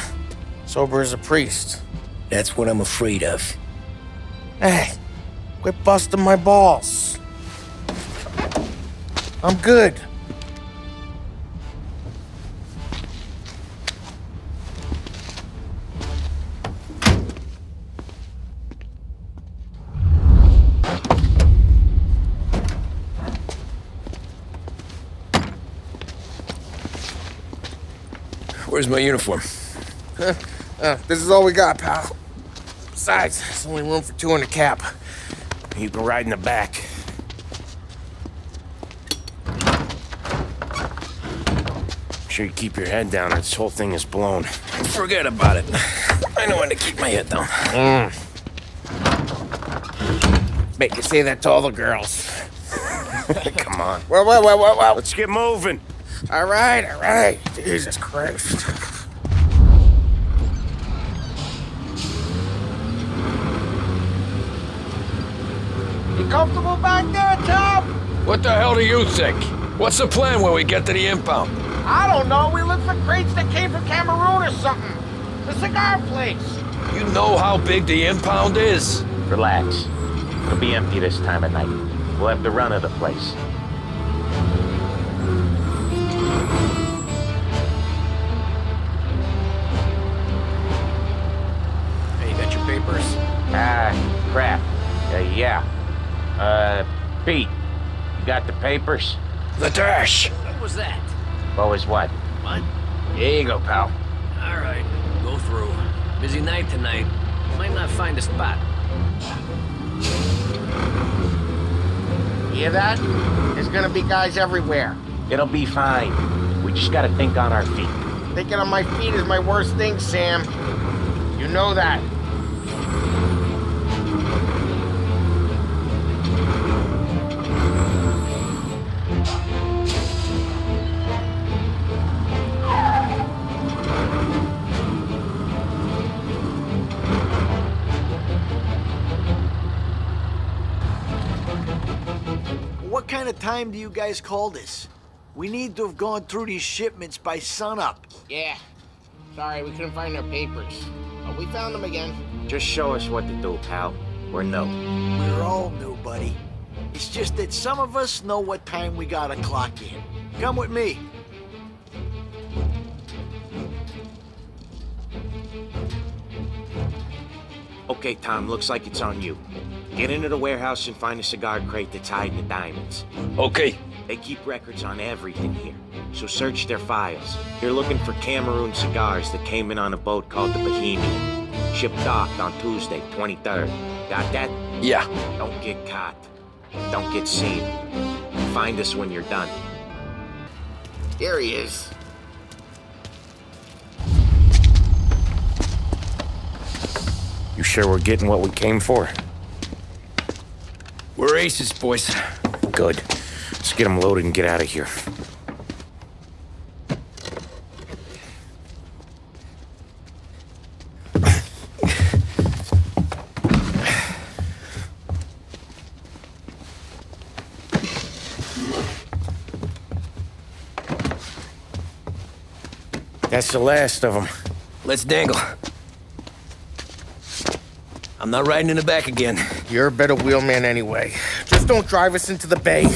Sober as a priest. That's what I'm afraid of. Hey, quit busting my balls. I'm good. Where's my uniform? This is all we got, pal. Besides, there's only room for 2 in the cap. You can ride in the back. Make sure you keep your head down or this whole thing is blown. Forget about it. I know when to keep my head down. Bet you say that to all the girls. Come on. Well. Let's get moving. All right. Jesus Christ. You comfortable back there, Tom? What the hell do you think? What's the plan when we get to the impound? I don't know. We look for crates that came from Cameroon or something. The cigar place. You know how big the impound is? Relax. It'll be empty this time of night. We'll have the run of the place. Hey, you got your papers? Crap. Yeah. Pete, you got the papers? The dash. What was that? What was what? What? Here you go, pal. All right, go through. Busy night tonight. Might not find a spot. Hear that? There's gonna be guys everywhere. It'll be fine. We just gotta think on our feet. Thinking on my feet is my worst thing, Sam. You know that. What kind of time do you guys call this? We need to have gone through these shipments by sunup. Yeah. Sorry, we couldn't find our papers. But we found them again. Just show us what to do, pal. We're new. We're all new, buddy. It's just that some of us know what time we gotta clock in. Come with me. Okay, Tom, looks like it's on you. Get into the warehouse and find a cigar crate that's hiding the diamonds. Okay. They keep records on everything here, so search their files. You're looking for Cameroon cigars that came in on a boat called the Bohemian. Ship docked on Tuesday, 23rd. Got that? Yeah. Don't get caught. Don't get seen. Find us when you're done. Here he is. You sure we're getting what we came for? We're aces, boys. Good. Let's get them loaded and get out of here. That's the last of them. Let's dangle. I'm not riding in the back again. You're a better wheelman anyway. Just don't drive us into the bay.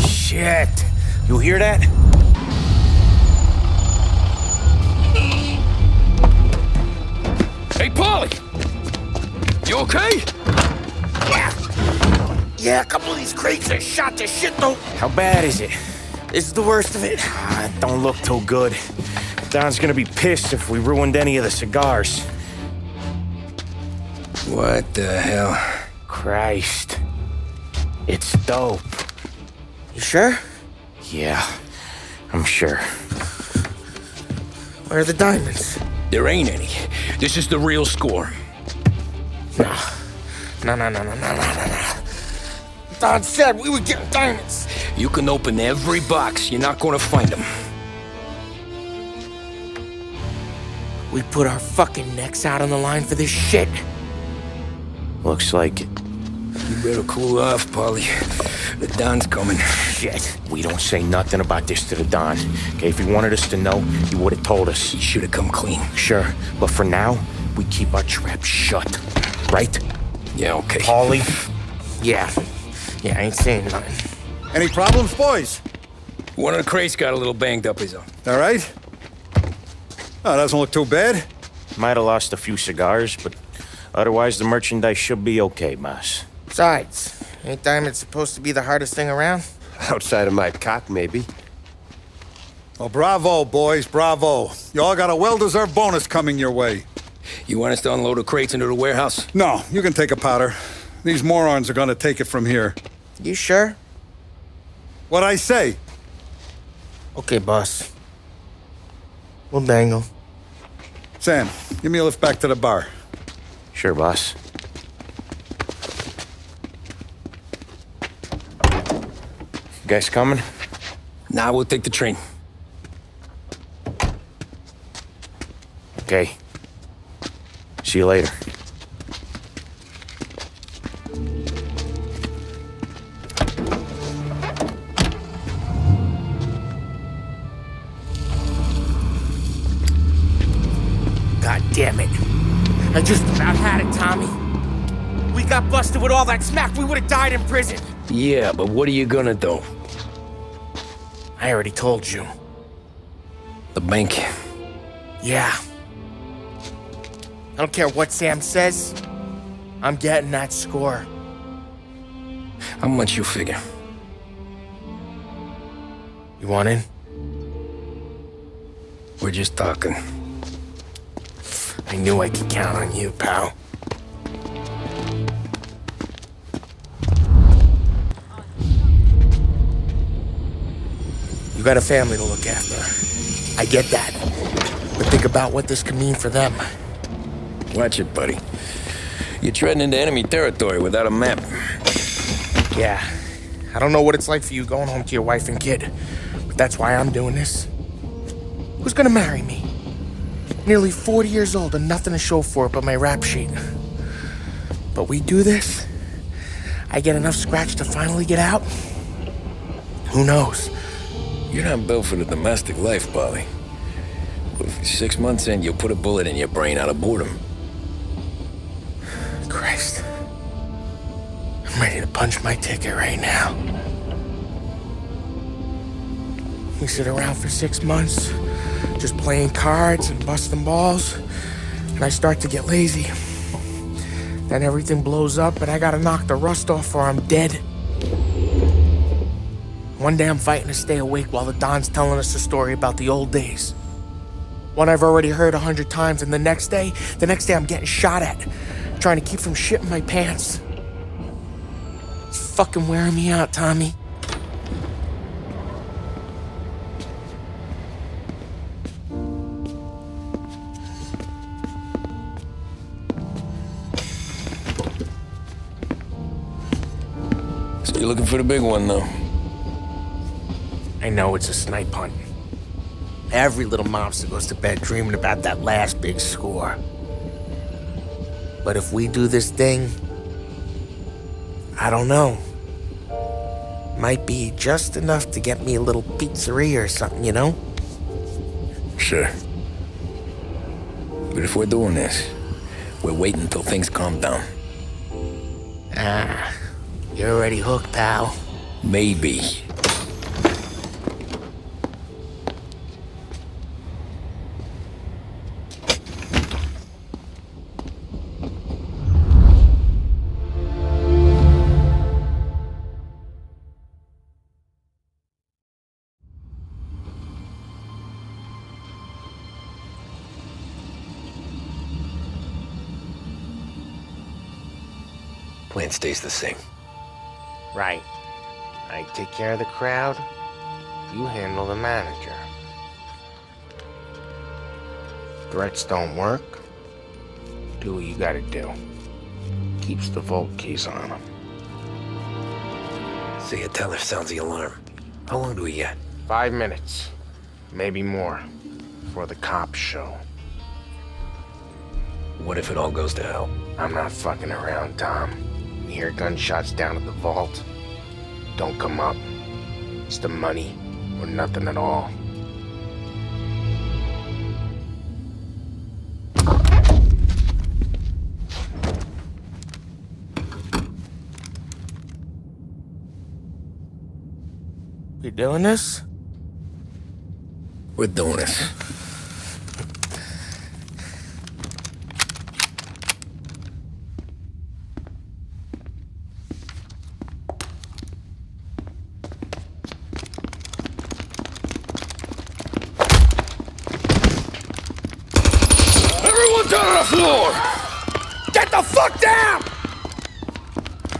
Shit. You hear that? Hey, Paulie! You okay? Yeah, a couple of these crates are shot to shit, though. How bad is it? This is the worst of it. It don't look too good. Don's gonna be pissed if we ruined any of the cigars. What the hell? Christ. It's dope. You sure? Yeah, I'm sure. Where are the diamonds? There ain't any. This is the real score. No. No. Don said we would get diamonds. You can open every box. You're not gonna find them. We put our fucking necks out on the line for this shit. Looks like it. You better cool off, Paulie. The Don's coming. Shit. We don't say nothing about this to the Don. Okay, if he wanted us to know, he would have told us. He should have come clean. Sure, but for now, we keep our trap shut. Right? Yeah, okay. Paulie? Yeah, I ain't saying nothing. Any problems, boys? One of the crates got a little banged up, is all. All right? Oh, doesn't look too bad. Might have lost a few cigars, but otherwise the merchandise should be okay, boss. Besides, ain't diamonds supposed to be the hardest thing around? Outside of my cock, maybe. Well, bravo, boys, bravo. You all got a well-deserved bonus coming your way. You want us to unload the crates into the warehouse? No, you can take a powder. These morons are gonna take it from here. You sure? What'd I say? Okay, boss. We'll dangle. Sam, give me a lift back to the bar. Sure, boss. You guys coming? Nah, we'll take the train. Okay. See you later. I just about had it, Tommy. We got busted with all that smack, we would've died in prison. Yeah, but what are you gonna do? I already told you. The bank? Yeah. I don't care what Sam says. I'm getting that score. How much you figure? You want in? We're just talking. I knew I could count on you, pal. You got a family to look after. I get that. But think about what this could mean for them. Watch it, buddy. You're treading into enemy territory without a map. Yeah. I don't know what it's like for you going home to your wife and kid, but that's why I'm doing this. Who's gonna marry me? Nearly 40 years old and nothing to show for it but my rap sheet. But we do this, I get enough scratch to finally get out? Who knows? You're not built for the domestic life, Polly. 6 months in, you'll put a bullet in your brain out of boredom. Christ. I'm ready to punch my ticket right now. We sit around for 6 months, just playing cards and busting balls, and I start to get lazy. Then everything blows up and I gotta knock the rust off or I'm dead. One day I'm fighting to stay awake while the Don's telling us a story about the old days. One I've already heard 100 times, and the next day I'm getting shot at, trying to keep from shitting my pants. It's fucking wearing me out, Tommy. So you're looking for the big one, though? I know it's a snipe hunt. Every little mobster goes to bed dreaming about that last big score. But if we do this thing, I don't know. Might be just enough to get me a little pizzeria or something, you know? Sure. But if we're doing this, we're waiting until things calm down. Ah, you're already hooked, pal. Maybe. Plan stays the same. Right. I take care of the crowd, you handle the manager. Threats don't work, do what you gotta do. Keeps the vault keys on him. See, a teller sounds the alarm. How long do we get? 5 minutes, maybe more, before the cops show. What if it all goes to hell? I'm not fucking around, Tom. You hear gunshots down at the vault? Don't come up. It's the money or nothing at all. We doing this? We're doing this. Everyone down on the floor! Get the fuck down!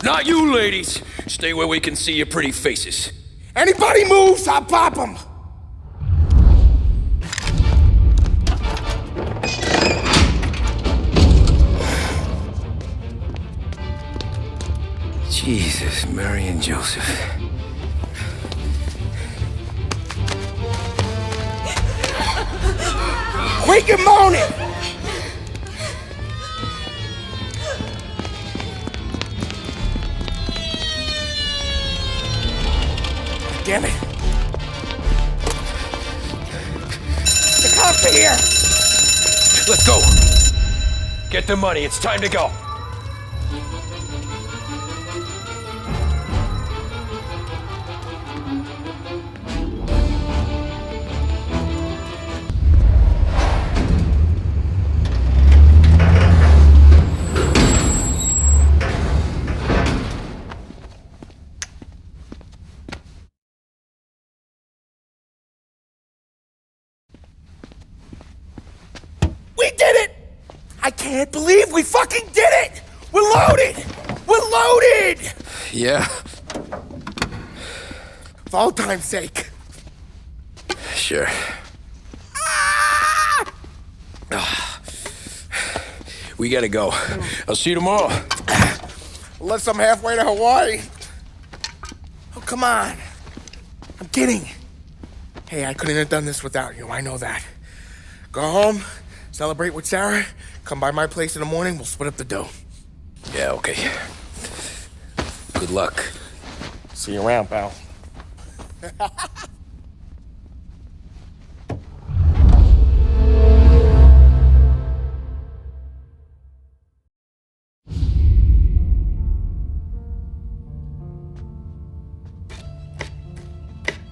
Not you, ladies. Stay where we can see your pretty faces. Anybody moves, I'll pop them! Jesus, Mary and Joseph. Quick and moaning! Damn it. The cops are here! Let's go! Get the money. It's time to go. We did it! I can't believe we fucking did it! We're loaded! We're loaded! Yeah. For all time's sake. Sure. We gotta go. I'll see you tomorrow. Unless I'm halfway to Hawaii. Oh, come on. I'm kidding. Hey, I couldn't have done this without you. I know that. Go home, celebrate with Sarah, come by my place in the morning, we'll split up the dough. Yeah, okay. Good luck. See you around, pal.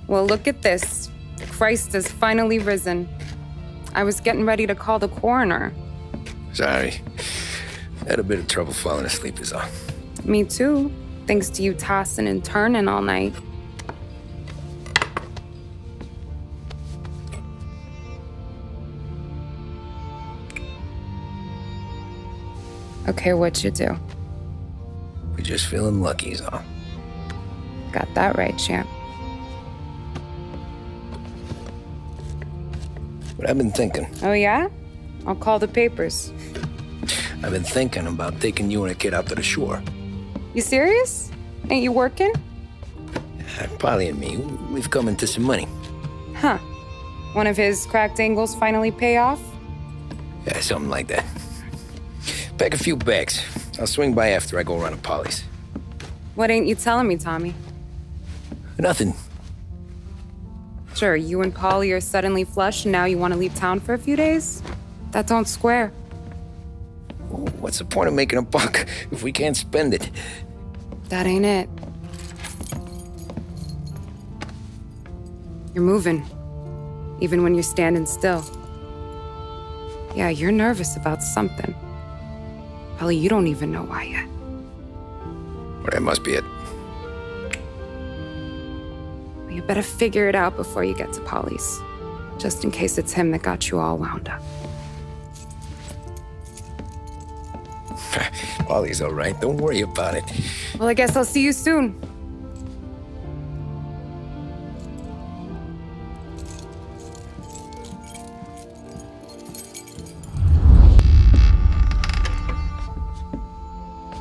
Well, look at this. Christ has finally risen. I was getting ready to call the coroner. Sorry. Had a bit of trouble falling asleep is all. Me too, thanks to you tossing and turning all night. Okay, what'd you do? We're just feeling lucky is all. Got that right, champ. But I've been thinking. Oh, yeah? I'll call the papers. I've been thinking about taking you and a kid out to the shore. You serious? Ain't you working? Polly and me, we've come into some money. Huh. One of his cracked angles finally pay off? Yeah, something like that. Pack a few bags. I'll swing by after I go around to Polly's. What ain't you telling me, Tommy? Nothing. Sure, you and Polly are suddenly flush and now you want to leave town for a few days? That don't square. What's the point of making a buck if we can't spend it? That ain't it. You're moving, even when you're standing still. Yeah, you're nervous about something. Probably you don't even know why yet. Well, that must be it. Well, you better figure it out before you get to Polly's, just in case it's him that got you all wound up. Polly's all right. Don't worry about it. Well, I guess I'll see you soon.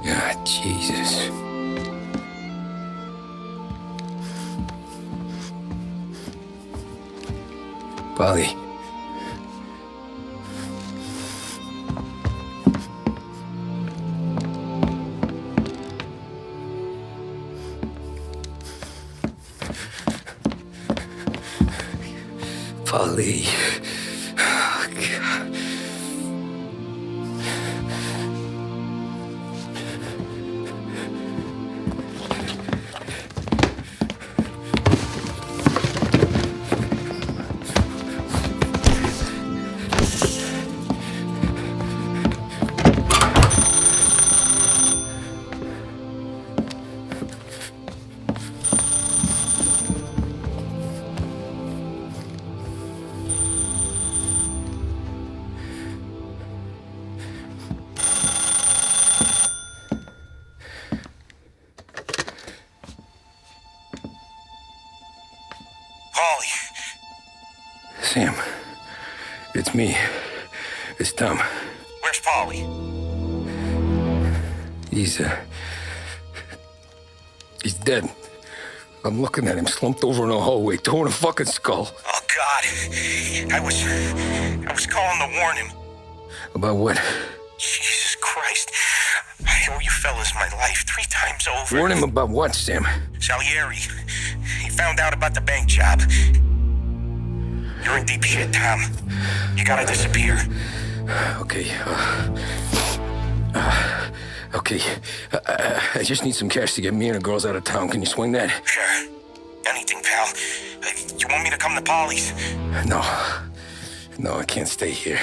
Ah, Jesus. Polly. Polly. Oh, God. Polly. Sam, it's me. It's Tom. Where's Polly? He's dead. I'm looking at him slumped over in a hallway, torn a fucking skull. Oh, God. I was calling to warn him. About what? Jesus Christ. I owe you fellas my life 3 times over. Warn him about what, Sam? Salieri. He found out about the bank job. You're in deep shit, Tom. You gotta disappear. Okay, Okay. I just need some cash to get me and the girls out of town. Can you swing that? Sure. Anything, pal. You want me to come to Polly's? No. No, I can't stay here.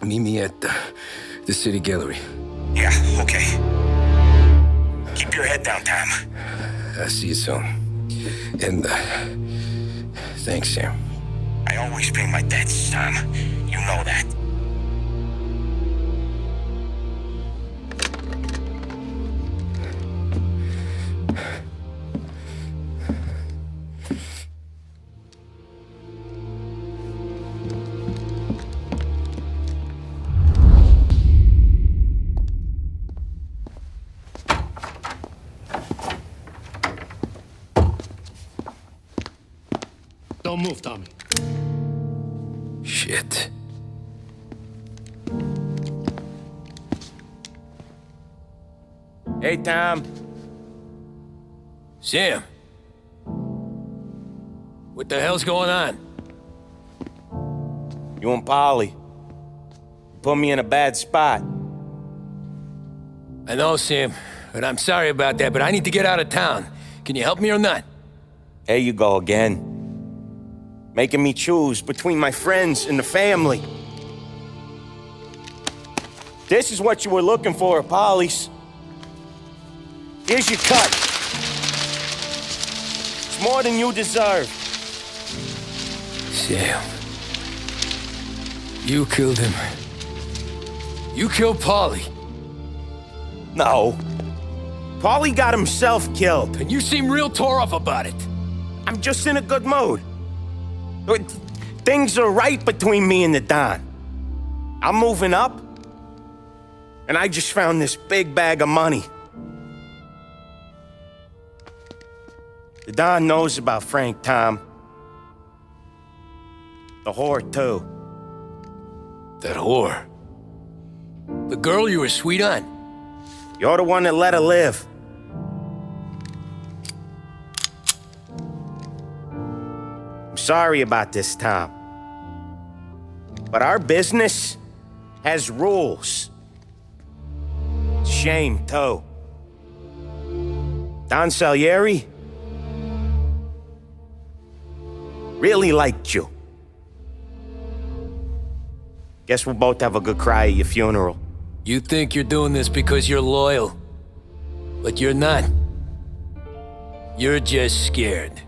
Meet me at the city gallery. Yeah, okay. Keep your head down, Tom. I'll see you soon. And, thanks, Sam. I always pay my debts, Tom. You know that. Don't move, Tommy. Shit. Hey, Tom. Sam. What the hell's going on? You and Polly. You put me in a bad spot. I know, Sam, but I'm sorry about that, but I need to get out of town. Can you help me or not? There you go again. Making me choose between my friends and the family. This is what you were looking for at Polly's. Here's your cut. It's more than you deserve. Sam. You killed him. You killed Polly. No. Polly got himself killed. And you seem real tore up about it. I'm just in a good mood. Things are right between me and the Don. I'm moving up, and I just found this big bag of money. The Don knows about Frank, Tom. The whore, too. That whore? The girl you were sweet on? You're the one that let her live. I'm sorry about this, Tom. But our business has rules. Shame, too. Don Salieri really liked you. Guess we'll both have a good cry at your funeral. You think you're doing this because you're loyal, but you're not. You're just scared.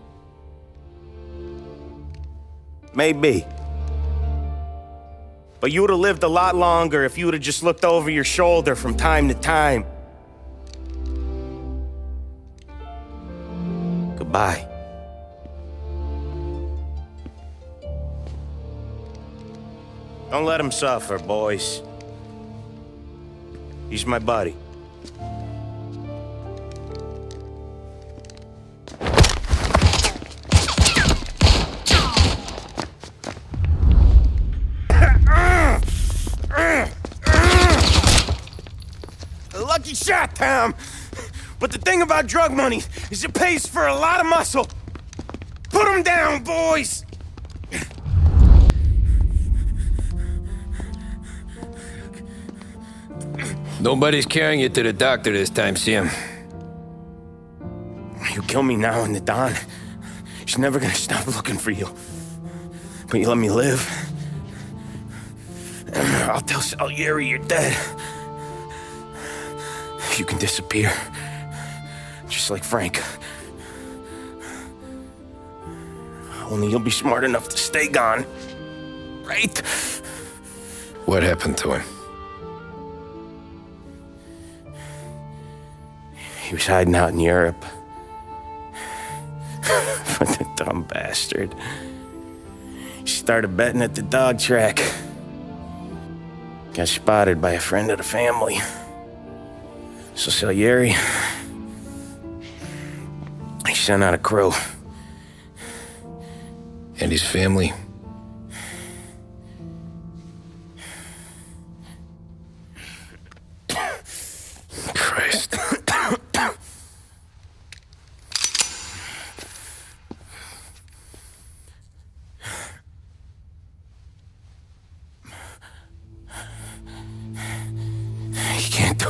Maybe. But you'd have lived a lot longer if you'd have just looked over your shoulder from time to time. Goodbye. Don't let him suffer, boys. He's my buddy. Lucky shot, Tom. But the thing about drug money is it pays for a lot of muscle. Put him down, boys! Nobody's carrying you to the doctor this time, Sam. You kill me now and the Don. She's never gonna stop looking for you. But you let me live. I'll tell Salieri you're dead. You can disappear. Just like Frank. Only you'll be smart enough to stay gone. Right? What happened to him? He was hiding out in Europe. But the dumb bastard. He started betting at the dog track. Got spotted by a friend of the family. So Salieri, he sent out a crew. And his family? Christ.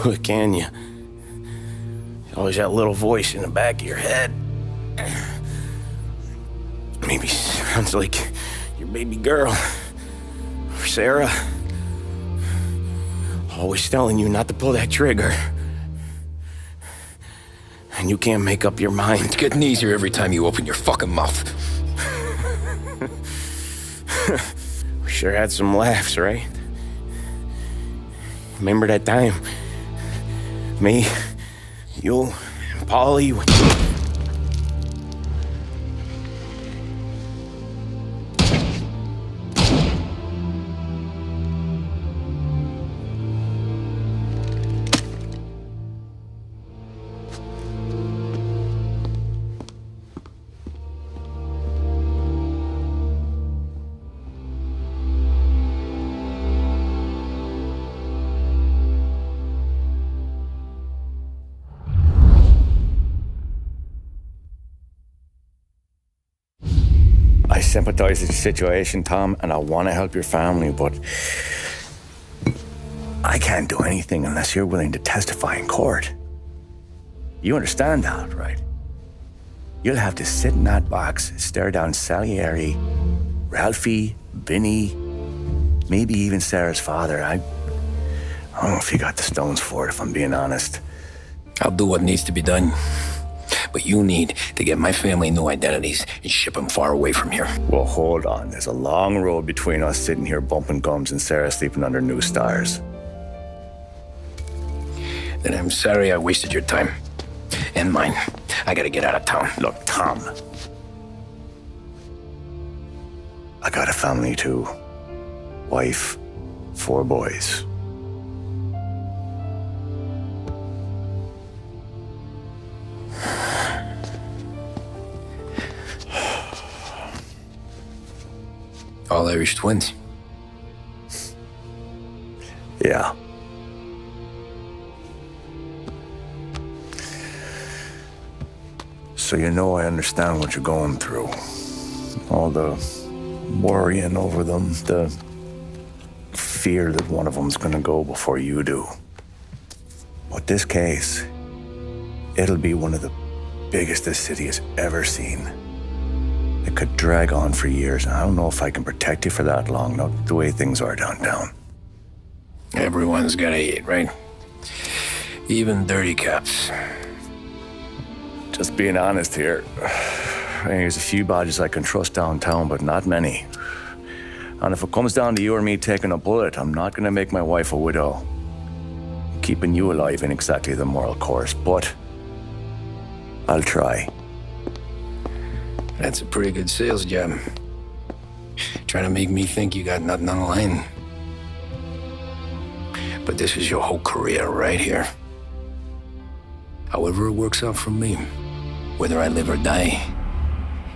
do it, can you? Always that little voice in the back of your head. Maybe sounds like your baby girl. Or Sarah. Always telling you not to pull that trigger. And you can't make up your mind. It's getting easier every time you open your fucking mouth. We sure had some laughs, right? Remember that time? Me, you, and Polly. I sympathize with your situation, Tom, and I want to help your family, but I can't do anything unless you're willing to testify in court. You understand that, right? You'll have to sit in that box, stare down Salieri, Ralphie, Vinny, maybe even Sarah's father. I don't know if you got the stones for it, if I'm being honest. I'll do what needs to be done. But you need to get my family new identities and ship them far away from here. Well, hold on. There's a long road between us sitting here bumping gums and Sarah sleeping under new stars. Then I'm sorry I wasted your time. And mine. I gotta get out of town. Look, Tom. I got a family too. Wife, 4 boys. All Irish twins. Yeah. So you know I understand what you're going through. All the worrying over them, the fear that one of them's gonna go before you do. But this case, it'll be one of the biggest this city has ever seen. It could drag on for years, and I don't know if I can protect you for that long, not the way things are downtown. Everyone's gotta eat, right? Even dirty cops. Just being honest here, there's a few badges I can trust downtown, but not many. And if it comes down to you or me taking a bullet, I'm not gonna make my wife a widow. Keeping you alive ain't exactly the moral course, but I'll try. That's a pretty good sales job. Trying to make me think you got nothing on the line. But this is your whole career right here. However it works out for me, whether I live or die,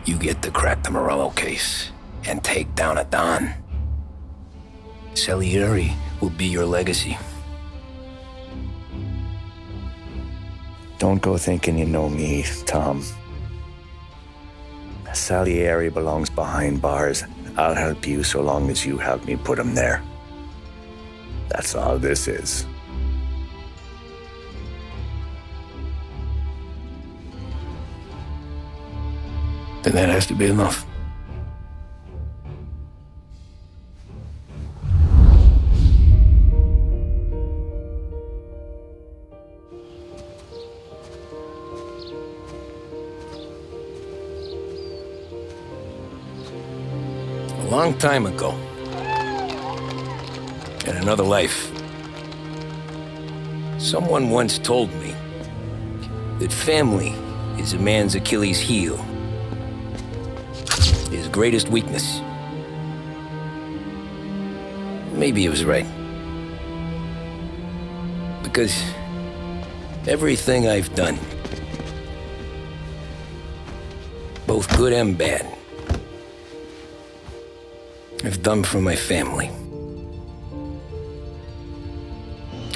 you get to crack the Morello case and take down a Don. Salieri will be your legacy. Don't go thinking you know me, Tom. Salieri belongs behind bars. I'll help you so long as you help me put him there. That's all this is. Then that has to be enough. A long time ago, in another life, someone once told me that family is a man's Achilles heel, his greatest weakness. Maybe he was right. Because everything I've done, both good and bad, I've done for my family.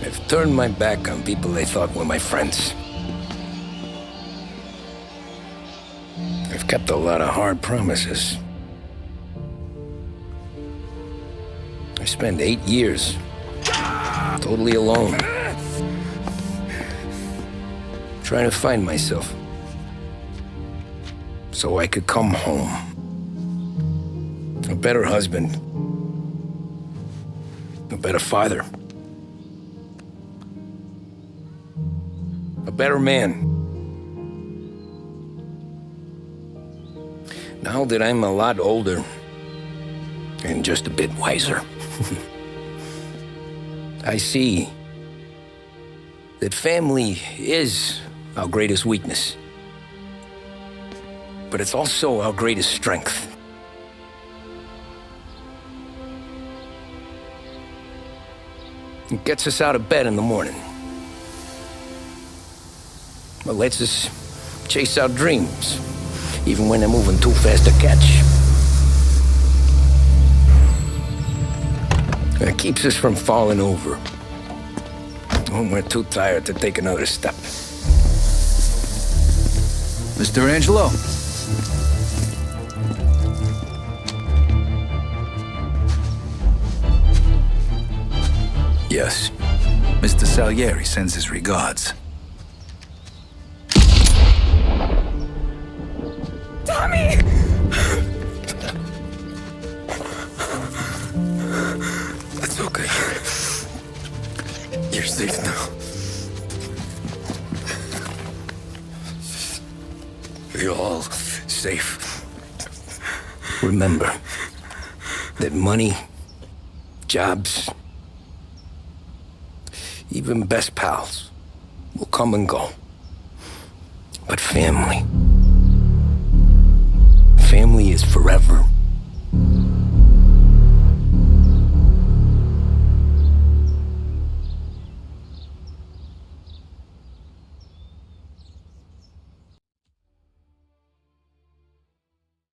I've turned my back on people they thought were my friends. I've kept a lot of hard promises. I spent 8 years totally alone, Trying to find myself. So I could come home. A better husband. A better father. A better man. Now that I'm a lot older and just a bit wiser, I see that family is our greatest weakness, but it's also our greatest strength. It gets us out of bed in the morning. It lets us chase our dreams, even when they're moving too fast to catch. It keeps us from falling over when we're too tired to take another step. Mr. Angelo. Yes. Mr. Salieri sends his regards. Tommy! That's okay. You're safe now. You're all safe. Remember that money, jobs, even best pals will come and go. But family is forever.